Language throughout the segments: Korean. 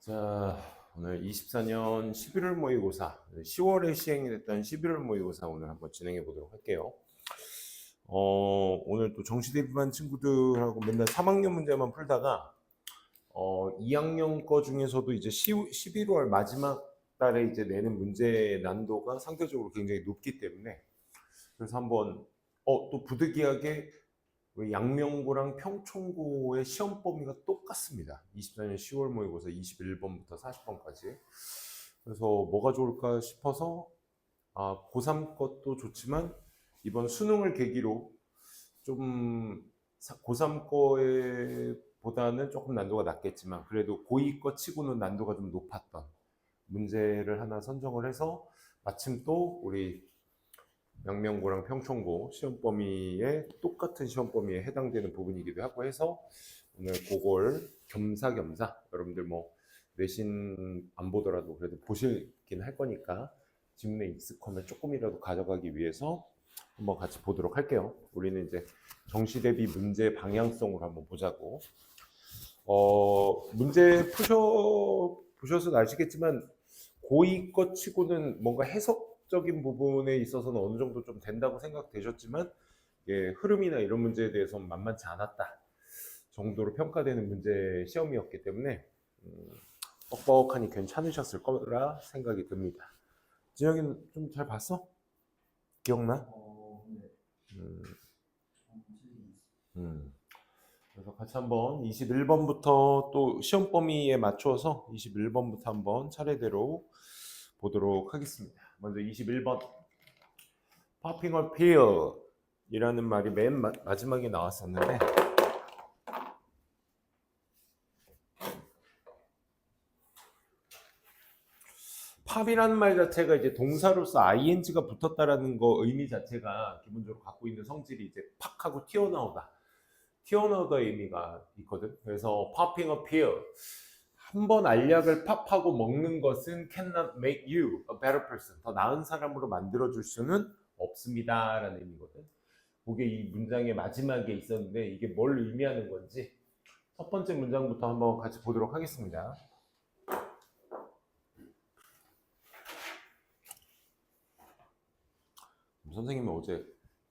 자, 오늘 24년 11월 모의고사, 10월에 시행이 됐던 11월 모의고사 오늘 한번 진행해 보도록 할게요. 오늘 또 정시 대비반 친구들하고 맨날 3학년 문제만 풀다가 2학년 거 중에서도 이제 11월 마지막 달에 이제 내는 문제 난도가 상대적으로 굉장히 높기 때문에 그래서 한번 또 부득이하게 우리 양명고랑 평촌고의 시험 범위가 똑같습니다. 24년 10월 모의고사 21번부터 40번까지. 그래서 뭐가 좋을까 싶어서 고3 것도 좋지만 이번 수능을 계기로 좀 고3 거에 보다는 조금 난도가 낮겠지만 그래도 고2 거 치고는 난도가 좀 높았던 문제를 하나 선정을 해서 마침 또 우리 양명고랑 평촌고 시험 범위에 똑같은 시험 범위에 해당되는 부분이기도 하고 해서 오늘 그걸 겸사겸사 여러분들 뭐 내신 안 보더라도 그래도 보시긴 할 거니까 지문에 익숙함을 조금이라도 가져가기 위해서 한번 같이 보도록 할게요. 우리는 이제 정시 대비 문제 방향성으로 한번 보자고. 문제 보셔서 아시겠지만 고2 것 치고는 뭔가 해석적인 부분에 있어서는 어느 정도 좀 된다고 생각되셨지만 흐름이나 이런 문제에 대해서는 만만치 않았다 정도로 평가되는 문제 시험이었기 때문에 뻑뻑하니 괜찮으셨을 거라 생각이 듭니다. 진영이는 좀 잘 봤어? 기억나? 네. 음, 그래서 같이 한번 21번부터 또 시험 범위에 맞춰서 21번부터 한번 차례대로 보도록 하겠습니다. 먼저 21번 popping a pill 이라는 말이 맨 마지막에 나왔었는데 팝이라는 말 자체가 이제 동사로서 ing가 붙었다라는 거 의미 자체가 기본적으로 갖고 있는 성질이 이제 팍하고 튀어나오다 의미가 있거든. 그래서 popping a pill 한 번 알약을 팝하고 먹는 것은 cannot make you a better person 더 나은 사람으로 만들어줄 수는 없습니다 라는 의미거든. 그게 이 문장의 마지막에 있었는데 이게 뭘 의미하는 건지 첫 번째 문장부터 한번 같이 보도록 하겠습니다. 선생님은 어제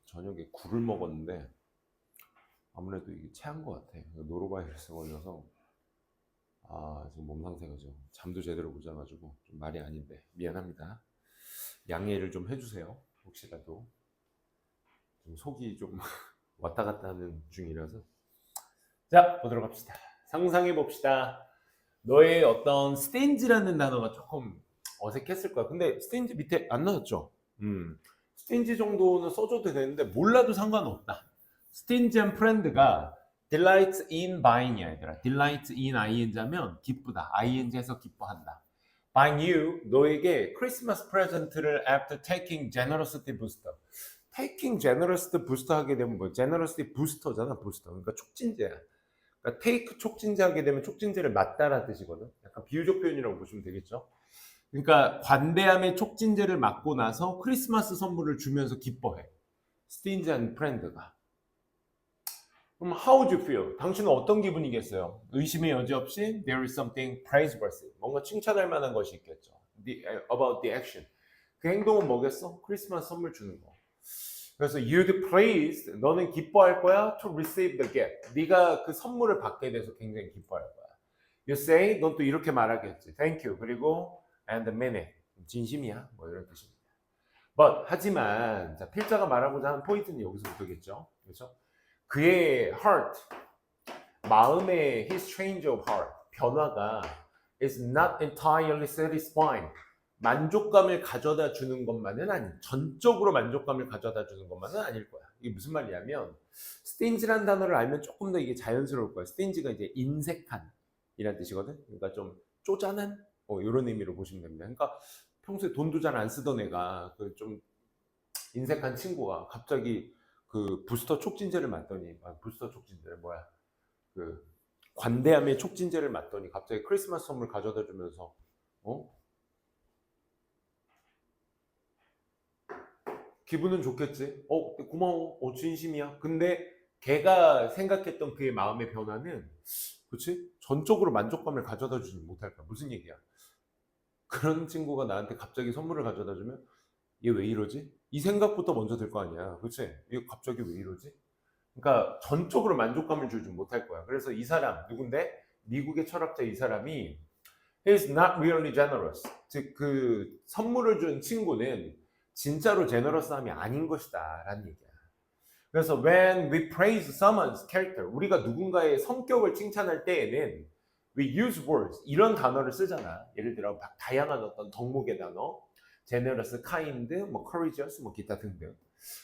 저녁에 굴을 먹었는데 아무래도 이게 체한 것 같아. 노로바이러스 걸려서 지금 몸 상태가 좀 잠도 제대로 못 자가지고 좀 말이 아닌데 미안합니다. 양해를 좀 해주세요. 혹시라도 좀 속이 좀 왔다 갔다 하는 중이라서. 자, 보도록 합시다. 상상해 봅시다. 너의 어떤 스탠지라는 단어가 조금 어색했을 거야. 근데 스탠지 밑에 안 나왔죠? 스탠지 정도는 써줘도 되는데 몰라도 상관없다. 스탠지 한 프렌드가 delights in buying이야 얘들아. delights in ing하면 기쁘다. ing에서 기뻐한다. buying you 너에게 크리스마스 프레젠트를 after taking generosity booster. taking generosity booster 하게 되면 뭐 generosity booster잖아. booster. 그러니까 촉진제야. 그러니까 take 촉진제 하게 되면 촉진제를 맞다라는 뜻이거든. 약간 비유적 표현이라고 보시면 되겠죠. 그러니까 관대함의 촉진제를 맞고 나서 크리스마스 선물을 주면서 기뻐해. 스틴지한 프렌드가. 그럼 how would you feel? 당신은 어떤 기분이겠어요? 의심의 여지 없이 there is something praiseworthy. 뭔가 칭찬할 만한 것이 있겠죠. About the action. 그 행동은 뭐겠어? 크리스마스 선물 주는 거. 그래서 you'd pleased, 너는 기뻐할 거야 to receive the gift. 네가 그 선물을 받게 돼서 굉장히 기뻐할 거야. You say, 넌 또 이렇게 말하겠지. Thank you. 그리고 and mean it. 진심이야. 뭐 이런 뜻입니다. But 하지만 자, 필자가 말하고자 하는 포인트는 여기서부터겠죠. 그렇죠? 그의 heart, 마음의 his change of heart, 변화가 is not entirely satisfying. 만족감을 가져다 주는 것만은 전적으로 만족감을 가져다 주는 것만은 아닐 거야. 이게 무슨 말이냐면 stingy란 단어를 알면 조금 더 이게 자연스러울 거야. stingy가 이제 인색한 이란 뜻이거든. 그러니까 좀 쪼잔한 이런 의미로 보시면 됩니다. 그러니까 평소에 돈도 잘 안 쓰던 애가 그 좀 인색한 친구가 갑자기 그 부스터 촉진제를 맞더니 부스터 촉진제 뭐야 그 관대함의 촉진제를 맞더니 갑자기 크리스마스 선물 가져다 주면서 기분은 좋겠지. 고마워. 진심이야. 근데 걔가 생각했던 그의 마음의 변화는 그치? 전적으로 만족감을 가져다 주지 못할까? 무슨 얘기야? 그런 친구가 나한테 갑자기 선물을 가져다 주면 얘 왜 이러지? 이 생각부터 먼저 들 거 아니야. 그치? 얘 갑자기 왜 이러지? 그러니까 전적으로 만족감을 주지 못할 거야. 그래서 이 사람 누군데? 미국의 철학자 이 사람이 He's not really generous. 즉 그 선물을 준 친구는 진짜로 제너러스함이 아닌 것이다 라는 얘기야. 그래서 when we praise someone's character, 우리가 누군가의 성격을 칭찬할 때에는 we use words, 이런 단어를 쓰잖아. 예를 들어 다양한 어떤 덕목의 단어, generous, kind, 뭐 courageous, 뭐 기타 등등.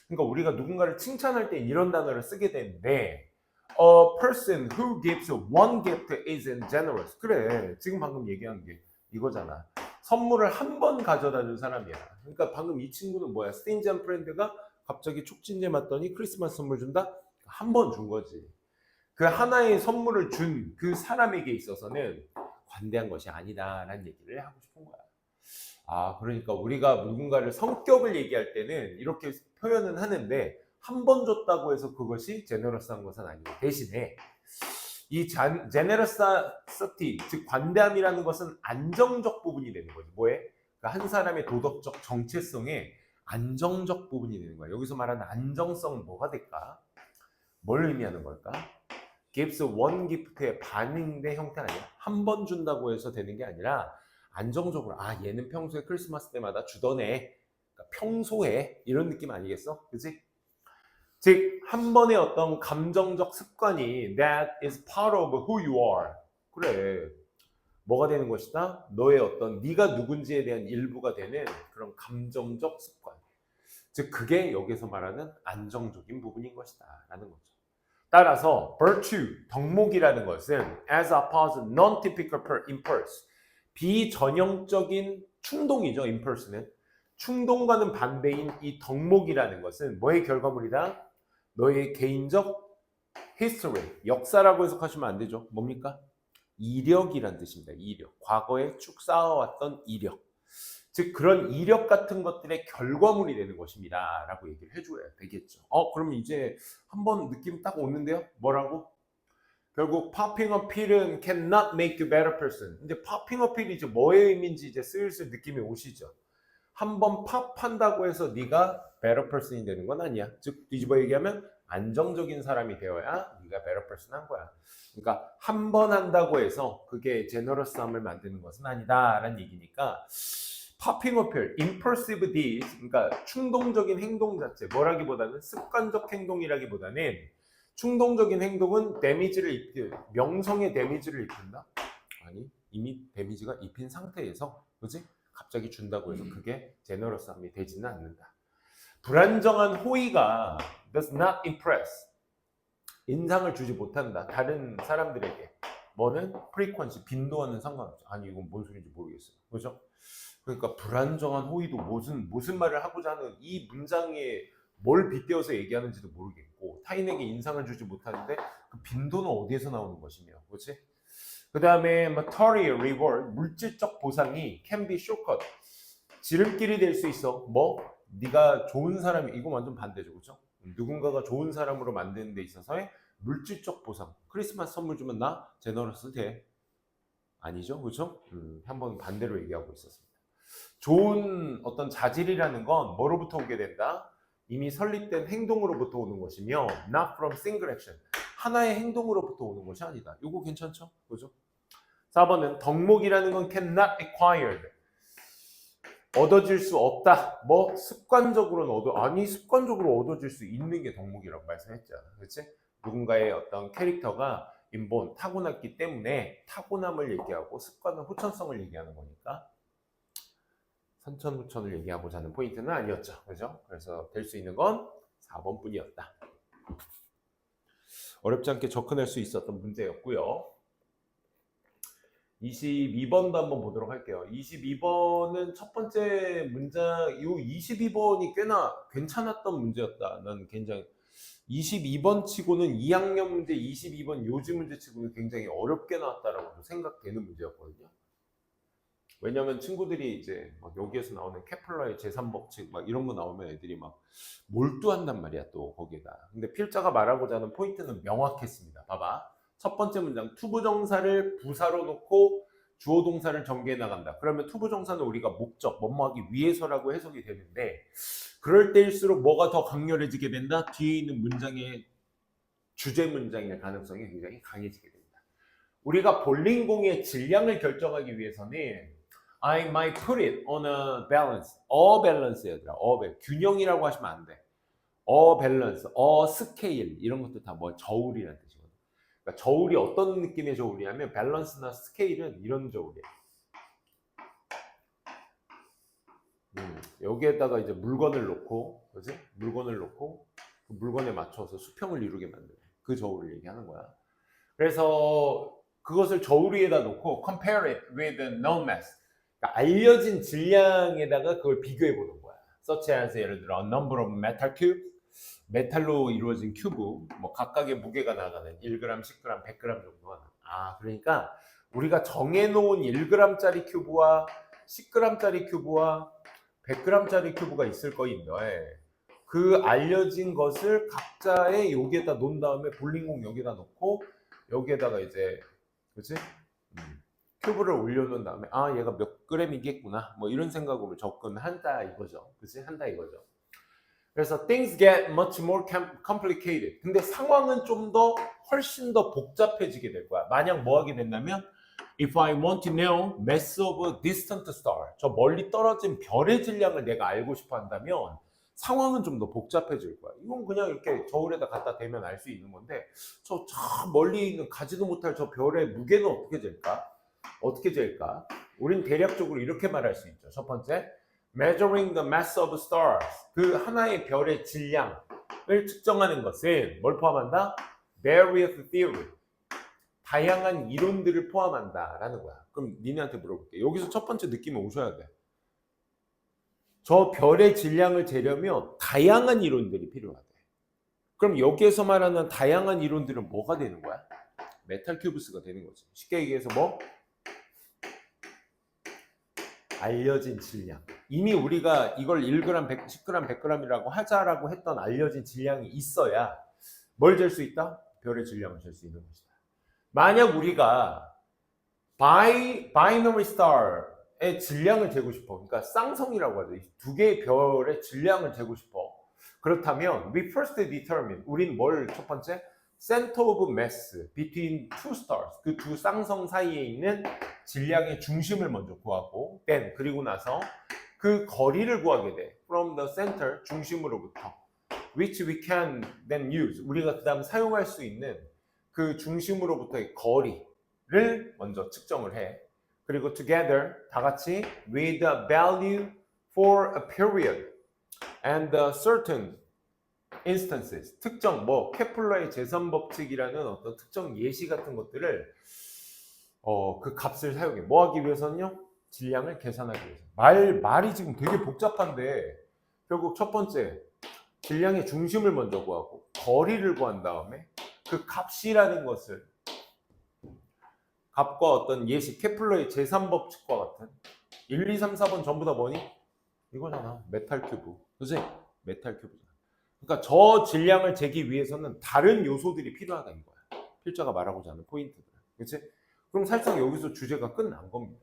그러니까 우리가 누군가를 칭찬할 때 이런 단어를 쓰게 되는데 a person who gives one gift isn't generous. 그래, 지금 방금 얘기한 게 이거잖아. 선물을 한 번 가져다 준 사람이야. 그러니까 방금 이 친구는 뭐야? 스틴지한 프렌드가 갑자기 촉진제 맞더니 크리스마스 선물 준다? 한 번 준 거지. 그 하나의 선물을 준 그 사람에게 있어서는 관대한 것이 아니다라는 얘기를 하고 싶은 거야. 아, 그러니까 우리가 누군가를 성격을 얘기할 때는 이렇게 표현은 하는데 한 번 줬다고 해서 그것이 제너러스한 것은 아니고 대신에 이 제네러스티, 즉 관대함이라는 것은 안정적 부분이 되는 거지. 뭐에? 그러니까 한 사람의 도덕적 정체성에 안정적 부분이 되는 거야. 여기서 말하는 안정성은 뭐가 될까? 뭘 의미하는 걸까? gives one gift의 반응의 형태가 아니라 한 번 준다고 해서 되는 게 아니라 안정적으로 아 얘는 평소에 크리스마스 때마다 주더네. 그러니까 평소에 이런 느낌 아니겠어? 그치? 즉 한 번의 어떤 감정적 습관이 that is part of who you are. 그래. 뭐가 되는 것이다? 너의 어떤 네가 누군지에 대한 일부가 되는 그런 감정적 습관. 즉 그게 여기서 말하는 안정적인 부분인 것이다 라는 거죠. 따라서 virtue, 덕목이라는 것은 as opposed to non-typical impulse, 비전형적인 충동이죠. impulse는 충동과는 반대인 이 덕목이라는 것은 뭐의 결과물이다? 너의 개인적 history, 역사라고 해석하시면 안 되죠. 뭡니까? 이력이란 뜻입니다. 이력. 과거에 쭉 쌓아왔던 이력. 즉 그런 이력 같은 것들의 결과물이 되는 것입니다. 라고 얘기를 해줘야 되겠죠. 그러면 이제 한번 느낌 딱 오는데요. 뭐라고? 결국 popping a pill은 cannot make you better person. 근데 popping a pill이 이제 뭐의 의미인지 이제 슬슬 느낌이 오시죠. 한번 팝한다고 해서 네가 better person이 되는 건 아니야. 즉 뒤집어 얘기하면 안정적인 사람이 되어야 네가 better person 한 거야. 그러니까 한 번 한다고 해서 그게 제너러스함을 만드는 것은 아니다라는 얘기니까 popping a pill, impulsive deeds, 그러니까 충동적인 행동 자체, 뭐라기보다는 습관적 행동이라기보다는 충동적인 행동은 명성에 데미지를 입힌다? 아니, 이미 데미지가 입힌 상태에서 그지? 갑자기 준다고 해서 그게 제너러스함이 되지는 않는다. 불안정한 호의가 does not impress, 인상을 주지 못한다. 다른 사람들에게. 뭐는 frequency, 빈도와는 상관없죠. 아니 이건 뭔 소리인지 모르겠어요. 그렇죠? 그러니까 불안정한 호의도 무슨 말을 하고자 하는 이 문장에 뭘 빗대어서 얘기하는지도 모르겠고 타인에게 인상을 주지 못하는데 그 빈도는 어디에서 나오는 것이며, 그렇지? 그 다음에 material reward, 물질적 보상이 can be shortcut, 지름길이 될 수 있어. 뭐? 네가 좋은 사람이, 이거 완전 반대죠, 그렇죠? 누군가가 좋은 사람으로 만드는 데 있어서의 물질적 보상. 크리스마스 선물 주면 나 제너러스 돼? 아니죠, 그렇죠? 한번 반대로 얘기하고 있었습니다. 좋은 어떤 자질이라는 건 뭐로부터 오게 된다? 이미 설립된 행동으로부터 오는 것이며 not from single action, 하나의 행동으로부터 오는 것이 아니다. 이거 괜찮죠? 그죠? 4번은 덕목이라는 건 cannot acquired, 얻어질 수 없다. 뭐 습관적으로는 습관적으로 얻어질 수 있는 게 덕목이라고 말씀했잖아. 그렇지? 누군가의 어떤 캐릭터가 인본, 타고났기 때문에 타고남을 얘기하고 습관은 후천성을 얘기하는 거니까 선천후천을 얘기하고자 하는 포인트는 아니었죠. 그죠? 그래서 될 수 있는 건 4번 뿐이었다. 어렵지 않게 접근할 수 있었던 문제였고요. 22번도 한번 보도록 할게요. 22번은 첫 번째 문장, 이 22번이 꽤나 괜찮았던 문제였다. 난 굉장히 22번 치고는 2학년 문제 22번 요즘 문제 치고는 굉장히 어렵게 나왔다라고 생각되는 문제였거든요. 왜냐면 친구들이 이제 막 여기에서 나오는 케플러의 제3법칙 막 이런 거 나오면 애들이 막 몰두한단 말이야 또 거기에다. 근데 필자가 말하고자 하는 포인트는 명확했습니다. 봐봐. 첫 번째 문장 투부정사를 부사로 놓고 주어 동사를 전개해 나간다. 그러면 투부정사는 우리가 목적, 뭐뭐하기 위해서라고 해석이 되는데 그럴 때일수록 뭐가 더 강렬해지게 된다? 뒤에 있는 문장의 주제 문장의 가능성이 굉장히 강해지게 됩니다. 우리가 볼링공의 질량을 결정하기 위해서는 I might put it on a balance. 밸런스 얘들아. 균형이라고 하시면 안 돼. 밸런스, 스케일 이런 것도 다 뭐 저울이라는 뜻이거든. 그러니까 저울이 어떤 느낌의 저울이냐면 밸런스나 스케일은 이런 저울이에요. 여기에다가 이제 물건을 놓고, 그지? 물건을 놓고 그 물건에 맞춰서 수평을 이루게 만드는 그 저울을 얘기하는 거야. 그래서 그것을 저울 위에다 놓고 compare it with known mass. 그러니까 알려진 질량에다가 그걸 비교해 보는 거야. such as 예를 들어 a number of metal cubes, 메탈로 이루어진 큐브, 뭐 각각의 무게가 나가는 1g, 10g, 100g 정도가. 그러니까 우리가 정해놓은 1g짜리 큐브와 10g짜리 큐브와 100g짜리 큐브가 있을 거인데 그 알려진 것을 각자의 여기에다 놓은 다음에 볼링공 여기다 놓고 여기에다가 이제 그치? 큐브를 올려놓은 다음에 얘가 몇 그램이겠구나 뭐 이런 생각으로 접근한다 이거죠. 그치? 한다 이거죠. 그래서 things get much more complicated. 근데 상황은 좀 더 훨씬 더 복잡해지게 될 거야. 만약 뭐 하게 된다면 If I want to know mass of a distant star, 저 멀리 떨어진 별의 질량을 내가 알고 싶어 한다면 상황은 좀 더 복잡해질 거야. 이건 그냥 이렇게 저울에다 갖다 대면 알 수 있는 건데 저 멀리 있는 가지도 못할 저 별의 무게는 어떻게 될까? 어떻게 될까? 우린 대략적으로 이렇게 말할 수 있죠. 첫 번째, measuring the mass of stars. 그 하나의 별의 질량을 측정하는 것은 뭘 포함한다? various theory. 다양한 이론들을 포함한다라는 거야. 그럼 니네한테 물어볼게. 여기서 첫 번째 느낌이 오셔야 돼. 저 별의 질량을 재려면 다양한 이론들이 필요하대. 그럼 여기에서 말하는 다양한 이론들은 뭐가 되는 거야? 메탈 큐브스가 되는 거지. 쉽게 얘기해서 뭐? 알려진 질량. 이미 우리가 이걸 1g, 100, 10g, 100g이라고 하자라고 했던 알려진 질량이 있어야 뭘 잴 수 있다? 별의 질량을 잴 수 있는 것이다. 만약 우리가 바이너리 스타의 질량을 재고 싶어. 그러니까 쌍성이라고 하죠. 두 개의 별의 질량을 재고 싶어. 그렇다면 we first determine. 우린 뭘 첫 번째? center of mass between two stars. 그 두 쌍성 사이에 있는 질량의 중심을 먼저 구하고 then 그리고 나서 그 거리를 구하게 돼. from the center 중심으로부터 which we can then use. 우리가 그 다음 사용할 수 있는 그 중심으로부터의 거리를 먼저 측정을 해. 그리고 together 다 같이 with a value for a period and certain instances 특정 뭐 케플러의 제3법칙이라는 어떤 특정 예시 같은 것들을 그 값을 사용해. 뭐 하기 위해서는요? 질량을 계산하기 위해서. 말이 지금 되게 복잡한데 결국 첫 번째 질량의 중심을 먼저 구하고 거리를 구한 다음에 그 값이라는 것을 값과 어떤 예시 케플러의 제3법칙과 같은 1, 2, 3, 4번 전부 다 뭐니? 이거잖아. 메탈 큐브. 그치? 메탈 큐브잖아. 그러니까 저 질량을 재기 위해서는 다른 요소들이 필요하다 이거야. 필자가 말하고자 하는 포인트들. 그치? 그럼 사실상 여기서 주제가 끝난 겁니다.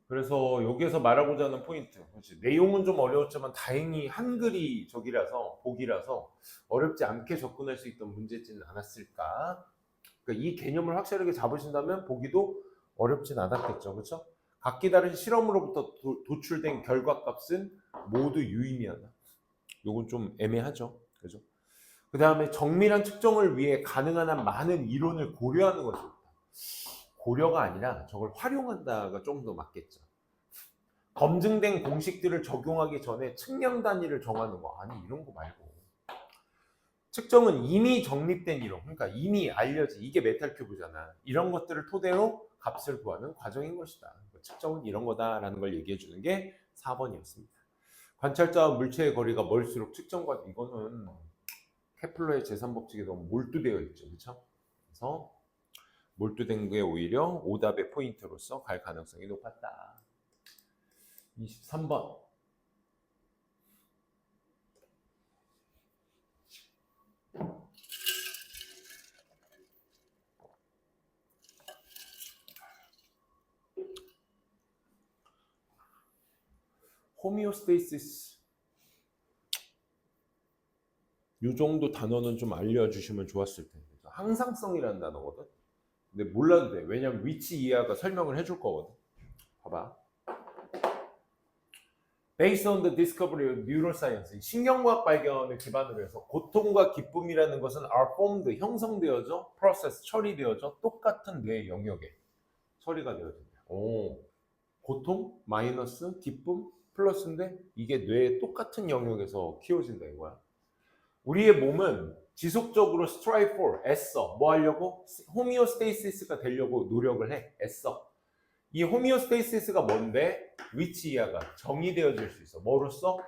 그래서 여기에서 말하고자 하는 포인트. 그렇지. 내용은 좀 어려웠지만 다행히 한글이 저기라서 보기라서 어렵지 않게 접근할 수 있던 문제지는 않았을까. 그러니까 이 개념을 확실하게 잡으신다면 보기도 어렵진 않았겠죠. 그렇죠? 각기 다른 실험으로부터 도출된 결과값은 모두 유의미하다. 요건 좀 애매하죠. 그죠? 그 다음에 정밀한 측정을 위해 가능한 한 많은 이론을 고려하는 것입니다. 고려가 아니라 저걸 활용한다가 좀 더 맞겠죠. 검증된 공식들을 적용하기 전에 측량 단위를 정하는 거 아니 이런 거 말고 측정은 이미 정립된 이론 그러니까 이미 알려진 이게 메탈 큐브잖아. 이런 것들을 토대로 값을 구하는 과정인 것이다. 측정은 이런 거다라는 걸 얘기해 주는 게 4번이었습니다. 관찰자와 물체의 거리가 멀수록 측정과 이거는 케플러의 제3법칙에 너무 몰두되어 있죠. 그렇죠? 그래서 몰두된 게 오히려 오답의 포인트로서 갈 가능성이 높았다. 23번. 호미오스테이시스. 이 정도 단어는 좀 알려주시면 좋았을 텐데. 항상성이라는 단어거든. 근데 몰라도 돼. 왜냐면 위치 이하가 설명을 해줄 거거든. 봐봐. Based on the discovery of neuroscience, 신경과학 발견을 기반으로 해서 고통과 기쁨이라는 것은 are formed, 형성되어져, process, 처리되어져 똑같은 뇌의 영역에 처리가 되어진다. 오, 고통, 마이너스, 기쁨, 플러스인데 이게 뇌의 똑같은 영역에서 키워진다 이거야. 우리의 몸은 지속적으로 strive for, 애써. 뭐 하려고? 호미오스테이시스가 되려고 노력을 해. 애써. 이 호미오스테이시스가 뭔데? 위치 이하가 정의되어질 수 있어. 뭐로써?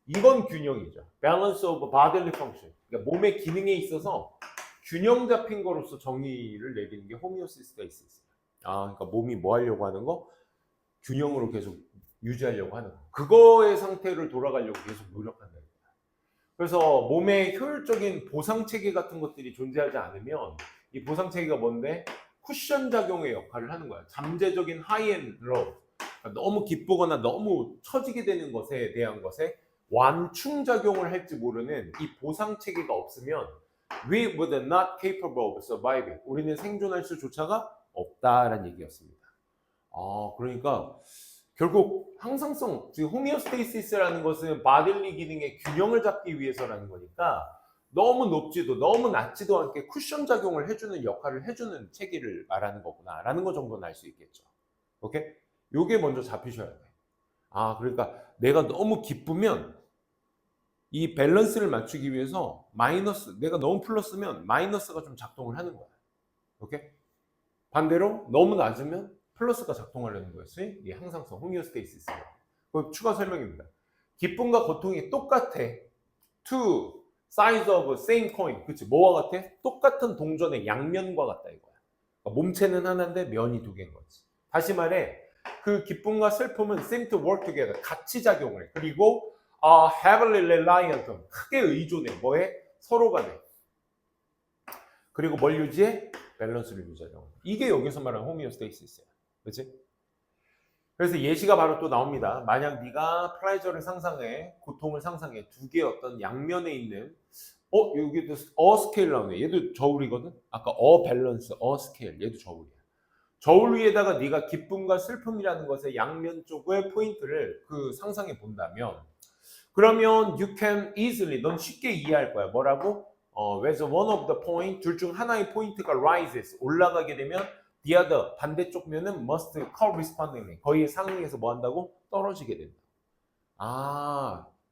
이건 균형이죠. Balance of bodily function. 그러니까 몸의 기능에 있어서 균형 잡힌 거로서 정의를 내리는 게 호미오스테이시스야. 아, 그러니까 몸이 뭐 하려고 하는 거? 균형으로 계속 유지하려고 하는 거. 그거의 상태를 돌아가려고 계속 노력한다. 그래서 몸에 효율적인 보상 체계 같은 것들이 존재하지 않으면 이 보상 체계가 뭔데? 쿠션 작용의 역할을 하는 거야. 잠재적인 하이 앤 로우. 너무 기쁘거나 너무 처지게 되는 것에 대한 것에 완충 작용을 할지 모르는 이 보상 체계가 없으면 we would not capable of surviving. 우리는 생존할 수조차가 없다라는 얘기였습니다. 그러니까 결국 항상성, 즉 호미오스테이시스라는 것은 바딜리 기능의 균형을 잡기 위해서라는 거니까 너무 높지도 너무 낮지도 않게 쿠션 작용을 해주는 역할을 해주는 체계를 말하는 거구나 라는 거 정도는 알 수 있겠죠. 오케이? 요게 먼저 잡히셔야 돼. 그러니까 내가 너무 기쁘면 이 밸런스를 맞추기 위해서 마이너스, 내가 너무 플러스면 마이너스가 좀 작동을 하는 거야. 오케이? 반대로 너무 낮으면 플러스가 작동하려는 거였어요. 이게 항상성, 호미오스테이시스예요. 그 추가 설명입니다. 기쁨과 고통이 똑같아. Two sides of same coin. 그치? 뭐와 같아? 똑같은 동전의 양면과 같다 이거야. 그러니까 몸체는 하나인데 면이 두 개인 거지. 다시 말해, 그 기쁨과 슬픔은 seem to work together. 같이 작용을 해. 그리고 heavily reliant, 크게 의존해. 뭐에? 서로 간에. 그리고 뭘 유지해? 밸런스를 유지하려. 이게 여기서 말하는 호미오스테이시스야. 그렇지? 그래서 예시가 바로 또 나옵니다. 만약 네가 플레저를 상상해, 고통을 상상해, 두 개의 어떤 양면에 있는 여기도 스케일 나오네. 얘도 저울이거든. 아까 밸런스, 스케일. 얘도 저울이야. 저울 위에다가 네가 기쁨과 슬픔이라는 것의 양면 쪽의 포인트를 그 상상해 본다면, 그러면 you can easily, 넌 쉽게 이해할 거야. 뭐라고? whereas one of the point, 둘 중 하나의 포인트가 rises, 올라가게 되면 the other, 반대쪽 면은 must correspondingly, 거의 상응해서 뭐 한다고? 떨어지게 된다.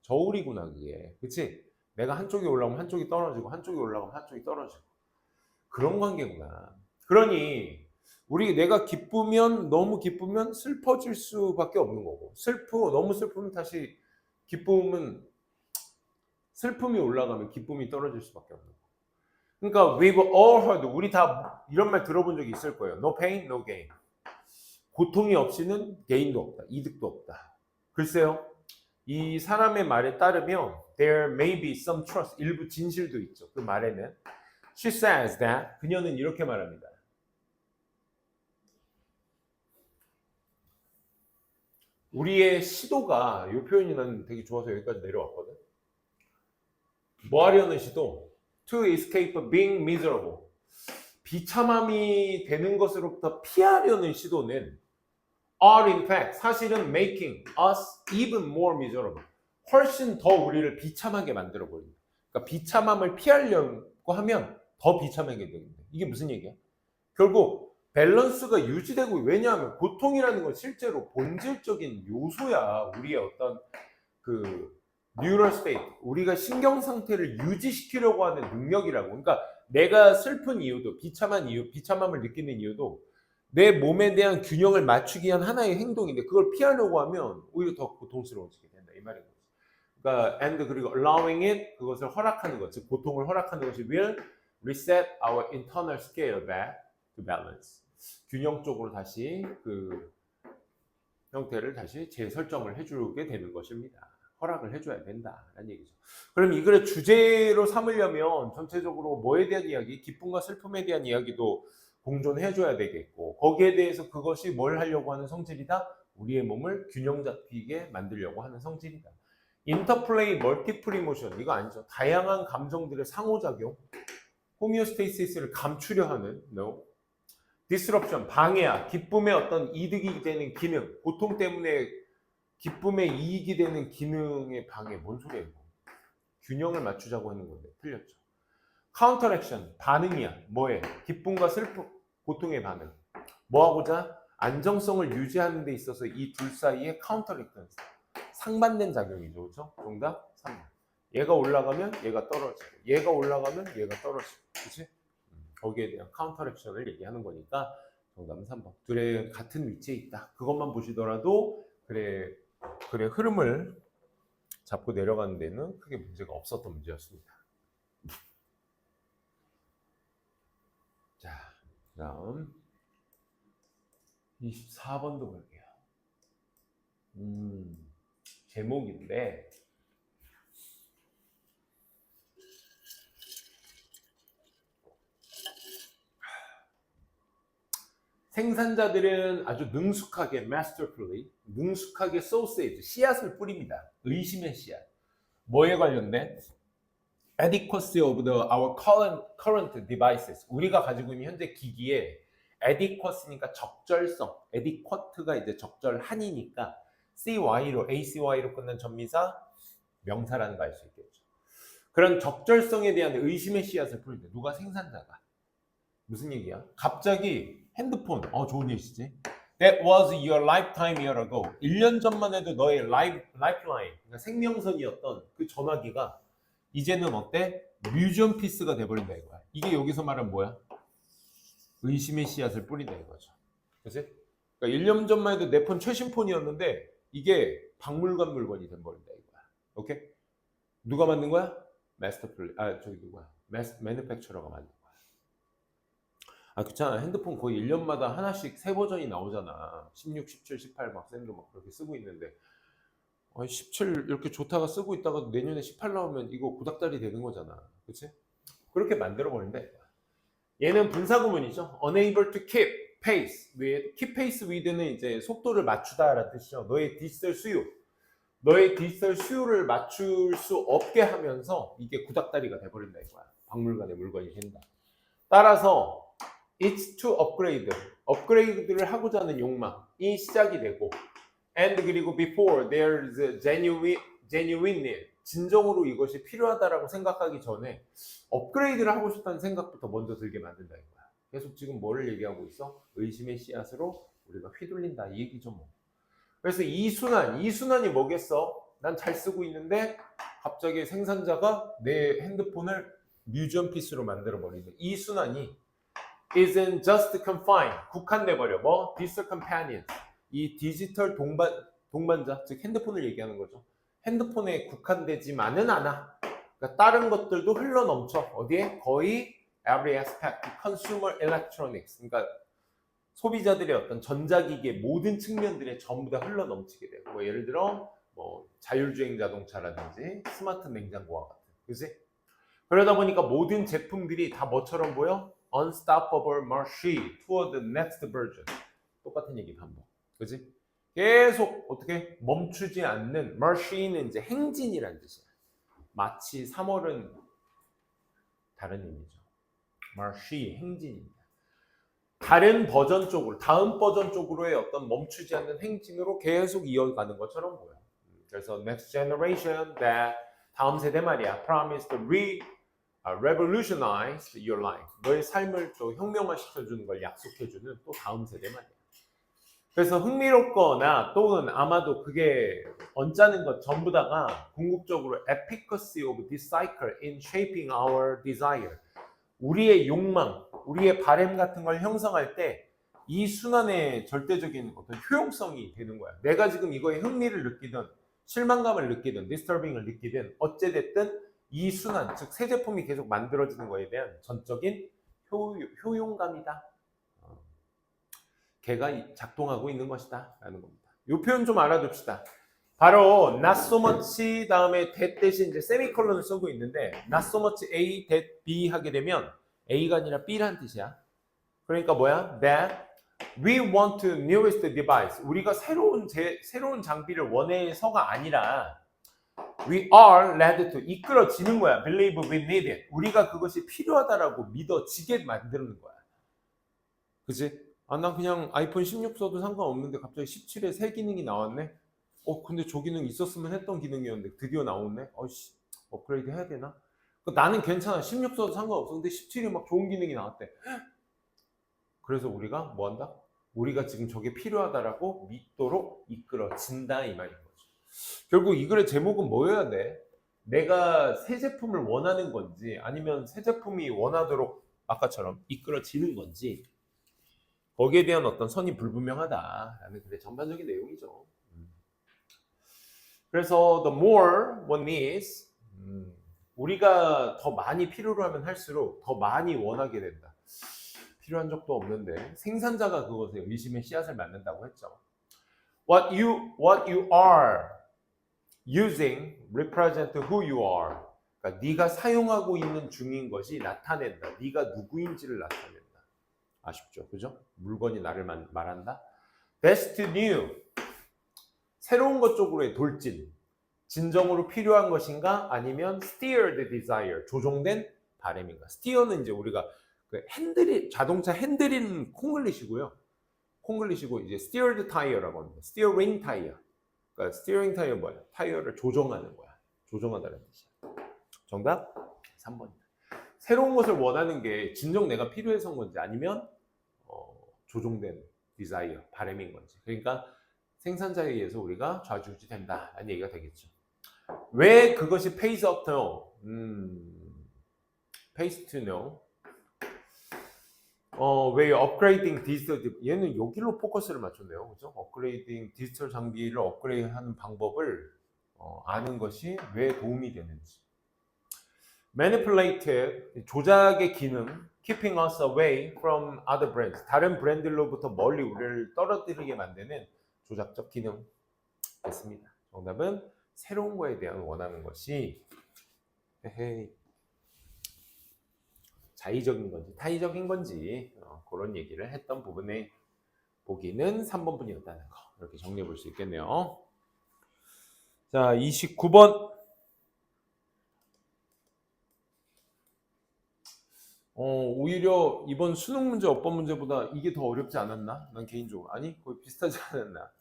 저울이구나 그게. 그치? 내가 한쪽이 올라가면 한쪽이 떨어지고 한쪽이 올라가면 한쪽이 떨어지고 그런 관계구나. 그러니 내가 기쁘면, 너무 기쁘면 슬퍼질 수밖에 없는 거고, 너무 슬프면 다시 슬픔이 올라가면 기쁨이 떨어질 수밖에 없는 거고. 그러니까 we've all heard, 우리 다 이런 말 들어본 적이 있을 거예요. No pain, no gain. 고통이 없이는 게인도 없다. 이득도 없다. 글쎄요. 이 사람의 말에 따르면 there may be some truth, 일부 진실도 있죠. 그 말에는 she says that, 그녀는 이렇게 말합니다. 우리의 시도가, 이 표현이 난 되게 좋아서 여기까지 내려왔거든. 뭐 하려는 시도? To escape being miserable. 비참함이 되는 것으로부터 피하려는 시도는 are in fact, 사실은 making us even more miserable. 훨씬 더 우리를 비참하게 만들어 버린다. 그러니까 비참함을 피하려고 하면 더 비참하게 됩니다. 이게 무슨 얘기야? 결국 밸런스가 유지되고, 왜냐하면 고통이라는 건 실제로 본질적인 요소야. 우리의 어떤 그 뉴럴 스테이트, 우리가 신경 상태를 유지시키려고 하는 능력이라고. 그러니까 내가 슬픈 이유도, 비참함을 느끼는 이유도 내 몸에 대한 균형을 맞추기 위한 하나의 행동인데, 그걸 피하려고 하면 오히려 더 고통스러워지게 된다 이 말인 거지. 그러니까 and, 그리고 allowing it, 그것을 허락하는 것, 즉 고통을 허락하는 것이 will reset our internal scale back to balance. 균형 쪽으로 다시 그 형태를 다시 재설정을 해주게 되는 것입니다. 허락을 해줘야 된다라는 얘기죠. 그럼 이 글의 주제로 삼으려면 전체적으로 뭐에 대한 이야기, 기쁨과 슬픔에 대한 이야기도 공존해줘야 되겠고, 거기에 대해서 그것이 뭘 하려고 하는 성질이다? 우리의 몸을 균형 잡히게 만들려고 하는 성질이다. 인터플레이 멀티플 이모션, 이거 아니죠. 다양한 감정들의 상호작용, 호미오스테이시스를 감추려 하는 no. 디스럽션, 방해야, 기쁨의 어떤 이득이 되는 기능, 고통 때문에 기쁨의 이익이 되는 기능의 방해, 뭔 소리예요? 균형을 맞추자고 하는 건데 틀렸죠. 카운터 액션, 반응이야. 뭐해? 기쁨과 슬픔, 고통의 반응. 뭐하고자? 안정성을 유지하는 데 있어서 이 둘 사이에 카운터 액션, 상반된 작용이죠. 그렇죠? 정답 3번. 얘가 올라가면 얘가 떨어지고, 얘가 올라가면 얘가 떨어지고, 그렇지? 거기에 대한 카운터 액션을 얘기하는 거니까 정답은 3번. 둘의 같은 위치에 있다. 그것만 보시더라도 그래 흐름을 잡고 내려가는 데는 크게 문제가 없었던 문제였습니다. 자, 다음 24번도 볼게요. 제목인데 생산자들은 아주 능숙하게 masterfully, 능숙하게 소세지, 씨앗을 뿌립니다. 의심의 씨앗. 뭐에 관련된? adequacy of our current devices. 우리가 가지고 있는 현재 기기에 adequacy니까 적절성, adequate가 이제 적절한이니까 CY로, ACY로 끝난 전미사 명사라는 거 알 수 있겠죠. 그런 적절성에 대한 의심의 씨앗을 뿌린다. 누가? 생산자가. 무슨 얘기야? 갑자기 핸드폰, 좋은 일이지. That was your lifetime year ago. 1년 전만 해도 너의 라이프라인, 그러니까 생명선이었던 그 전화기가 이제는 어때? 뮤지엄 피스가 돼버린다 이거야. 이게 여기서 말하는 뭐야? 의심의 씨앗을 뿌린다 이거죠. 그치? 그러니까 1년 전만 해도 내 폰 최신 폰이었는데 이게 박물관 물건이 돼버린다 이거야. 오케이? 누가 만든 거야? 매니팩처러가 만든 거야. 그렇잖아. 핸드폰 거의 1년마다 하나씩 새 버전이 나오잖아. 16, 17, 18 막 쌤도 막 그렇게 쓰고 있는데 17 이렇게 좋다가 쓰고 있다가 내년에 18 나오면 이거 구닥다리 되는 거잖아. 그치? 그렇게 만들어 버린다. 얘는 분사구문이죠. unable to keep pace with. keep pace with는 이제 속도를 맞추다라는 뜻이죠. 너의 디지털 수요를 맞출 수 없게 하면서 이게 구닥다리가 돼버린다 이거야. 박물관의 물건이 된다. 따라서 it's to upgrade. 업그레이드를 하고자 하는 욕망이 시작이 되고 and 그리고 before there's a genuine need. 진정으로 이것이 필요하다라고 생각하기 전에 업그레이드를 하고 싶다는 생각부터 먼저 들게 만든다 이거야. 계속 지금 뭐를 얘기하고 있어? 의심의 씨앗으로 우리가 휘둘린다 이 얘기죠 뭐. 그래서 이 순환이 뭐겠어? 난 잘 쓰고 있는데 갑자기 생산자가 내 핸드폰을 뮤지엄 피스로 만들어 버리는 이 순환이 isn't just confined, 국한돼 버려. 뭐? digital companions. 이 디지털 동반자, 즉 핸드폰을 얘기하는 거죠. 핸드폰에 국한되지만은 않아. 그러니까 다른 것들도 흘러 넘쳐. 어디에? 거의 every aspect, consumer electronics. 그러니까 소비자들의 어떤 전자기기의 모든 측면들에 전부 다 흘러 넘치게 돼요. 뭐 예를 들어 뭐 자율주행 자동차라든지 스마트 냉장고와 같은. 그지? 그러다 보니까 모든 제품들이 다 뭐처럼 보여? Unstoppable machine toward the next version. 똑같은 얘기 반복. 그지? 계속 어떻게 멈추지 않는 machine은 이제 행진이라는 뜻이야. 마치 3월은 다른 의미죠. machine 행진입니다. 다른 버전 쪽으로, 다음 버전 쪽으로의 어떤 멈추지 않는 행진으로 계속 이어가는 것처럼 보여. 그래서 next generation that 다음 세대 말이야. promise to revolutionize your life. 너의 삶을 또 혁명화시켜주는 걸 약속해주는 또 다음 세대 말이야. 그래서 흥미롭거나 또는 아마도 그게 언짢은 것 전부 다가 궁극적으로 efficacy of this cycle in shaping our desire. 우리의 욕망, 우리의 바램 같은 걸 형성할 때 이 순환의 절대적인 어떤 효용성이 되는 거야. 내가 지금 이거에 흥미를 느끼든 실망감을 느끼든 디스터빙을 느끼든 어찌됐든 이 순환, 즉 새 제품이 계속 만들어지는 거에 대한 전적인 효용감이다. 걔가 작동하고 있는 것이다 라는 겁니다. 이 표현 좀 알아둡시다. 바로 not so much 다음에 that 대신 이제 세미콜론을 쓰고 있는데 not so much A, that B 하게 되면 A가 아니라 B라는 뜻이야. 그러니까 뭐야? That we want the newest device. 우리가 새로운 장비를 원해서가 아니라 we are led to 이끌어지는 거야. Believe we need it. 우리가 그것이 필요하다라고 믿어지게 만드는 거야. 그치? 아, 난 그냥 아이폰 16 써도 상관없는데 갑자기 17에 새 기능이 나왔네? 근데 저 기능 있었으면 했던 기능이었는데 드디어 나오네? 업그레이드 해야 되나? 나는 괜찮아. 16 써도 상관없어. 근데 17이 막 좋은 기능이 나왔대. 그래서 우리가 뭐 한다? 우리가 지금 저게 필요하다라고 믿도록 이끌어진다 이 말인 거죠. 결국 이 글의 제목은 뭐여야 돼? 내가 새 제품을 원하는 건지 아니면 새 제품이 원하도록 아까처럼 이끌어지는 건지 거기에 대한 어떤 선이 불분명하다라는 글의 전반적인 내용이죠. 그래서 the more one needs, 우리가 더 많이 필요로 하면 할수록 더 많이 원하게 된다. 필요한 적도 없는데 생산자가 그것에 의심의 씨앗을 맞는다고 했죠. What you are using represent who you are. 그러니까 네가 사용하고 있는 중인 것이 나타낸다. 네가 누구인지를 나타낸다. 아쉽죠, 그죠? 물건이 나를 말한다. Best new. 새로운 것 쪽으로의 돌진. 진정으로 필요한 것인가? 아니면 steered desire. 조종된 바람인가? steer는 이제 우리가 그 자동차 핸들인 콩글리시고요. 콩글리시고 이제 steered tire라고 합니다. steering tire. 그러니까 steering tire 뭐야? 타이어를 조정하는 거야. 조정하다는 뜻이야. 정답 3번입니다. 새로운 것을 원하는 게 진정 내가 필요해서인 건지 아니면 조종된 desire, 바람인 건지. 그러니까 생산자에 의해서 우리가 좌지우지된다 라는 얘기가 되겠죠. 왜 그것이 pays up to know? pays to know. 왜 업그레이딩 디지털, 얘는 여기로 포커스를 맞췄네요. 그죠? 업그레이딩 디지털 장비를 업그레이드하는 방법을 아는 것이 왜 도움이 되는지. manipulated, 조작의 기능, keeping us away from other brands, 다른 브랜드로부터 멀리 우리를 떨어뜨리게 만드는 조작적 기능 됐습니다. 정답은 새로운 거에 대한 원하는 것이 자의적인 건지 타의적인 건지 그런 얘기를 했던 부분의 보기는 3번 분이었다는 거 이렇게 정리해 볼 수 있겠네요. 자, 29번. 오히려 이번 수능 문제 어법 문제보다 이게 더 어렵지 않았나? 난 개인적으로 아니 거의 비슷하지 않았나?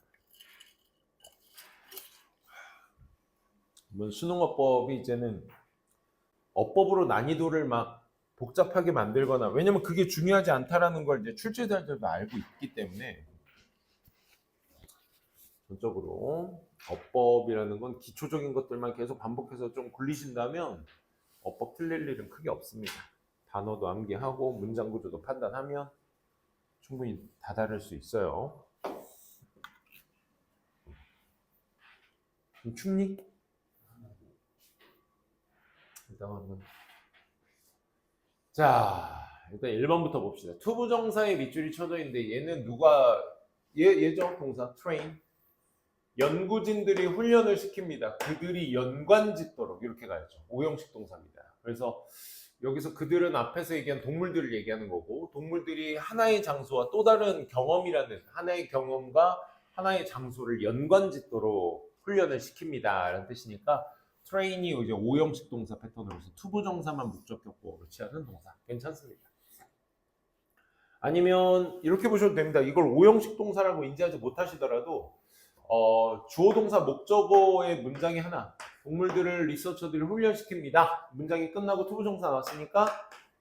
이번 수능 어법이 이제는 어법으로 난이도를 막 복잡하게 만들거나 왜냐면 그게 중요하지 않다라는 걸 이제 출제자들도 알고 있기 때문에 전적으로 어법이라는 건 기초적인 것들만 계속 반복해서 좀 굴리신다면 어법 틀릴 일은 크게 없습니다. 단어도 암기하고 문장 구조도 판단하면 충분히 다다를 수 있어요. 충리? 자, 일단 1번부터 봅시다. 투부정사에 밑줄이 쳐져 있는데 얘는 누가 얘죠? 동사 train. 연구진들이 훈련을 시킵니다. 그들이 연관짓도록 이렇게 가야죠. 오형식 동사입니다. 그래서 여기서 그들은 앞에서 얘기한 동물들을 얘기하는 거고 동물들이 하나의 장소와 또 다른 경험이라는 하나의 경험과 하나의 장소를 연관짓도록 훈련을 시킵니다 라는 뜻이니까 트레인이 이제 오형식 동사 패턴으로서 투부정사만 목적격보로 취하는 동사 괜찮습니다. 아니면 이렇게 보셔도 됩니다. 이걸 오형식 동사라고 인지하지 못하시더라도 주어 동사 목적어의 문장이 하나 동물들을 리서처들이 훈련시킵니다. 문장이 끝나고 투부정사 나왔으니까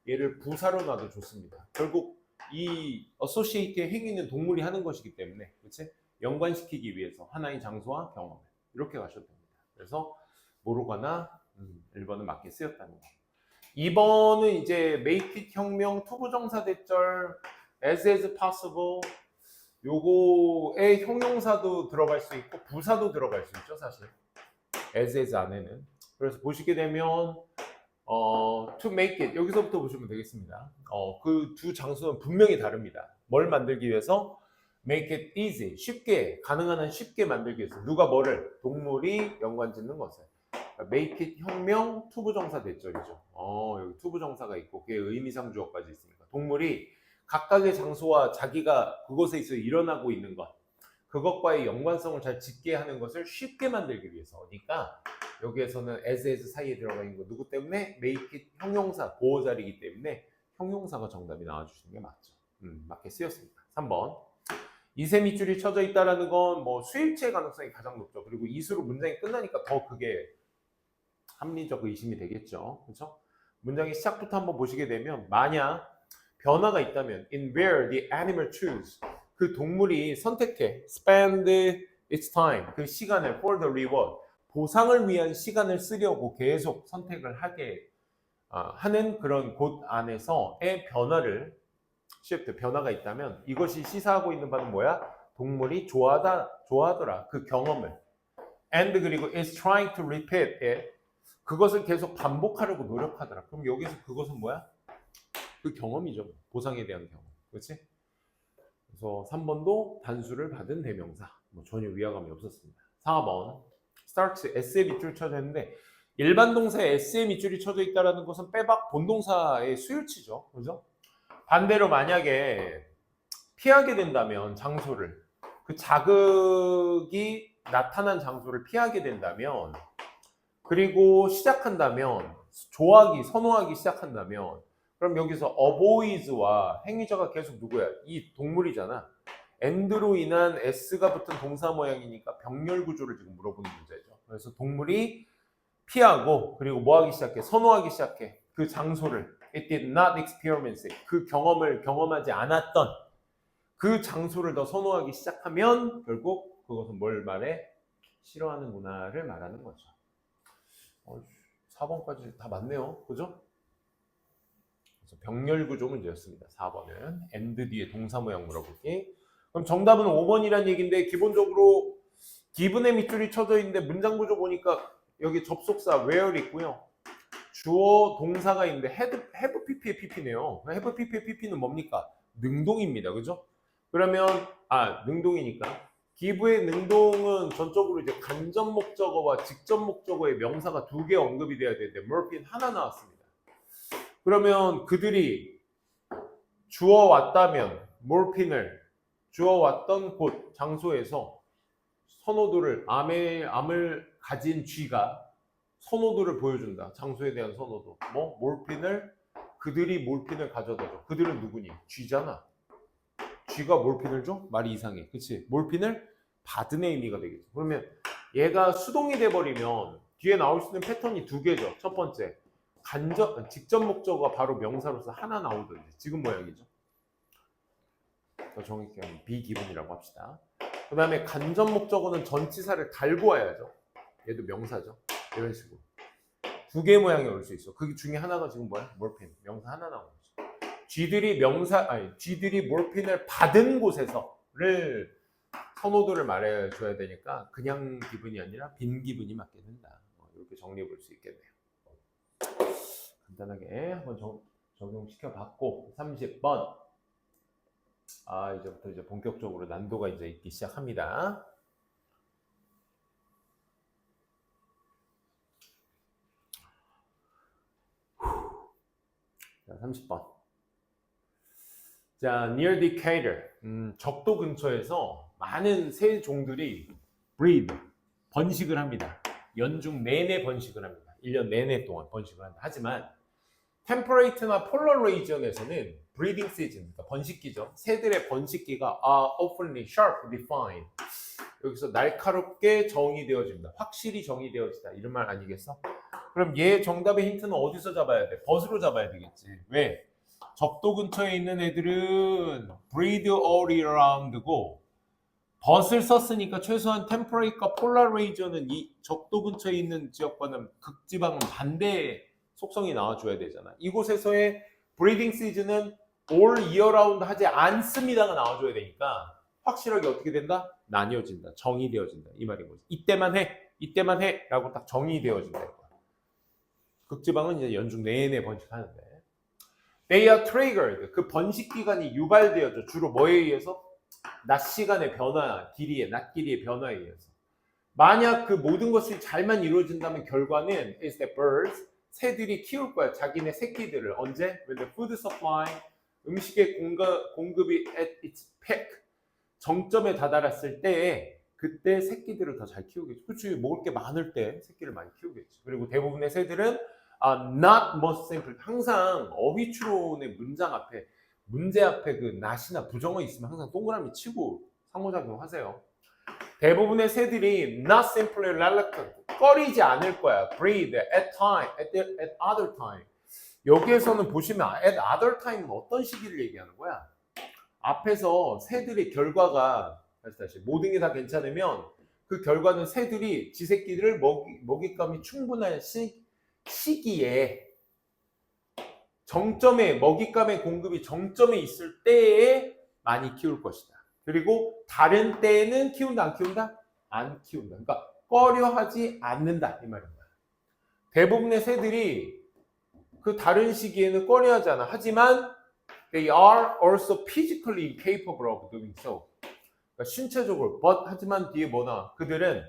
얘를 부사로 놔도 좋습니다. 결국 이 어소시에이트의 행위는 동물이 하는 것이기 때문에 그치? 연관시키기 위해서 하나의 장소와 경험을 이렇게 가셔도 됩니다. 그래서 뭐로 가나 1번은 맞게 쓰였다는 거. 2번은 이제 make it 혁명 투부정사 대절 as possible 요거에 형용사도 들어갈 수 있고 부사도 들어갈 수 있죠 사실 as 안에는. 그래서 보시게 되면 to make it 여기서부터 보시면 되겠습니다. 그 두 장소는 분명히 다릅니다. 뭘 만들기 위해서? make it easy. 쉽게, 가능한 한 쉽게 만들기 위해서. 누가 뭐를? 동물이 연관 짓는 것을. make it 혁명 투부정사 대절이죠. 여기 투부정사가 있고 그게 의미상 주어까지 있으니까. 동물이 각각의 장소와 자기가 그곳에 있어 일어나고 있는 것. 그것과의 연관성을 잘 짓게 하는 것을 쉽게 만들기 위해서니까 여기에서는 as 사이에 들어가 있는 거 누구 때문에? make it 형용사 보호자리이기 때문에 형용사가 정답이 나와주시는 게 맞죠. 맞게 쓰였습니다. 3번. 이세 밑줄이 쳐져 있다라는 건 뭐 수일치의 가능성이 가장 높죠. 그리고 이수로 문장이 끝나니까 더 그게 합리적 의심이 되겠죠. 그렇죠? 문장의 시작부터 한번 보시게 되면 만약 변화가 있다면 in where the animal choose 그 동물이 선택해 spend its time 그 시간을 for the reward 보상을 위한 시간을 쓰려고 계속 선택을 하게 하는 그런 곳 안에서의 변화를 shift 변화가 있다면 이것이 시사하고 있는 바는 뭐야? 동물이 좋아하더라 그 경험을 and 그리고 is trying to repeat it 그것을 계속 반복하려고 노력하더라. 그럼 여기서 그것은 뭐야? 그 경험이죠. 보상에 대한 경험. 그렇지? 그래서 3번도 단수를 받은 대명사. 뭐 전혀 위화감이 없었습니다. 4번. starts S에 밑줄 쳐져 있는데 일반 동사에 S에 밑줄이 쳐져 있다는 것은 빼박 본동사의 수일치죠. 그죠? 반대로 만약에 피하게 된다면 장소를 그 자극이 나타난 장소를 피하게 된다면 그리고 시작한다면 좋아하기, 선호하기 시작한다면 그럼 여기서 avoids와 행위자가 계속 누구야? 이 동물이잖아. and로 인한 s가 붙은 동사 모양이니까 병렬 구조를 지금 물어보는 문제죠. 그래서 동물이 피하고 그리고 뭐 하기 시작해? 선호하기 시작해. 그 장소를 it did not experience it. 그 경험을 경험하지 않았던 그 장소를 더 선호하기 시작하면 결국 그것은 뭘 말해? 싫어하는구나를 말하는 거죠. 4번까지 다 맞네요. 그죠? 그래서 병렬 구조 문제였습니다. 4번은 and 뒤에 동사 모양 물어보기. 그럼 정답은 5번이란 얘기인데 기본적으로 기분의 밑줄이 쳐져 있는데 문장 구조 보니까 여기 접속사 where 있고요. 주어 동사가 있는데 have pp의 pp네요. have pp의 pp는 뭡니까? 능동입니다. 그죠? 그러면 능동이니까 기부의 능동은 전적으로 이제 간접 목적어와 직접 목적어의 명사가 2개 언급이 돼야 되는데 morphine 하나 나왔습니다. 그러면 그들이 주워왔다면 morphine을 주워왔던 곳 장소에서 선호도를 암을 가진 쥐가 선호도를 보여준다. 장소에 대한 선호도. 뭐 몰핀을 그들이 몰핀을 가져다 줘. 그들은 누구니? 쥐잖아. 쥐가 몰핀을 줘? 말이 이상해. 그치? 몰핀을 받은 의미가 되겠죠. 그러면 얘가 수동이 돼버리면 뒤에 나올 수 있는 패턴이 2개죠. 첫 번째, 직접 목적어가 바로 명사로서 하나 나오던데 지금 모양이죠. 더 정확히 하면 비기분이라고 합시다. 그 다음에 간접 목적어는 전치사를 달고 와야죠. 얘도 명사죠. 이런 식으로 2개 모양이 올 수 있어. 그 중에 하나가 지금 뭐야? 몰핀. 명사 하나 나오는 거죠. 쥐들이 몰핀을 받은 곳에서를 선호도를 말해줘야 되니까 그냥 기분이 아니라 빈 기분이 맞게 된다. 이렇게 정리해 볼 수 있겠네요. 간단하게 한번 적용시켜 봤고 30번. 이제부터 이제 본격적으로 난도가 이제 있기 시작합니다. 자, 30번. 자, near the equator. 적도 근처에서 많은 새 종들이 breed, 번식을 합니다. 연중 내내 번식을 합니다. 1년 내내 동안 번식을 한다. 하지만 템퍼레이트나 폴러 레이전에서는 breeding season, 그러니까 번식기죠. 새들의 번식기가 are often sharp defined. 여기서 날카롭게 정의되어집니다. 확실히 정의되어지다. 이런 말 아니겠어? 그럼 얘 정답의 힌트는 어디서 잡아야 돼? 벗으로 잡아야 되겠지. 왜? 적도 근처에 있는 애들은 breed all year round고 벗을 썼으니까 최소한 템퍼레이트와 폴라 레이전은 이 적도 근처에 있는 지역과는 극지방은 반대 속성이 나와줘야 되잖아. 이곳에서의 브리딩 시즌은 all year round 하지 않습니다가 나와줘야 되니까 확실하게 어떻게 된다? 나뉘어진다. 정의되어진다. 이 말인 거지. 이때만 해 라고 딱 정의되어진다. 극지방은 이제 연중 내내 번식하는데 They are triggered. 그 번식 기간이 유발되어져. 주로 뭐에 의해서? 낮 시간의 변화, 낮 길이의 변화에 의해서. 만약 그 모든 것이 잘만 이루어진다면 결과는 is that birds, 새들이 키울 거야. 자기네 새끼들을. 언제? When the food supply, 음식의 공급이 at its peak, 정점에 다다랐을 때에 그때 새끼들을 더 잘 키우겠지. 그렇지. 먹을 게 많을 때 새끼를 많이 키우겠지. 그리고 대부분의 새들은 not most simple. 항상 어휘추론의 문제 앞에 그 not이나 부정어 있으면 항상 동그라미 치고 상호작용 하세요. 대부분의 새들이 not simply reluctant, 꺼리지 않을 거야. breed at other time. 여기에서는 보시면 at other time은 어떤 시기를 얘기하는 거야? 앞에서 새들의 결과가 다시 모든 게 다 괜찮으면 그 결과는 새들이 지 새끼들을 먹잇감이 충분한 시기에 정점에 먹잇감의 공급이 정점에 있을 때에 많이 키울 것이다. 그리고 다른 때에는 키운다 안 키운다? 안 키운다. 그러니까 꺼려하지 않는다 이 말입니다. 대부분의 새들이 그 다른 시기에는 꺼려하지 않아. 하지만 they are also physically capable of doing so. 그러니까 신체적으로 하지만 뒤에 뭐나 그들은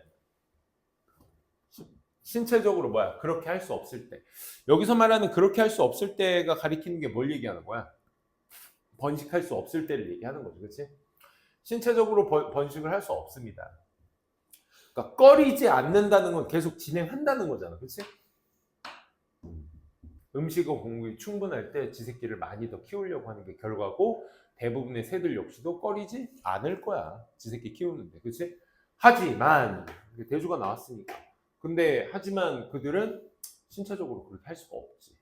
신체적으로 그렇게 할 수 없을 때. 여기서 말하는 그렇게 할 수 없을 때가 가리키는 게 뭘 얘기하는 거야? 번식할 수 없을 때를 얘기하는 거죠. 그렇지? 신체적으로 번식을 할 수 없습니다. 그러니까 꺼리지 않는다는 건 계속 진행한다는 거잖아. 그렇지? 음식의 공급이 충분할 때 지새끼를 많이 더 키우려고 하는 게 결과고 대부분의 새들 역시도 꺼리지 않을 거야. 지새끼 키우는데. 그렇지? 하지만 대주가 나왔으니까. 근데 하지만 그들은 신체적으로 그렇게 할 수가 없지.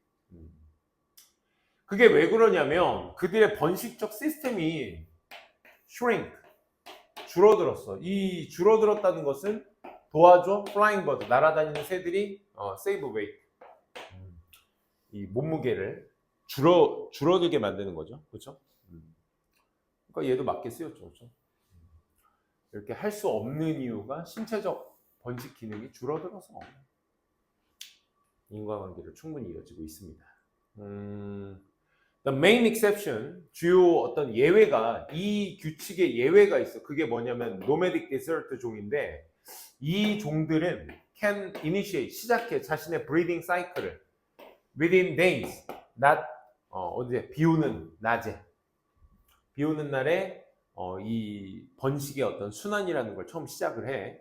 그게 왜 그러냐면 그들의 번식적 시스템이 shrink, 줄어들었어. 이 줄어들었다는 것은 도와줘 flying bird, 날아다니는 새들이 save weight, 이 몸무게를 줄어들게 만드는 거죠. 그렇죠? 그러니까 얘도 맞게 쓰였죠. 그렇죠? 이렇게 할 수 없는 이유가 신체적 번식 기능이 줄어들어서 인과관계를 충분히 이어지고 있습니다. The main exception, 주요 어떤 예외가, 이 규칙의 예외가 있어. 그게 뭐냐면 nomadic desert 종인데 이 종들은 can initiate, 시작해 자신의 breeding cycle을 within days, 언제? 비 오는 낮에. 비 오는 날에 이 번식의 어떤 순환이라는 걸 처음 시작을 해.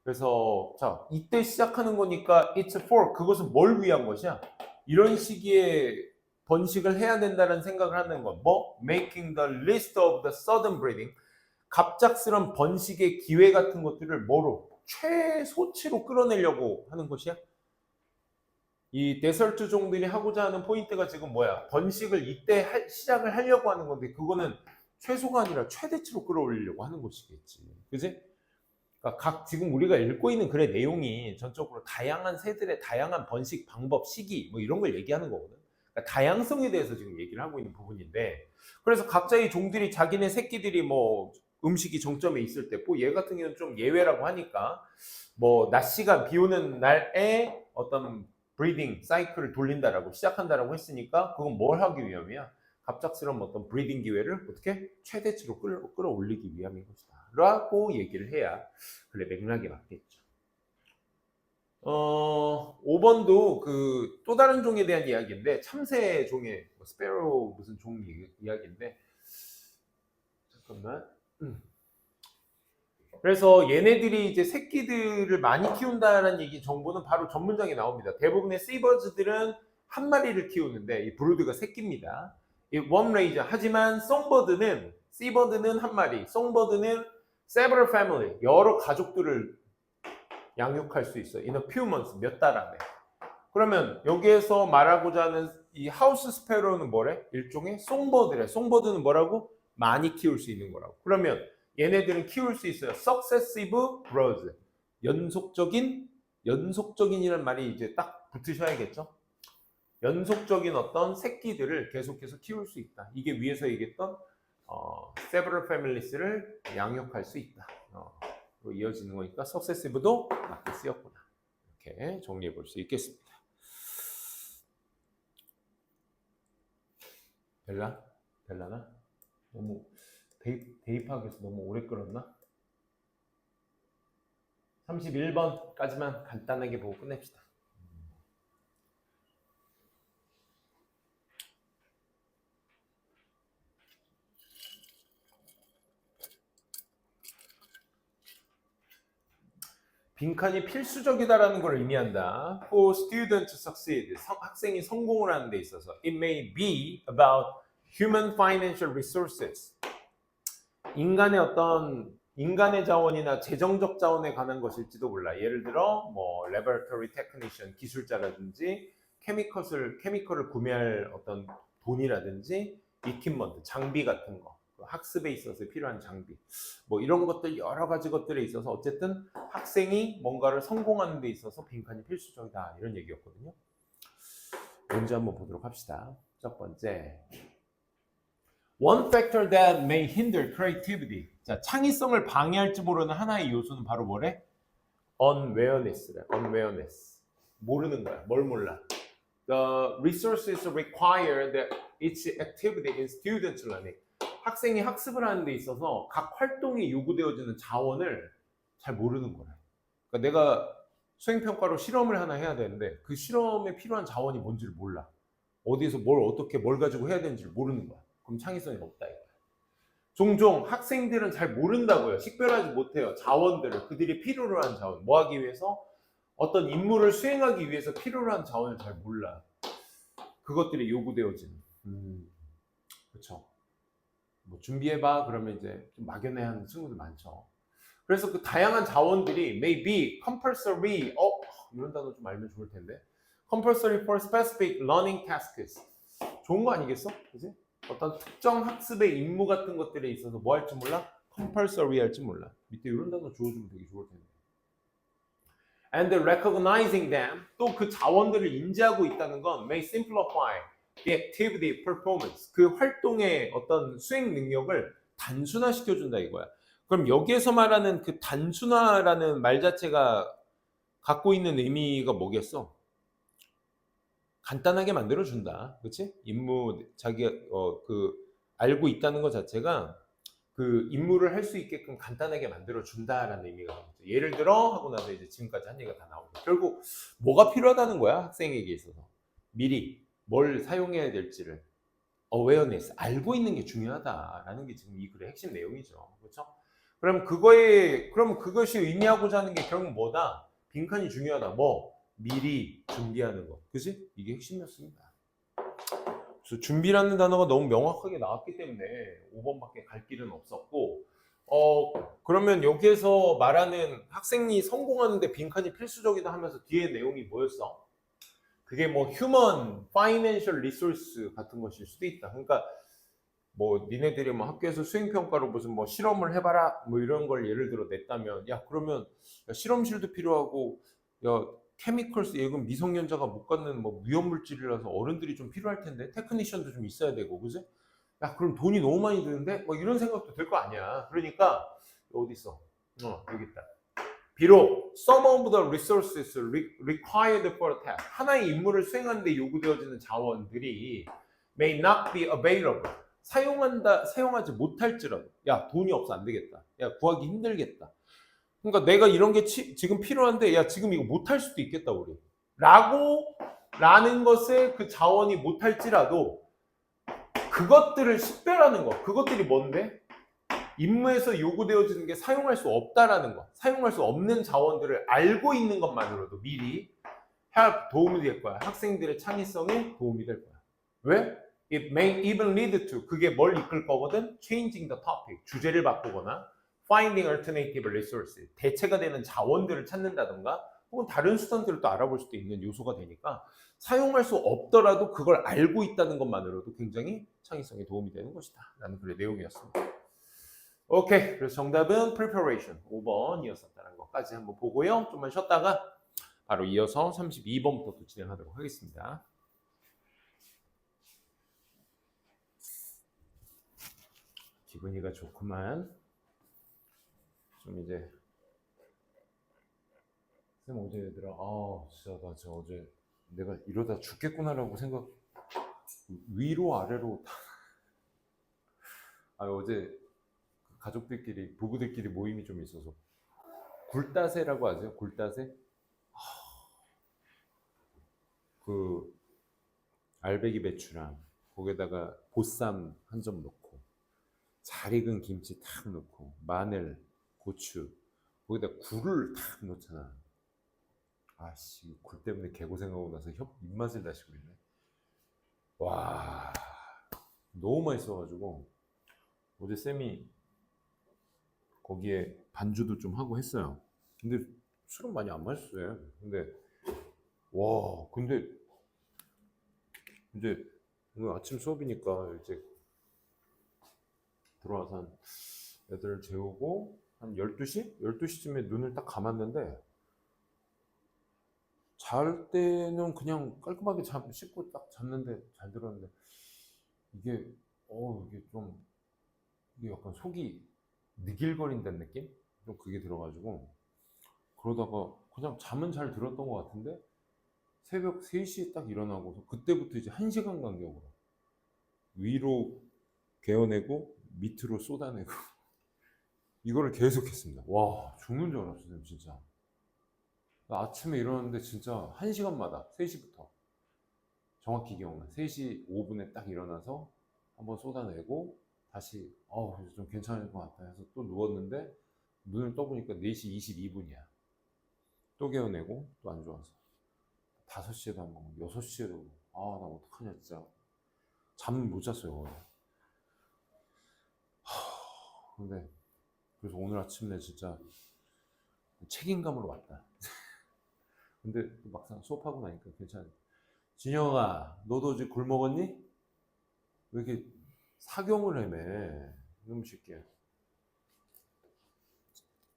그래서 자, 이때 시작하는 거니까 it's for, 그것은 뭘 위한 것이야? 이런 시기에 번식을 해야 된다는 생각을 하는 건 뭐? Making the list of the sudden breeding, 갑작스런 번식의 기회 같은 것들을 뭐로? 최소치로 끌어내려고 하는 것이야? 이 데설트 종들이 하고자 하는 포인트가 지금 뭐야? 번식을 이때 시작을 하려고 하는 건데 그거는 최소가 아니라 최대치로 끌어올리려고 하는 것이겠지. 그지? 그러니까 지금 우리가 읽고 있는 글의 내용이 전적으로 다양한 새들의 다양한 번식 방법, 시기 뭐 이런 걸 얘기하는 거거든. 그러니까 다양성에 대해서 지금 얘기를 하고 있는 부분인데 그래서 각자의 종들이 자기네 새끼들이 뭐 음식이 정점에 있을 때, 뭐 얘 같은 경우는 좀 예외라고 하니까 뭐 낮 시간 비 오는 날에 어떤 브리딩 사이클을 돌린다라고 시작한다라고 했으니까 그건 뭘 하기 위함이야? 갑작스러운 어떤 브리딩 기회를 어떻게 최대치로 끌어올리기 위함인 것이다 라고 얘기를 해야 그래 맥락이 맞겠죠. 5번도 그 또 다른 종에 대한 이야기인데 참새 종의 스페로 무슨 종 이야기인데 잠깐만. 그래서 얘네들이 이제 새끼들을 많이 키운다는 얘기 정보는 바로 전문장에 나옵니다. 대부분의 씨버즈들은 한 마리를 키우는데 이 브루드가 새끼입니다. 이 원레이저. 하지만 씨버드는 한 마리, 송버드는 several family, 여러 가족들을 양육할 수 있어요. in a few months, 몇 달 안에. 그러면 여기에서 말하고자 하는 이 하우스 스페로는 뭐래? 일종의 송버드래. 송버드는 뭐라고? 많이 키울 수 있는 거라고. 그러면 얘네들은 키울 수 있어요. successive birds. 연속적인이라는 말이 이제 딱 붙으셔야겠죠? 연속적인 어떤 새끼들을 계속해서 키울 수 있다. 이게 위에서 얘기했던 several families를 양육할 수 있다. 이어지는 거니까 successive도 맞게 쓰였구나. 이렇게 정리해 볼 수 있겠습니다. 벨라나? 너무 대입하기 위해서 너무 오래 끌었나? 31번까지만 간단하게 보고 끝냅시다. 빈칸이 필수적이다라는 걸 의미한다. For students to succeed, 학생이 성공을 하는 데 있어서 it may be about human financial resources. 인간의 자원이나 재정적 자원에 관한 것일지도 몰라. 예를 들어 뭐 laboratory technician 기술자라든지 케미컬을 구매할 어떤 돈이라든지 equipment 장비 같은 거. 학습에 있어서 필요한 장비 뭐 이런 것들 여러 가지 것들에 있어서 어쨌든 학생이 뭔가를 성공하는 데 있어서 빈칸이 필수적이다 이런 얘기였거든요. 문제 한번 보도록 합시다. 첫 번째 One factor that may hinder creativity. 자, 창의성을 방해할지 모르는 하나의 요소는 바로 뭐래? Unawareness래. Unawareness. 모르는 거야. 뭘 몰라? The resources required that each activity in student learning. 학생이 학습을 하는 데 있어서 각 활동에 요구되어지는 자원을 잘 모르는 거래. 그러니까 내가 수행평가로 실험을 하나 해야 되는데 그 실험에 필요한 자원이 뭔지를 몰라. 어디서 뭘 가지고 해야 되는지를 모르는 거야. 그럼 창의성이 없다 이거야. 종종 학생들은 잘 모른다고요. 식별하지 못해요. 자원들을. 그들이 필요로 한 자원. 뭐 하기 위해서? 어떤 임무를 수행하기 위해서 필요로 한 자원을 잘 몰라. 그것들이 요구되어지는. 그렇죠. 뭐 준비해봐 그러면 이제 좀 막연해하는 친구들 많죠. 그래서 그 다양한 자원들이 may be compulsory 이런 단어 좀 알면 좋을 텐데 compulsory for specific learning tasks 좋은 거 아니겠어? 그지? 어떤 특정 학습의 임무 같은 것들에 있어서 뭐 할지 몰라? compulsory 할지 몰라. 밑에 이런 단어 주어주면 되게 좋을 텐데. And recognizing them 또 그 자원들을 인지하고 있다는 건 may simplify the activity performance 그 활동의 어떤 수행 능력을 단순화시켜준다 이거야. 그럼 여기에서 말하는 그 단순화라는 말 자체가 갖고 있는 의미가 뭐겠어? 간단하게 만들어준다. 그치? 임무, 자기가, 알고 있다는 것 자체가 그 임무를 할 수 있게끔 간단하게 만들어준다라는 의미가 있죠. 예를 들어 하고 나서 이제 지금까지 한 얘기가 다 나오고. 결국 뭐가 필요하다는 거야? 학생에게 있어서. 미리 뭘 사용해야 될지를. awareness, 알고 있는 게 중요하다라는 게 지금 이 글의 핵심 내용이죠. 그렇죠? 그럼 그것이 의미하고자 하는 게 결국 뭐다? 빈칸이 중요하다. 뭐? 미리 준비하는 거. 그지? 이게 핵심이었습니다. 그래서 준비라는 단어가 너무 명확하게 나왔기 때문에 5번밖에 갈 길은 없었고 그러면 여기에서 말하는 학생이 성공하는데 빈칸이 필수적이다 하면서 뒤에 내용이 뭐였어? 그게 뭐 human financial resource 같은 것일 수도 있다. 그러니까 뭐 니네들이 뭐 학교에서 수행평가로 무슨 뭐 실험을 해봐라 뭐 이런 걸 예를 들어 냈다면 야 그러면 야, 실험실도 필요하고 야 케미컬스 예금 미성년자가 못 갖는 뭐 위험물질이라서 어른들이 좀 필요할 텐데 테크니션도 좀 있어야 되고 그지? 야 그럼 돈이 너무 많이 드는데 뭐 이런 생각도 들 거 아니야. 그러니까 어디 있어? 여기 있다. 비록 some of the resources required for a task 하나의 임무를 수행하는 데 요구되어지는 자원들이 may not be available 사용하지 못할지라도 야 돈이 없어 안 되겠다. 야 구하기 힘들겠다. 그러니까 내가 이런 게 지금 필요한데 야 지금 이거 못할 수도 있겠다 우리 라는 것에 그 자원이 못할지라도 그것들을 식별하는 거 그것들이 뭔데? 임무에서 요구되어지는 게 사용할 수 없다라는 거 사용할 수 없는 자원들을 알고 있는 것만으로도 미리 도움이 될 거야. 학생들의 창의성에 도움이 될 거야. 왜? It may even lead to 그게 뭘 이끌 거거든? Changing the topic 주제를 바꾸거나 Finding alternative resources 대체가 되는 자원들을 찾는다던가 혹은 다른 수단들을 또 알아볼 수도 있는 요소가 되니까 사용할 수 없더라도 그걸 알고 있다는 것만으로도 굉장히 창의성에 도움이 되는 것이다 라는 글의 내용이었습니다. 오케이 그래서 정답은 preparation 5번이었었다는 것까지 한번 보고요. 좀만 쉬었다가 바로 이어서 32번부터 또 진행하도록 하겠습니다. 기분이가 좋구만. 좀 이제 쌤 어제 얘들아 진짜 나 진짜 어제 내가 이러다 죽겠구나라고 생각 위로 아래로 어제 가족들끼리 부부들끼리 모임이 좀 있어서 굴따세라고 아세요? 굴따세? 그 알배기 배추랑 거기에다가 보쌈 한 점 넣고 잘 익은 김치 탁 넣고 마늘, 고추 거기다 굴을 탁 넣잖아. 아씨 굴 때문에 개고생하고 나서 입맛을 다시고 있네. 와 너무 맛있어가지고 어제 쌤이 거기에 반주도 좀 하고 했어요. 근데 술은 많이 안 마셨어요. 근데 와 근데 이제 오늘 아침 수업이니까 이제 들어와서 한 애들 재우고 한 12시? 12시쯤에 눈을 딱 감았는데 잘 때는 그냥 깔끔하게 씻고 딱 잤는데 잘 들었는데 이게 이게 좀 이게 약간 속이 느낄거린다는 느낌? 좀 그게 들어가지고 그러다가 그냥 잠은 잘 들었던 것 같은데 새벽 3시에 딱 일어나고서 그때부터 이제 1시간 간격으로 위로 개어내고 밑으로 쏟아내고 이거를 계속 했습니다. 와 죽는 줄 알았어요 진짜. 아침에 일어났는데 진짜 1시간마다 3시부터 정확히 기억나 3시 5분에 딱 일어나서 한번 쏟아내고 다시 이제 좀 괜찮을 것 같다 해서 또 누웠는데 눈을 떠보니까 4시 22분이야. 또 개어내고 또 안 좋아서 5시에도 한 번, 6시에도 나 어떡하냐 진짜. 잠은 못 잤어요. 근데 그래서 오늘 아침에 진짜 책임감으로 왔다. 근데 막상 수업하고 나니까 괜찮아. 진영아, 너도 어제 굴 먹었니? 왜 이렇게 사경을 헤매? 이놈 새끼야.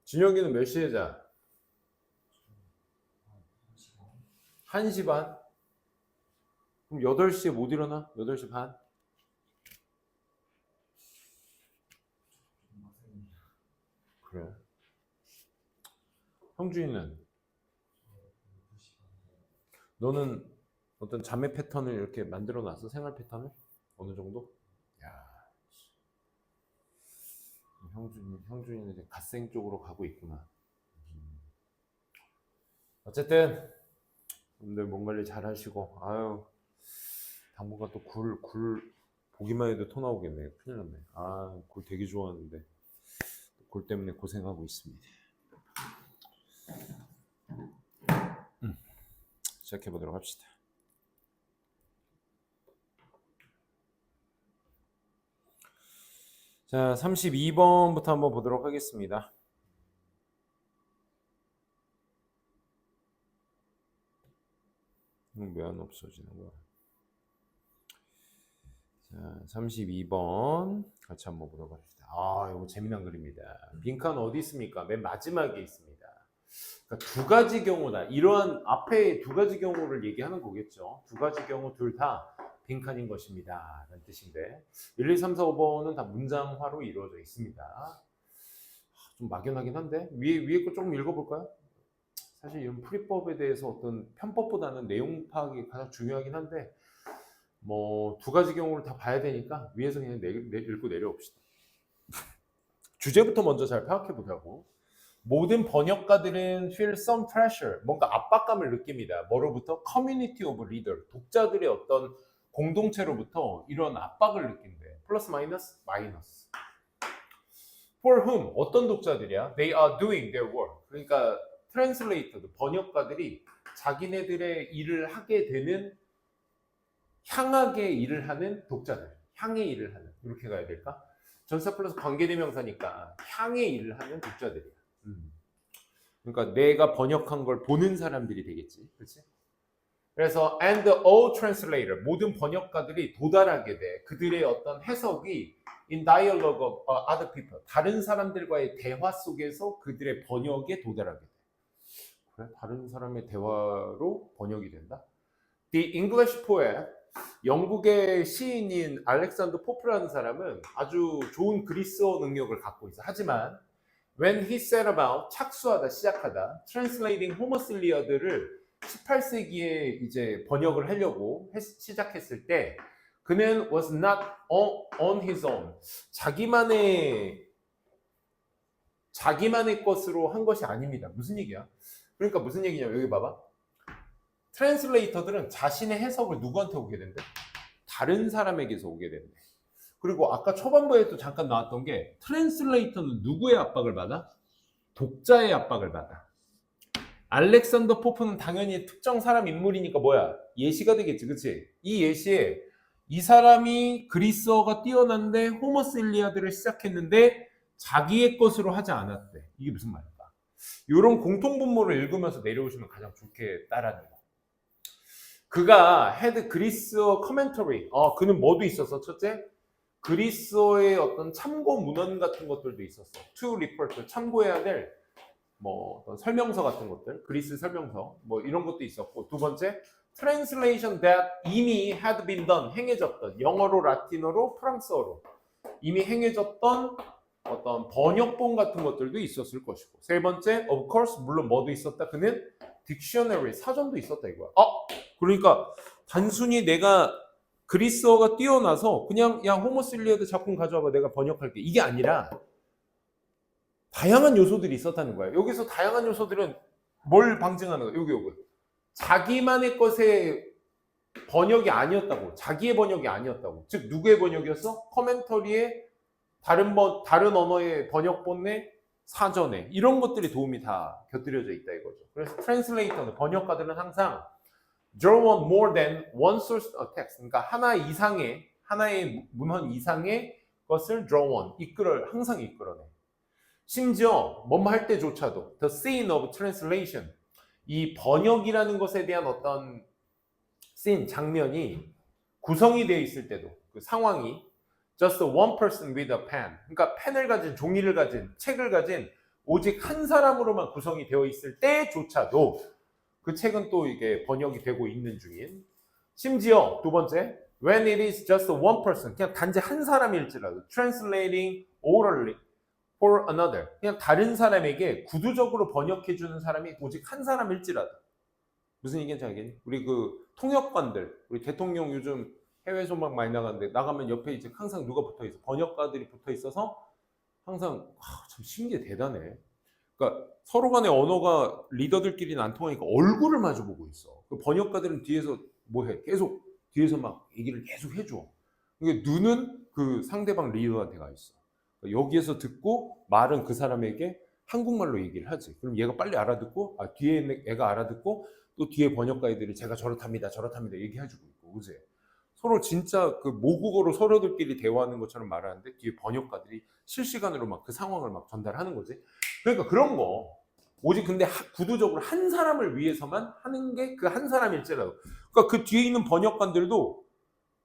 진영이는 몇 시에 자? 1시 반? 그럼 8시에 못 일어나? 8시 반? 그래. 형준이는? 너는 어떤 잠의 패턴을 이렇게 만들어 놨어? 생활 패턴을? 어느 정도? 야, 형준이는 이제 갓생 쪽으로 가고 있구나. 어쨌든 여러분들 몸 관리 잘 하시고 아유 당분간 또 굴 보기만 해도 토 나오겠네. 큰일 났네. 굴 되게 좋아하는데 굴 때문에 고생하고 있습니다. 시작해 보도록 합시다. 자, 32번부터 한번 보도록 하겠습니다. 왜 안 없어지는 거야? 자, 32번 같이 한번 보도록 합시다. 이거 재미난 그림입니다. 빈칸 어디 있습니까? 맨 마지막에 있습니다. 그러니까 두 가지 경우다. 이러한 앞에 두 가지 경우를 얘기하는 거겠죠. 두 가지 경우 둘 다 빈칸인 것입니다. 라는 뜻인데 1, 2, 3, 4, 5번은 다 문장화로 이루어져 있습니다. 좀 막연하긴 한데 위에 거 조금 읽어볼까요? 사실 이런 풀이법에 대해서 어떤 편법보다는 내용 파악이 가장 중요하긴 한데 뭐 두 가지 경우를 다 봐야 되니까 위에서 그냥 읽고 내려옵시다. 주제부터 먼저 잘 파악해 보자고. 모든 번역가들은 feel some pressure, 뭔가 압박감을 느낍니다. 뭐로부터? community of reader, 독자들의 어떤 공동체로부터 이런 압박을 느낀대. 플러스 마이너스? 마이너스. For whom? 어떤 독자들이야? They are doing their work. 그러니까 translator, 번역가들이 자기네들의 일을 하게 되는 향하게 일을 하는 독자들, 향해 일을 하는, 이렇게 가야 될까? 전사 플러스 관계대명사니까 향해 일을 하는 독자들이야. 그러니까 내가 번역한 걸 보는 사람들이 되겠지, 그렇지? 그래서 and all translator, 모든 번역가들이 도달하게 돼. 그들의 어떤 해석이 in dialogue of other people, 다른 사람들과의 대화 속에서 그들의 번역에 도달하게 돼. 그래? 다른 사람의 대화로 번역이 된다? The English poet, 영국의 시인인 알렉산더 포프라는 사람은 아주 좋은 그리스어 능력을 갖고 있어. 하지만 when he set about, 착수하다, 시작하다, translating 호머스 일리아드를 18세기에 이제 번역을 하려고 시작했을 때 그는 was not on his own, 자기만의 자기만의 것으로 한 것이 아닙니다. 무슨 얘기야? 그러니까 무슨 얘기냐면 여기 봐봐. 트랜슬레이터들은 자신의 해석을 누구한테 오게 된대? 다른 사람에게서 오게 된대. 그리고 아까 초반부에도 잠깐 나왔던 게 트랜슬레이터는 누구의 압박을 받아? 독자의 압박을 받아. 알렉산더 포프는 당연히 특정 사람 인물이니까 뭐야? 예시가 되겠지, 그치? 이 예시에 이 사람이 그리스어가 뛰어난데 호머스 일리아드를 시작했는데 자기의 것으로 하지 않았대. 이게 무슨 말일까? 이런 공통분모를 읽으면서 내려오시면 가장 좋게 따라하는 거. 그가 헤드 그리스어 커멘터리. 그는 뭐도 있었어? 첫째, 그리스어의 어떤 참고 문헌 같은 것들도 있었어. To refer to, 참고해야 될 뭐 어떤 설명서 같은 것들, 그리스 설명서 뭐 이런 것도 있었고, 두 번째, translation that 이미 had been done, 행해졌던, 영어로 라틴어로 프랑스어로 이미 행해졌던 어떤 번역본 같은 것들도 있었을 것이고, 세 번째, of course, 물론 뭐도 있었다. 그는 dictionary, 사전도 있었다 이거야. 그러니까 단순히 내가 그리스어가 뛰어나서 그냥 야 호모스 일리아드 작품 가져와봐 내가 번역할게 이게 아니라 다양한 요소들이 있었다는 거야. 여기서 다양한 요소들은 뭘 방증하는 거야? 여기 자기만의 것의 번역이 아니었다고. 자기의 번역이 아니었다고. 즉 누구의 번역이었어? 커멘터리에 다른 언어의 번역본에 사전에 이런 것들이 도움이 다 곁들여져 있다 이거죠. 그래서 트랜슬레이터는 번역가들은 항상 draw on more than one source of text. 그러니까 하나의 문헌 이상의 것을 draw on, 항상 이끌어내. 심지어 뭐뭐 할 때조차도 the scene of translation, 이 번역이라는 것에 대한 어떤 scene, 장면이 구성이 되어 있을 때도 그 상황이 just one person with a pen, 그러니까 펜을 가진, 종이를 가진, 책을 가진 오직 한 사람으로만 구성이 되어 있을 때조차도 그 책은 또 이게 번역이 되고 있는 중인, 심지어 두 번째, when it is just one person, 그냥 단지 한 사람일지라도 translating orally for another, 그냥 다른 사람에게 구두적으로 번역해주는 사람이 오직 한 사람일지라도. 무슨 얘기인지 알겠니? 우리 그 통역관들, 우리 대통령 요즘 해외 소막 많이 나가는데 나가면 옆에 이제 항상 누가 붙어있어? 번역가들이 붙어있어서 항상 참 신기해, 대단해. 그러니까 서로 간의 언어가 리더들끼리는 안 통하니까 얼굴을 마주보고 있어. 그 번역가들은 뒤에서 뭐해? 계속 뒤에서 막 얘기를 계속 해줘. 그러니까 눈은 그 상대방 리더한테 가 있어. 여기에서 듣고 말은 그 사람에게 한국말로 얘기를 하지. 그럼 얘가 빨리 알아듣고 뒤에 있는 애가 알아듣고 또 뒤에 번역가 애들이 제가 저렇답니다 얘기해주고 있고, 그지? 서로 진짜 그 모국어로 서로들끼리 대화하는 것처럼 말하는데 뒤에 번역가들이 실시간으로 막 그 상황을 막 전달하는 거지. 그러니까 그런 거 오직 근데 구두적으로 한 사람을 위해서만 하는 게 그 한 사람일지라도, 그러니까 그 뒤에 있는 번역관들도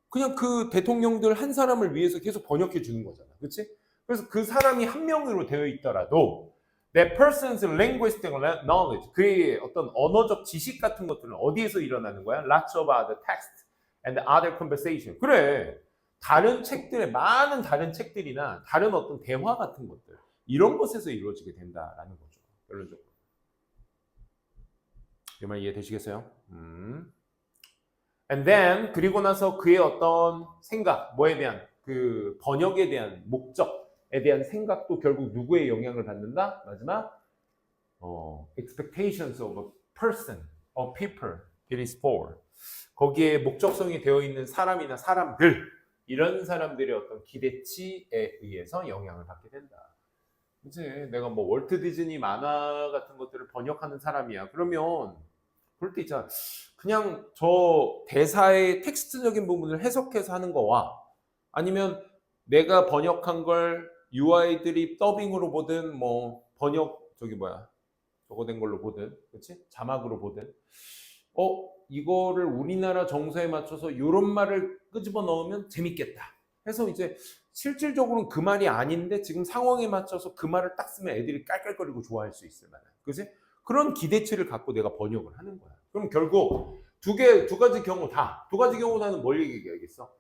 그냥 그 대통령들 한 사람을 위해서 계속 번역해 주는 거잖아, 그렇지? 그래서 그 사람이 한 명으로 되어 있더라도 that person's linguistic knowledge, 그의 어떤 언어적 지식 같은 것들은 어디에서 일어나는 거야? Lots of other text and other conversation. 그래, 다른 책들의 많은 다른 책들이나 다른 어떤 대화 같은 것들, 이런 것에서 이루어지게 된다라는 거죠. 결론적으로. 이 말 이해되시겠어요? And then 그리고 나서 그의 어떤 생각, 뭐에 대한 그 번역에 대한 목적에 대한 생각도 결국 누구의 영향을 받는다? 마지막 expectations of a person, of people it is for. 거기에 목적성이 되어 있는 사람이나 사람들, 이런 사람들의 어떤 기대치에 의해서 영향을 받게 된다. 이제 내가 뭐 월트 디즈니 만화 같은 것들을 번역하는 사람이야. 그러면 그럴 때 있잖아. 그냥 저 대사의 텍스트적인 부분을 해석해서 하는 거와 아니면 내가 번역한 걸 UI들이 더빙으로 보든 뭐 번역 저거 된 걸로 보든, 그렇지? 자막으로 보든, 이거를 우리나라 정서에 맞춰서 이런 말을 끄집어 넣으면 재밌겠다 해서 이제 실질적으로는 그 말이 아닌데 지금 상황에 맞춰서 그 말을 딱 쓰면 애들이 깔깔거리고 좋아할 수 있을 만한, 그치? 그런 기대치를 갖고 내가 번역을 하는 거야. 그럼 결국 두 가지 경우 다는 뭘 얘기하겠어?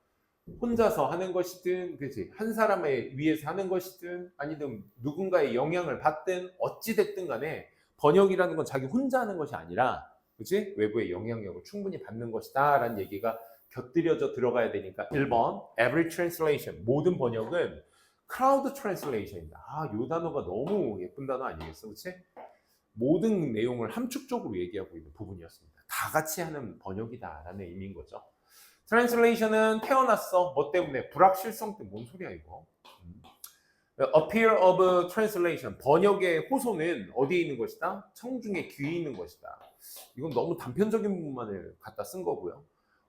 혼자서 하는 것이든, 그치? 한 사람에 위해서 하는 것이든, 아니든 누군가의 영향을 받든 어찌됐든 간에 번역이라는 건 자기 혼자 하는 것이 아니라, 그치? 외부의 영향력을 충분히 받는 것이다 라는 얘기가 곁들여져 들어가야 되니까 1번, every translation, 모든 번역은 크라우드 트랜슬레이션입니다. 요 단어가 너무 예쁜 단어 아니겠어, 그렇지? 모든 내용을 함축적으로 얘기하고 있는 부분이었습니다. 다 같이 하는 번역이다라는 의미인 거죠. 트랜슬레이션은 태어났어. 뭐 때문에? 불확실성 때문에. 뭔 소리야 이거? Appeal of translation, 번역의 호소는 어디에 있는 것이다? 청중의 귀에 있는 것이다. 이건 너무 단편적인 부분만을 갖다 쓴 거고요.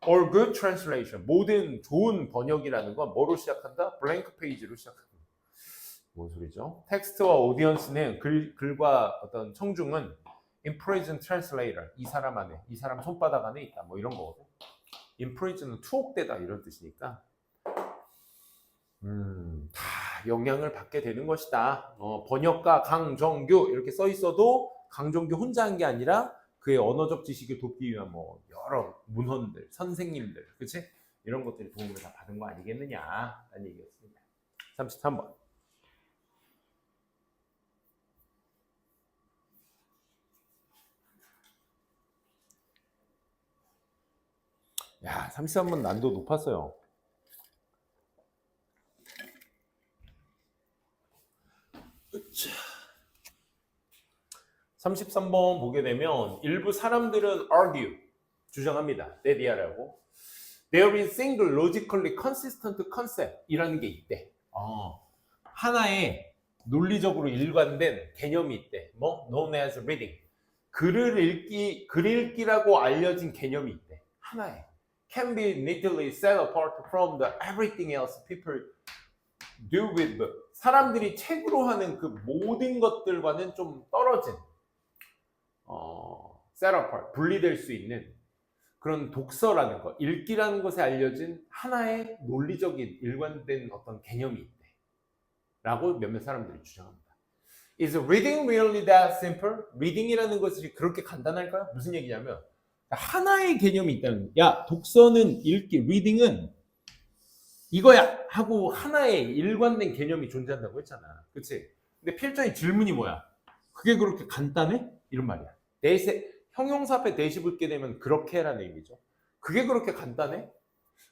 All good translation, 모든 좋은 번역이라는 건 뭐로 시작한다? blank page로 시작한다. 뭔 소리죠? 텍스트와 오디언스는 글과 어떤 청중은 in prison translator, 이 사람 안에, 이 사람 손바닥 안에 있다. 뭐 이런 거거든. in prison은 투옥되다 이런 뜻이니까 다 영향을 받게 되는 것이다. 번역가 강정규 이렇게 써 있어도 강정규 혼자 한 게 아니라 그의 언어적 지식을 돕기 위한 뭐 여러 문헌들, 선생님들, 그치? 이런 것들이 도움을 다 받은 거 아니겠느냐라는 얘기였습니다. 33번. 야, 33번 난도 높았어요. 33번 보게 되면 일부 사람들은 argue, 주장합니다. 데디아라고. There is single logically consistent concept 이라는 게 있대. 하나의 논리적으로 일관된 개념이 있대. 뭐? Known as reading. 글 읽기라고 알려진 개념이 있대. 하나의. Can be neatly set apart from the everything else people do with book. 사람들이 책으로 하는 그 모든 것들과는 좀 떨어진 set apart, 분리될 수 있는 그런 독서라는 것, 읽기라는 것에 알려진 하나의 논리적인 일관된 어떤 개념이 있대 라고 몇몇 사람들이 주장합니다. Is reading really that simple? reading이라는 것이 그렇게 간단할까요? 무슨 얘기냐면 하나의 개념이 있다는, 야, 독서는 읽기, reading은 이거야 하고 하나의 일관된 개념이 존재한다고 했잖아. 그치? 근데 필자의 질문이 뭐야? 그게 그렇게 간단해? 이런 말이야. 형용사 앞에 대시 붙게 되면 그렇게 라는 의미죠. 그게 그렇게 간단해?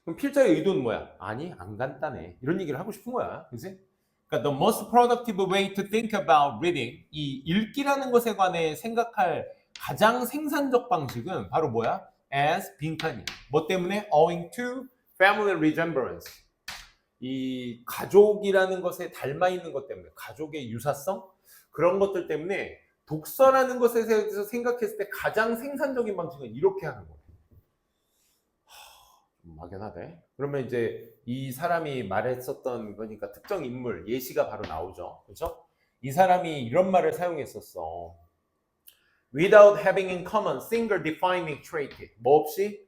그럼 필자의 의도는 뭐야? 아니, 안 간단해. 이런 얘기를 하고 싶은 거야. 그치? 그러니까 the most productive way to think about reading, 이 읽기라는 것에 관해 생각할 가장 생산적 방식은 바로 뭐야? as 빈칸이. 뭐 때문에? owing to family resemblance. 이 가족이라는 것에 닮아 있는 것 때문에, 가족의 유사성? 그런 것들 때문에 독서라는 것에 대해서 생각했을 때 가장 생산적인 방식은 이렇게 하는 거예요. 좀 막연하대. 그러면 이제 이 사람이 말했었던 거니까 특정 인물, 예시가 바로 나오죠. 그렇죠? 이 사람이 이런 말을 사용했었어. Without having in common single defining trait. 뭐 없이?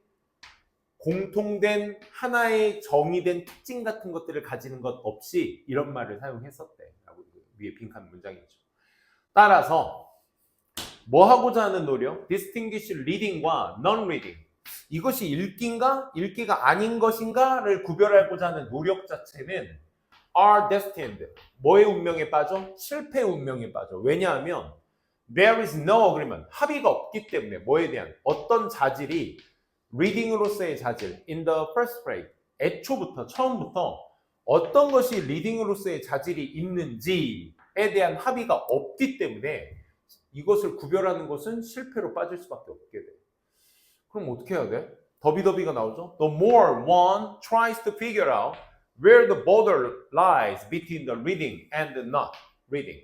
공통된 하나의 정의된 특징 같은 것들을 가지는 것 없이 이런 말을 사용했었대. 라고 위에 빈칸 문장이죠. 따라서 뭐 하고자 하는 노력? distinguish reading과 non-reading. 이것이 읽기인가? 읽기가 아닌 것인가를 구별하고자 하는 노력 자체는 are destined. 뭐의 운명에 빠져? 실패의 운명에 빠져. 왜냐하면 there is no agreement. 합의가 없기 때문에 뭐에 대한 어떤 자질이 reading으로서의 자질 in the first place. 애초부터 처음부터 어떤 것이 리딩으로서의 자질이 있는지에 대한 합의가 없기 때문에 이것을 구별하는 것은 실패로 빠질 수밖에 없게 돼. 그럼 어떻게 해야 돼? 더비더비가 나오죠. The more one tries to figure out where the border lies between the reading and the not reading.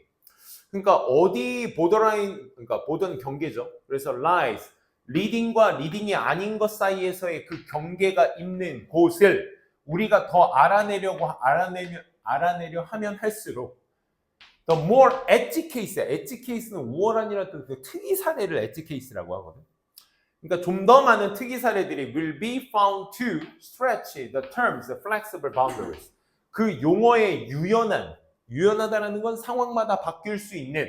그러니까 어디 보더라인, 그러니까 보던 경계죠. 그래서 lies, 리딩과 리딩이 아닌 것 사이에서의 그 경계가 있는 곳을 우리가 더 알아내려 하면 할수록 the more edge case야. edge case는 우월한이라는 뜻, 특이 사례를 edge case라고 하거든. 그러니까 좀 더 많은 특이 사례들이 will be found to stretch the terms, the flexible boundaries. 그 용어의 유연하다라는 건 상황마다 바뀔 수 있는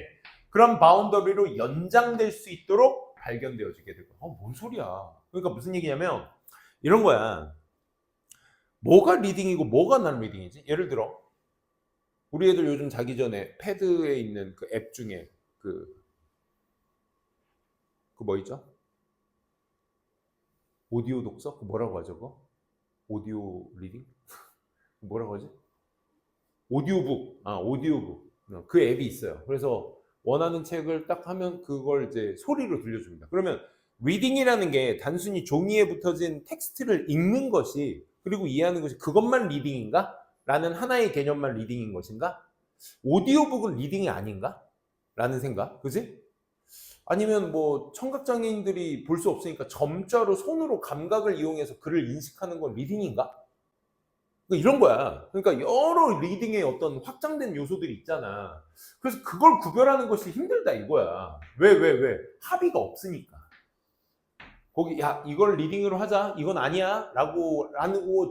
그런 바운더리로 연장될 수 있도록 발견되어지게 되고. 뭔 소리야? 그러니까 무슨 얘기냐면 이런 거야. 뭐가 리딩이고 뭐가 난 리딩이지? 예를 들어 우리 애들 요즘 자기 전에 패드에 있는 그 앱 중에 그 뭐 있죠? 오디오 독서? 그 뭐라고 하죠? 그거? 오디오 리딩? 뭐라고 하지? 오디오북. 그 앱이 있어요. 그래서 원하는 책을 딱 하면 그걸 이제 소리로 들려줍니다. 그러면 리딩이라는 게 단순히 종이에 붙어진 텍스트를 읽는 것이 그리고 이해하는 것이 그것만 리딩인가? 라는 하나의 개념만 리딩인 것인가? 오디오북은 리딩이 아닌가? 라는 생각. 그지? 아니면 뭐 청각장애인들이 볼 수 없으니까 점자로 손으로 감각을 이용해서 글을 인식하는 건 리딩인가? 그러니까 이런 거야. 그러니까 여러 리딩의 어떤 확장된 요소들이 있잖아. 그래서 그걸 구별하는 것이 힘들다 이거야. 왜? 합의가 없으니까. 거기 야 이걸 리딩으로 하자 이건 아니야 라고